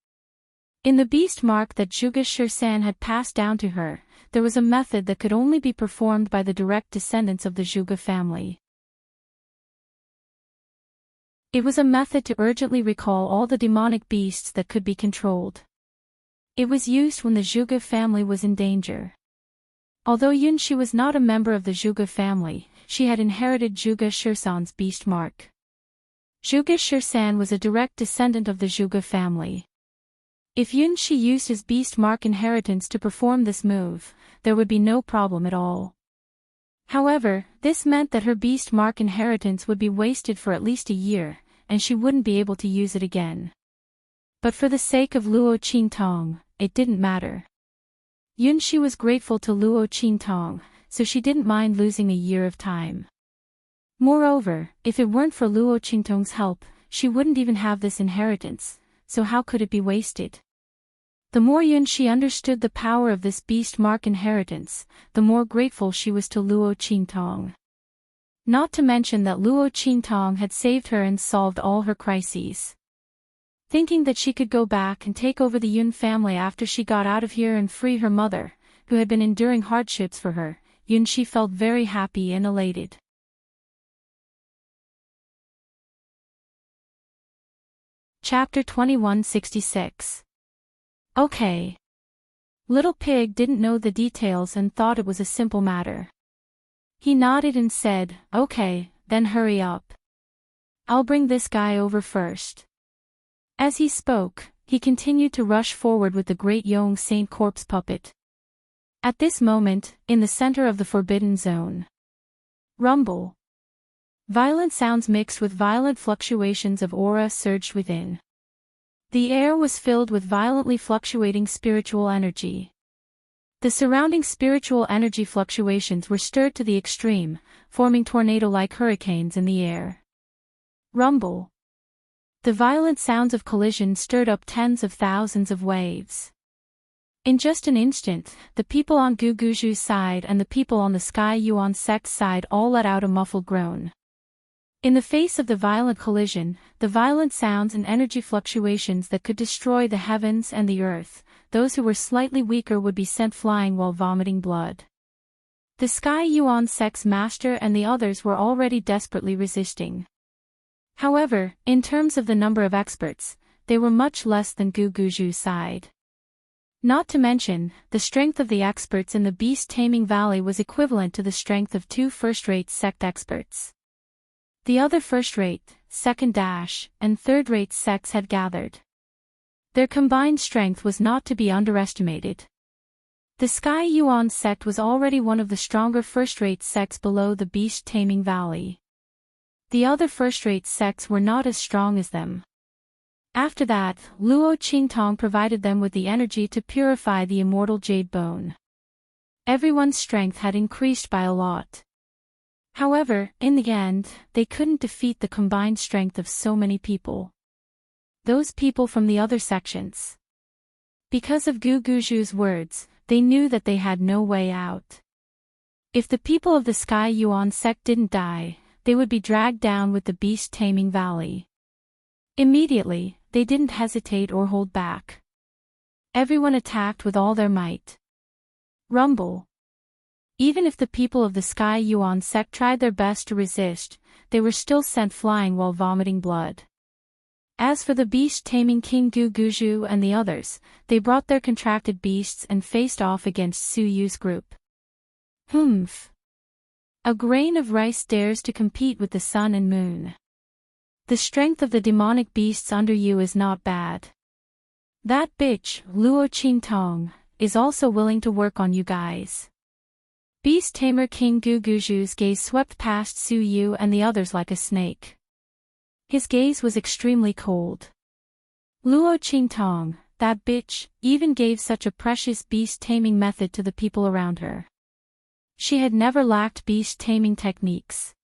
In the beast mark that Zhuge Shursan had passed down to her, there was a method that could only be performed by the direct descendants of the Zhuge family. It was a method to urgently recall all the demonic beasts that could be controlled. It was used when the Zhuge family was in danger. Although Yunxi was not a member of the Zhuge family, she had inherited Zhuge Shursan's beast mark. Zhuge Shursan was a direct descendant of the Zhuge family. If Yunxi used his beast mark inheritance to perform this move, there would be no problem at all. However, this meant that her beast mark inheritance would be wasted for at least a year, and she wouldn't be able to use it again. But for the sake of Luo Qingtong, it didn't matter. Yunxi was grateful to Luo Qingtong, so she didn't mind losing a year of time. Moreover, if it weren't for Luo Qingtong's help, she wouldn't even have this inheritance, so how could it be wasted? The more Yunxi understood the power of this beast mark inheritance, the more grateful she was to Luo Qingtong. Not to mention that Luo Qingtong had saved her and solved all her crises. Thinking that she could go back and take over the Yun family after she got out of here and free her mother, who had been enduring hardships for her, Yunxi felt very happy and elated. Chapter 2166. Okay. Little Pig didn't know the details and thought it was a simple matter. He nodded and said, "Okay, then hurry up. I'll bring this guy over first." As he spoke, he continued to rush forward with the great Yong Saint corpse puppet. At this moment, in the center of the forbidden zone. Rumble. Violent sounds mixed with violent fluctuations of aura surged within. The air was filled with violently fluctuating spiritual energy. The surrounding spiritual energy fluctuations were stirred to the extreme, forming tornado-like hurricanes in the air. Rumble. The violent sounds of collision stirred up tens of thousands of waves. In just an instant, the people on Gu Guzhu's side and the people on the Sky Yuan sect's side all let out a muffled groan. In the face of the violent collision, the violent sounds and energy fluctuations that could destroy the heavens and the earth, those who were slightly weaker would be sent flying while vomiting blood. The Sky Yuan sect's master and the others were already desperately resisting. However, in terms of the number of experts, they were much less than Gu Guzhu's side. Not to mention, the strength of the experts in the beast-taming valley was equivalent to the strength of two first-rate sect experts. The other first-rate, second dash, and third-rate sects had gathered. Their combined strength was not to be underestimated. The Sky Yuan sect was already one of the stronger first-rate sects below the beast-taming valley. The other first-rate sects were not as strong as them. After that, Luo Qingtong provided them with the energy to purify the immortal jade bone. Everyone's strength had increased by a lot. However, in the end, they couldn't defeat the combined strength of so many people. Those people from the other sections. Because of Gu Guju's words, they knew that they had no way out. If the people of the Sky Yuan sect didn't die, they would be dragged down with the beast-taming valley. Immediately, they didn't hesitate or hold back. Everyone attacked with all their might. Rumble. Even if the people of the Sky Yuan sect tried their best to resist, they were still sent flying while vomiting blood. As for the beast-taming King Gu Guju and the others, they brought their contracted beasts and faced off against Su Yu's group. Humph. A grain of rice dares to compete with the sun and moon. The strength of the demonic beasts under you is not bad. That bitch, Luo Qingtong, is also willing to work on you guys. Beast Tamer King Gu Guju's gaze swept past Su Yu and the others like a snake. His gaze was extremely cold. Luo Qingtong, that bitch, even gave such a precious beast-taming method to the people around her. She had never lacked beast-taming techniques.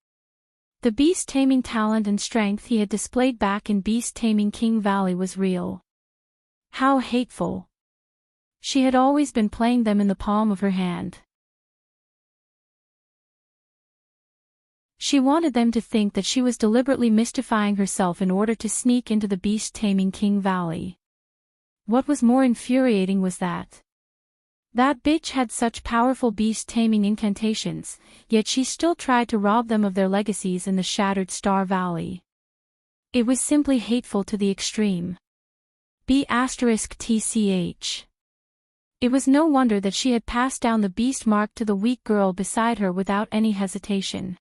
The beast-taming talent and strength he had displayed back in beast-taming King Valley was real. How hateful. She had always been playing them in the palm of her hand. She wanted them to think that she was deliberately mystifying herself in order to sneak into the beast-taming King Valley. What was more infuriating was that bitch had such powerful beast-taming incantations, yet she still tried to rob them of their legacies in the Shattered Star Valley. It was simply hateful to the extreme. B*TCH. It was no wonder that she had passed down the beast mark to the weak girl beside her without any hesitation.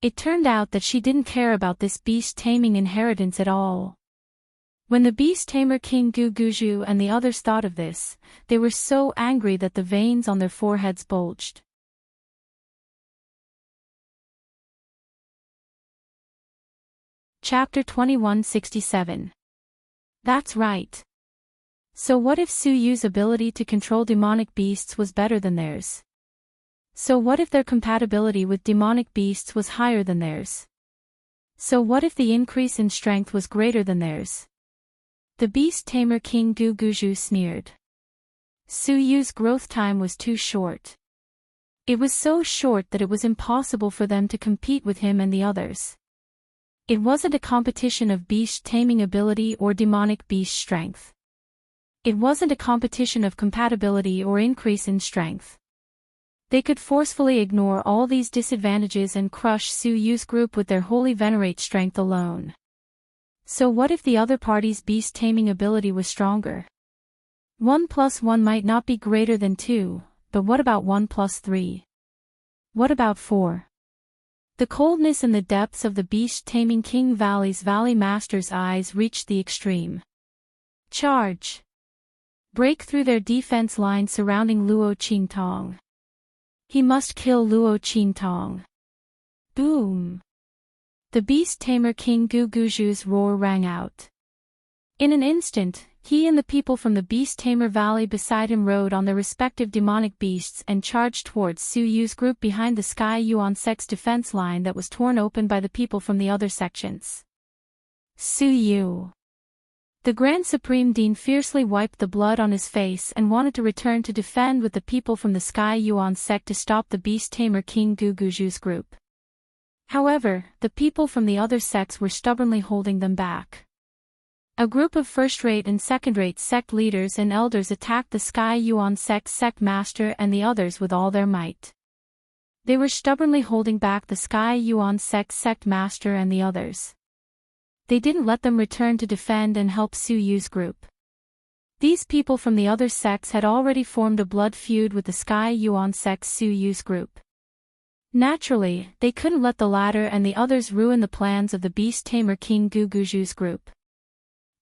It turned out that she didn't care about this beast-taming inheritance at all. When the beast-tamer King Gu Guju and the others thought of this, they were so angry that the veins on their foreheads bulged. Chapter 2167. That's right. So what if Su Yu's ability to control demonic beasts was better than theirs? So what if their compatibility with demonic beasts was higher than theirs? So what if the increase in strength was greater than theirs? The beast-tamer King Gu Guju sneered. Su Yu's growth time was too short. It was so short that it was impossible for them to compete with him and the others. It wasn't a competition of beast-taming ability or demonic beast strength. It wasn't a competition of compatibility or increase in strength. They could forcefully ignore all these disadvantages and crush Su Yu's group with their holy venerate strength alone. So what if the other party's beast-taming ability was stronger? 1 + 1 might not be greater than 2, but what about 1 + 3? What about 4? The coldness in the depths of the beast-taming King Valley's Valley Master's eyes reached the extreme. Charge! Break through their defense line surrounding Luo Qingtong. He must kill Luo Qingtong. Boom! The beast-tamer King Gu Guju's roar rang out. In an instant, he and the people from the beast-tamer valley beside him rode on their respective demonic beasts and charged towards Su Yu's group behind the Sky Yuan sect's defense line that was torn open by the people from the other sections. Su Yu. The Grand Supreme Dean fiercely wiped the blood on his face and wanted to return to defend with the people from the Sky Yuan sect to stop the beast-tamer King Gu Guju's group. However, the people from the other sects were stubbornly holding them back. A group of first-rate and second-rate sect leaders and elders attacked the Sky Yuan sect's sect master and the others with all their might. They were stubbornly holding back the Sky Yuan sect's sect master and the others. They didn't let them return to defend and help Su Yu's group. These people from the other sects had already formed a blood feud with the Sky Yuan sect's Su Yu's group. Naturally, they couldn't let the latter and the others ruin the plans of the beast tamer King Guguju's group.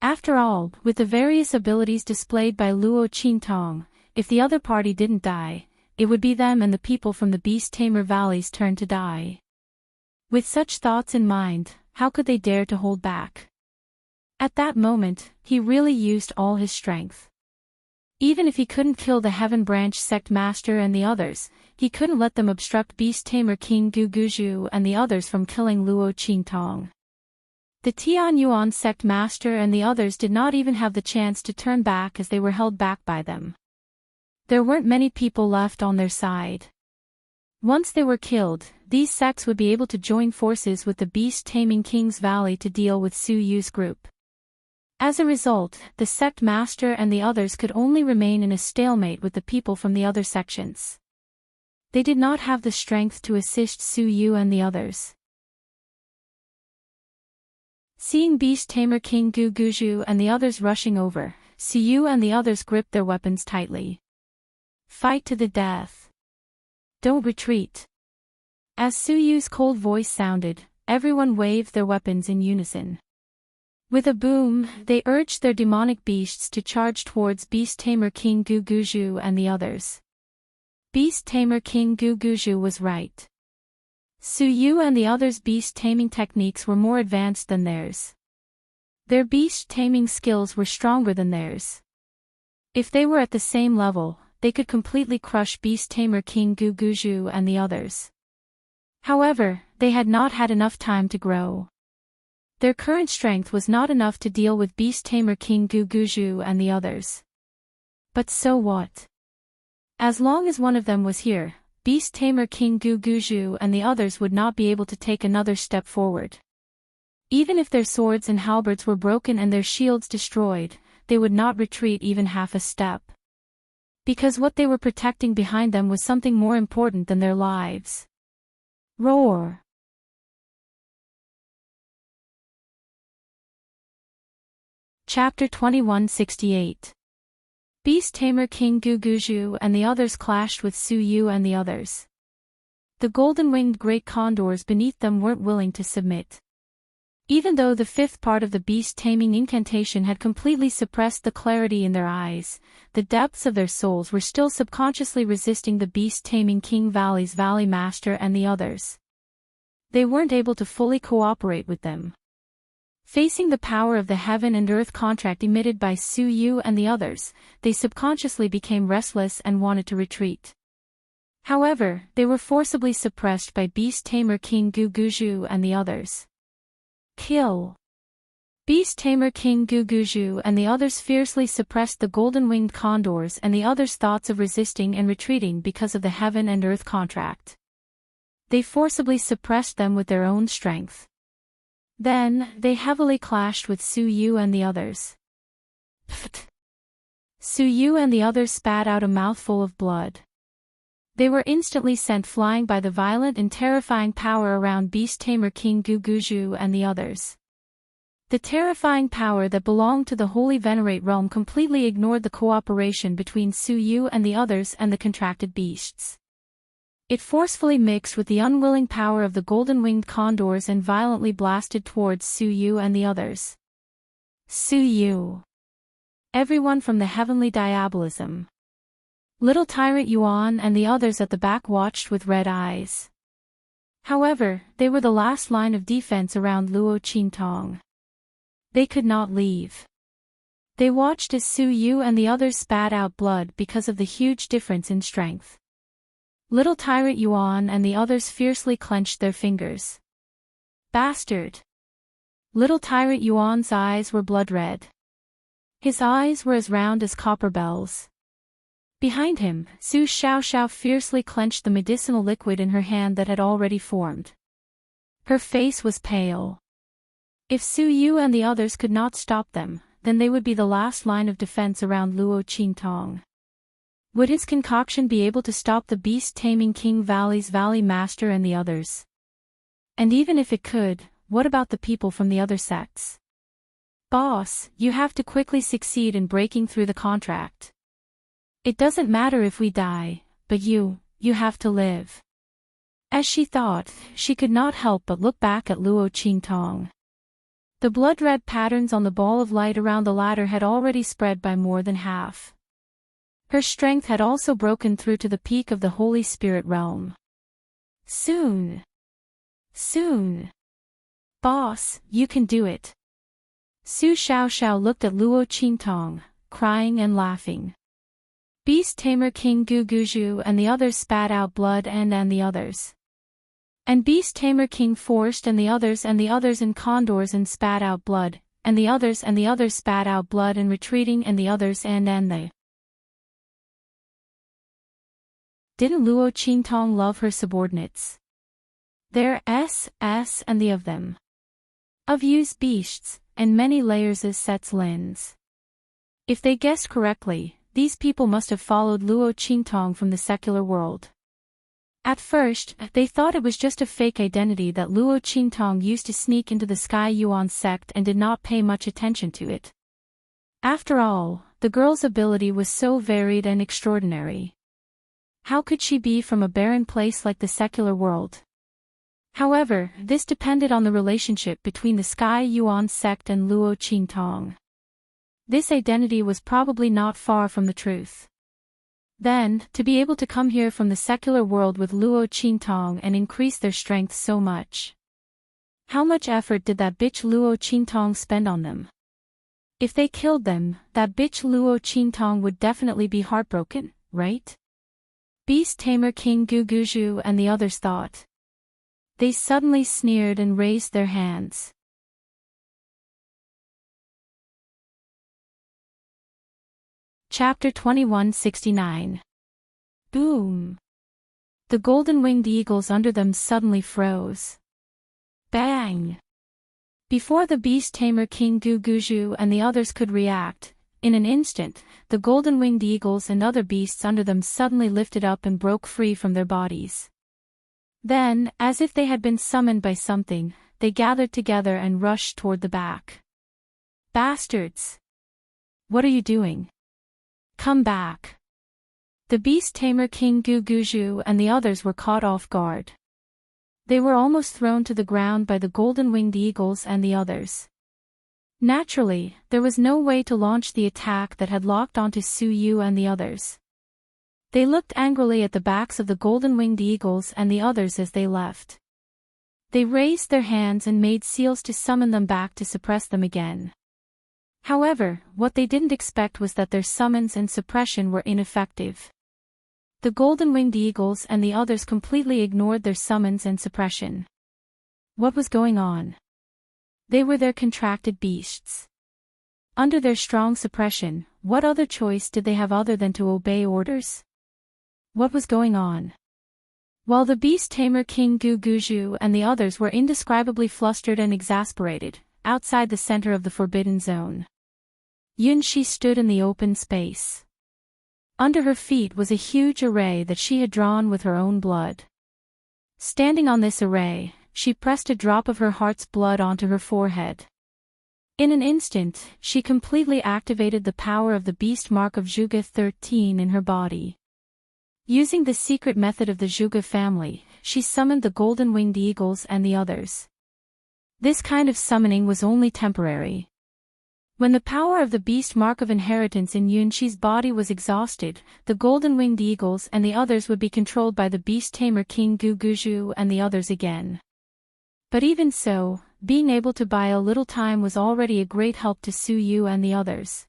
After all, with the various abilities displayed by Luo Qintong, if the other party didn't die, it would be them and the people from the beast tamer valley's turn to die. With such thoughts in mind, how could they dare to hold back? At that moment, he really used all his strength. Even if he couldn't kill the Heaven Branch sect master and the others, he couldn't let them obstruct beast tamer King Guguju and the others from killing Luo Qintong. The Tian Yuan sect master and the others did not even have the chance to turn back as they were held back by them. There weren't many people left on their side. Once they were killed, these sects would be able to join forces with the beast taming King's Valley to deal with Su Yu's group. As a result, the sect master and the others could only remain in a stalemate with the people from the other sections. They did not have the strength to assist Su Yu and the others. Seeing beast tamer King Guguju and the others rushing over, Su Yu and the others gripped their weapons tightly. Fight to the death. Don't retreat. As Su Yu's cold voice sounded, everyone waved their weapons in unison. With a boom, they urged their demonic beasts to charge towards beast tamer King Guguju and the others. Beast tamer King Guguju was right. Su Yu and the others' beast taming techniques were more advanced than theirs. Their beast taming skills were stronger than theirs. If they were at the same level, they could completely crush beast tamer King Guguju and the others. However, they had not had enough time to grow. Their current strength was not enough to deal with beast tamer King Guguju and the others. But so what? As long as one of them was here, beast tamer King Guguju and the others would not be able to take another step forward. Even if their swords and halberds were broken and their shields destroyed, they would not retreat even half a step. Because what they were protecting behind them was something more important than their lives. Roar! Chapter 2168. Beast tamer King Guguju and the others clashed with Su Yu and the others. The golden-winged great condors beneath them weren't willing to submit. Even though the fifth part of the beast-taming incantation had completely suppressed the clarity in their eyes, the depths of their souls were still subconsciously resisting the beast-taming King Valley's Valley Master and the others. They weren't able to fully cooperate with them. Facing the power of the heaven and earth contract emitted by Su Yu and the others, they subconsciously became restless and wanted to retreat. However, they were forcibly suppressed by beast tamer King Guguju and the others. Kill! Beast tamer King Guguju and the others fiercely suppressed the golden-winged condors and the others' thoughts of resisting and retreating because of the heaven and earth contract. They forcibly suppressed them with their own strength. Then, they heavily clashed with Su Yu and the others. Pfft! Su Yu and the others spat out a mouthful of blood. They were instantly sent flying by the violent and terrifying power around beast tamer King Guguju and the others. The terrifying power that belonged to the Holy Venerate realm completely ignored the cooperation between Su Yu and the others and the contracted beasts. It forcefully mixed with the unwilling power of the golden-winged condors and violently blasted towards Su Yu and the others. Su Yu! Everyone from the heavenly diabolism. Little Tyrant Yuan and the others at the back watched with red eyes. However, they were the last line of defense around Luo Qintong. They could not leave. They watched as Su Yu and the others spat out blood because of the huge difference in strength. Little Tyrant Yuan and the others fiercely clenched their fingers. Bastard! Little Tyrant Yuan's eyes were blood red. His eyes were as round as copper bells. Behind him, Su Xiaoxiao fiercely clenched the medicinal liquid in her hand that had already formed. Her face was pale. If Su Yu and the others could not stop them, then they would be the last line of defense around Luo Qintong. Would his concoction be able to stop the beast-taming King Valley's Valley Master and the others? And even if it could, what about the people from the other sects? Boss, you have to quickly succeed in breaking through the contract. It doesn't matter if we die, but you have to live. As she thought, she could not help but look back at Luo Qingtong. The blood-red patterns on the ball of light around the ladder had already spread by more than half. Her strength had also broken through to the peak of the Holy Spirit realm. Soon. Soon. Boss, you can do it. Su Xiaoxiao looked at Luo Qingtong, crying and laughing. Beast Tamer King Guguju and the others spat out blood and the others. And Beast Tamer King Forced and the others and Condors and spat out blood, and the others spat out blood and retreating and the others and they. Didn't Luo Qingtong love her subordinates? There and the of them. Of used beasts, and many layers as sets lens. If they guessed correctly, these people must have followed Luo Qingtong from the secular world. At first, they thought it was just a fake identity that Luo Qingtong used to sneak into the Sky Yuan sect and did not pay much attention to it. After all, the girl's ability was so varied and extraordinary. How could she be from a barren place like the secular world? However, this depended on the relationship between the Sky Yuan sect and Luo Qingtong. This identity was probably not far from the truth. Then, to be able to come here from the secular world with Luo Qingtong and increase their strength so much. How much effort did that bitch Luo Qingtong spend on them? If they killed them, that bitch Luo Qingtong would definitely be heartbroken, right? Beast Tamer King Guguju and the others thought. They suddenly sneered and raised their hands. Chapter 2169. Boom! The golden-winged eagles under them suddenly froze. Bang! Before the beast tamer King Guguju and the others could react, in an instant, the golden-winged eagles and other beasts under them suddenly lifted up and broke free from their bodies. Then, as if they had been summoned by something, they gathered together and rushed toward the back. Bastards! What are you doing? Come back! The beast tamer King Guguju and the others were caught off guard. They were almost thrown to the ground by the golden-winged eagles and the others. Naturally, there was no way to launch the attack that had locked onto Su Yu and the others. They looked angrily at the backs of the golden-winged eagles and the others as they left. They raised their hands and made seals to summon them back to suppress them again. However, what they didn't expect was that their summons and suppression were ineffective. The golden-winged eagles and the others completely ignored their summons and suppression. What was going on? They were their contracted beasts. Under their strong suppression, what other choice did they have other than to obey orders? What was going on? While the beast tamer King Guguju and the others were indescribably flustered and exasperated, outside the center of the forbidden zone, Yunxi stood in the open space. Under her feet was a huge array that she had drawn with her own blood. Standing on this array, she pressed a drop of her heart's blood onto her forehead. In an instant, she completely activated the power of the beast mark of Zhuge 13 in her body. Using the secret method of the Zhuge family, she summoned the golden-winged eagles and the others. This kind of summoning was only temporary. When the power of the beast mark of inheritance in Yunxi's body was exhausted, the golden-winged eagles and the others would be controlled by the beast tamer King Guguju and the others again. But even so, being able to buy a little time was already a great help to Su Yu and the others.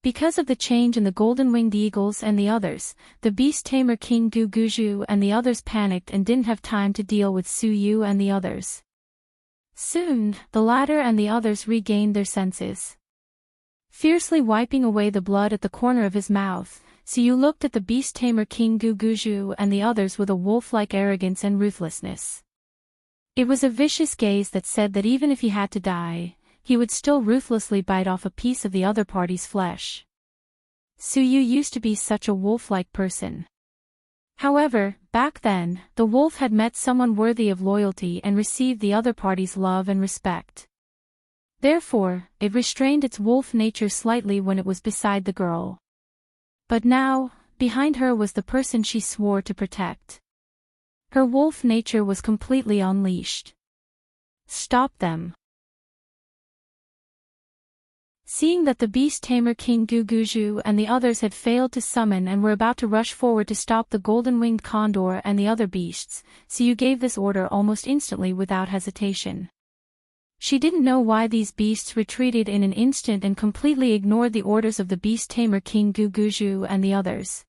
Because of the change in the golden-winged eagles and the others, the beast tamer King Guguju and the others panicked and didn't have time to deal with Su Yu and the others. Soon, the latter and the others regained their senses. Fiercely wiping away the blood at the corner of his mouth, Su Yu looked at the beast tamer King Guguju and the others with a wolf-like arrogance and ruthlessness. It was a vicious gaze that said that even if he had to die, he would still ruthlessly bite off a piece of the other party's flesh. Su Yu used to be such a wolf-like person. However, back then, the wolf had met someone worthy of loyalty and received the other party's love and respect. Therefore, it restrained its wolf nature slightly when it was beside the girl. But now, behind her was the person she swore to protect. Her wolf nature was completely unleashed. Stop them. Seeing that the beast tamer King Guguju and the others had failed to summon and were about to rush forward to stop the golden-winged condor and the other beasts, Suyu gave this order almost instantly without hesitation. She didn't know why these beasts retreated in an instant and completely ignored the orders of the beast tamer King Guguju and the others.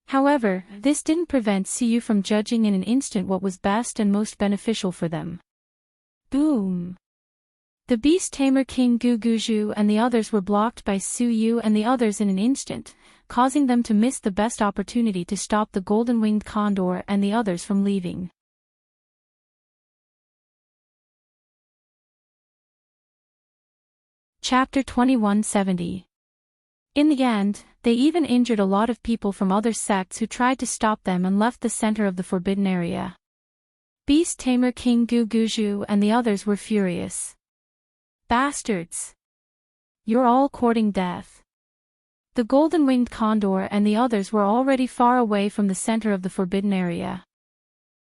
However, this didn't prevent Suyu from judging in an instant what was best and most beneficial for them. Boom! The beast tamer King Guguju and the others were blocked by Suyu and the others in an instant, causing them to miss the best opportunity to stop the golden-winged condor and the others from leaving. Chapter 2170. In the end, they even injured a lot of people from other sects who tried to stop them and left the center of the forbidden area. Beast tamer King Guguju and the others were furious. Bastards! You're all courting death. The golden-winged condor and the others were already far away from the center of the forbidden area.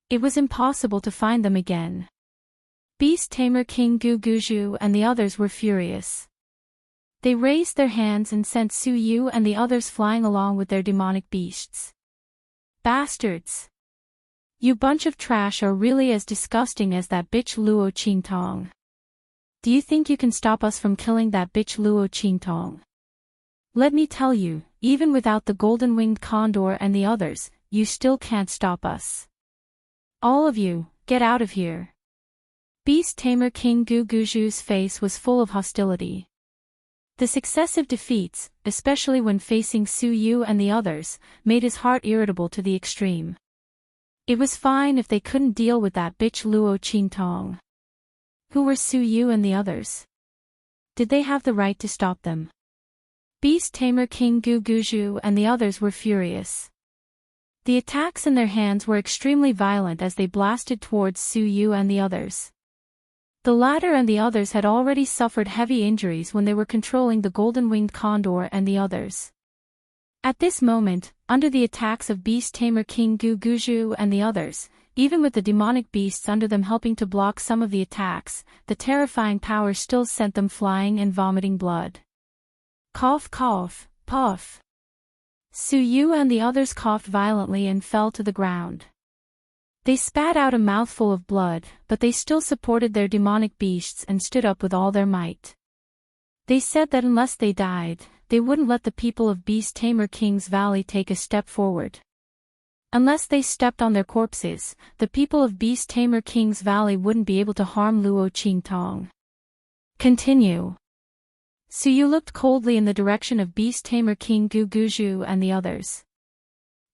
It was impossible to find them again. Beast tamer King Guguju and the others were furious. They raised their hands and sent Suyu and the others flying along with their demonic beasts. Bastards! You bunch of trash are really as disgusting as that bitch Luo Qingtong. Do you think you can stop us from killing that bitch Luo Qingtong? Let me tell you, even without the golden-winged condor and the others, you still can't stop us. All of you, get out of here. Beast tamer King Guguju's face was full of hostility. The successive defeats, especially when facing Suyu and the others, made his heart irritable to the extreme. It was fine if they couldn't deal with that bitch Luo Qingtong. Who were Suyu and the others? Did they have the right to stop them? Beast tamer King Guguju and the others were furious. The attacks in their hands were extremely violent as they blasted towards Suyu and the others. The latter and the others had already suffered heavy injuries when they were controlling the golden-winged condor and the others. At this moment, under the attacks of beast tamer King Guguju and the others, even with the demonic beasts under them helping to block some of the attacks, the terrifying power still sent them flying and vomiting blood. Cough cough, puff. Suyu and the others coughed violently and fell to the ground. They spat out a mouthful of blood, but they still supported their demonic beasts and stood up with all their might. They said that unless they died, they wouldn't let the people of Beast Tamer King's Valley take a step forward. Unless they stepped on their corpses, the people of Beast Tamer King's Valley wouldn't be able to harm Luo Qingtong. Continue. Suyu looked coldly in the direction of Beast Tamer King Guguju and the others.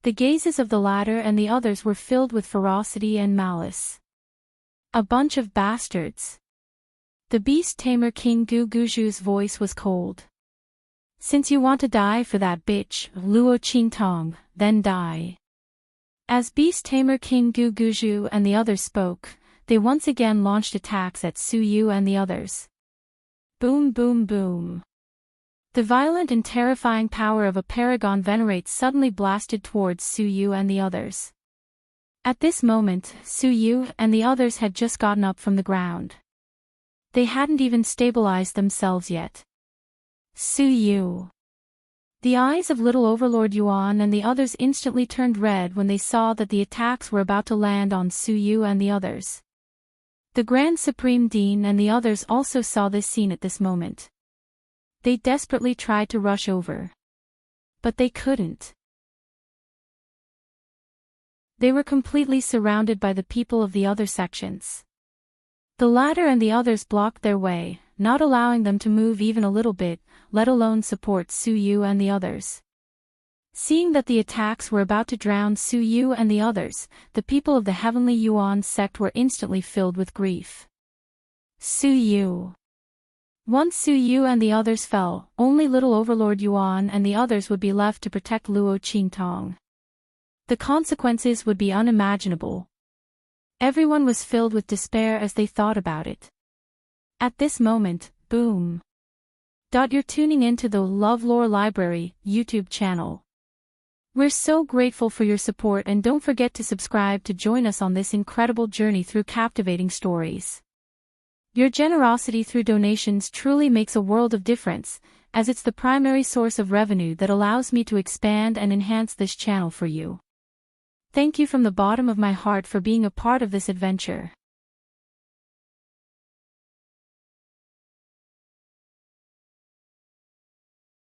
The gazes of the latter and the others were filled with ferocity and malice. A bunch of bastards. The Beast Tamer King Guguju's voice was cold. Since you want to die for that bitch, Luo Qingtong, then die. As Beast Tamer King Guguju and the others spoke, they once again launched attacks at Suyu and the others. Boom boom boom. The violent and terrifying power of a paragon venerate suddenly blasted towards Suyu and the others. At this moment, Suyu and the others had just gotten up from the ground. They hadn't even stabilized themselves yet. Suyu. The eyes of little Overlord Yuan and the others instantly turned red when they saw that the attacks were about to land on Suyu and the others. The Grand Supreme Dean and the others also saw this scene at this moment. They desperately tried to rush over. But they couldn't. They were completely surrounded by the people of the other sections. The latter and the others blocked their way, not allowing them to move even a little bit, let alone support Suyu and the others. Seeing that the attacks were about to drown Suyu and the others, the people of the Heavenly Yuan sect were instantly filled with grief. Suyu. Once Suyu and the others fell, only little Overlord Yuan and the others would be left to protect Luo Qingtong. The consequences would be unimaginable. Everyone was filled with despair as they thought about it. At this moment, boom. You're tuning into the LoveLore Library YouTube channel. We're so grateful for your support, and don't forget to subscribe to join us on this incredible journey through captivating stories. Your generosity through donations truly makes a world of difference, as it's the primary source of revenue that allows me to expand and enhance this channel for you. Thank you from the bottom of my heart for being a part of this adventure.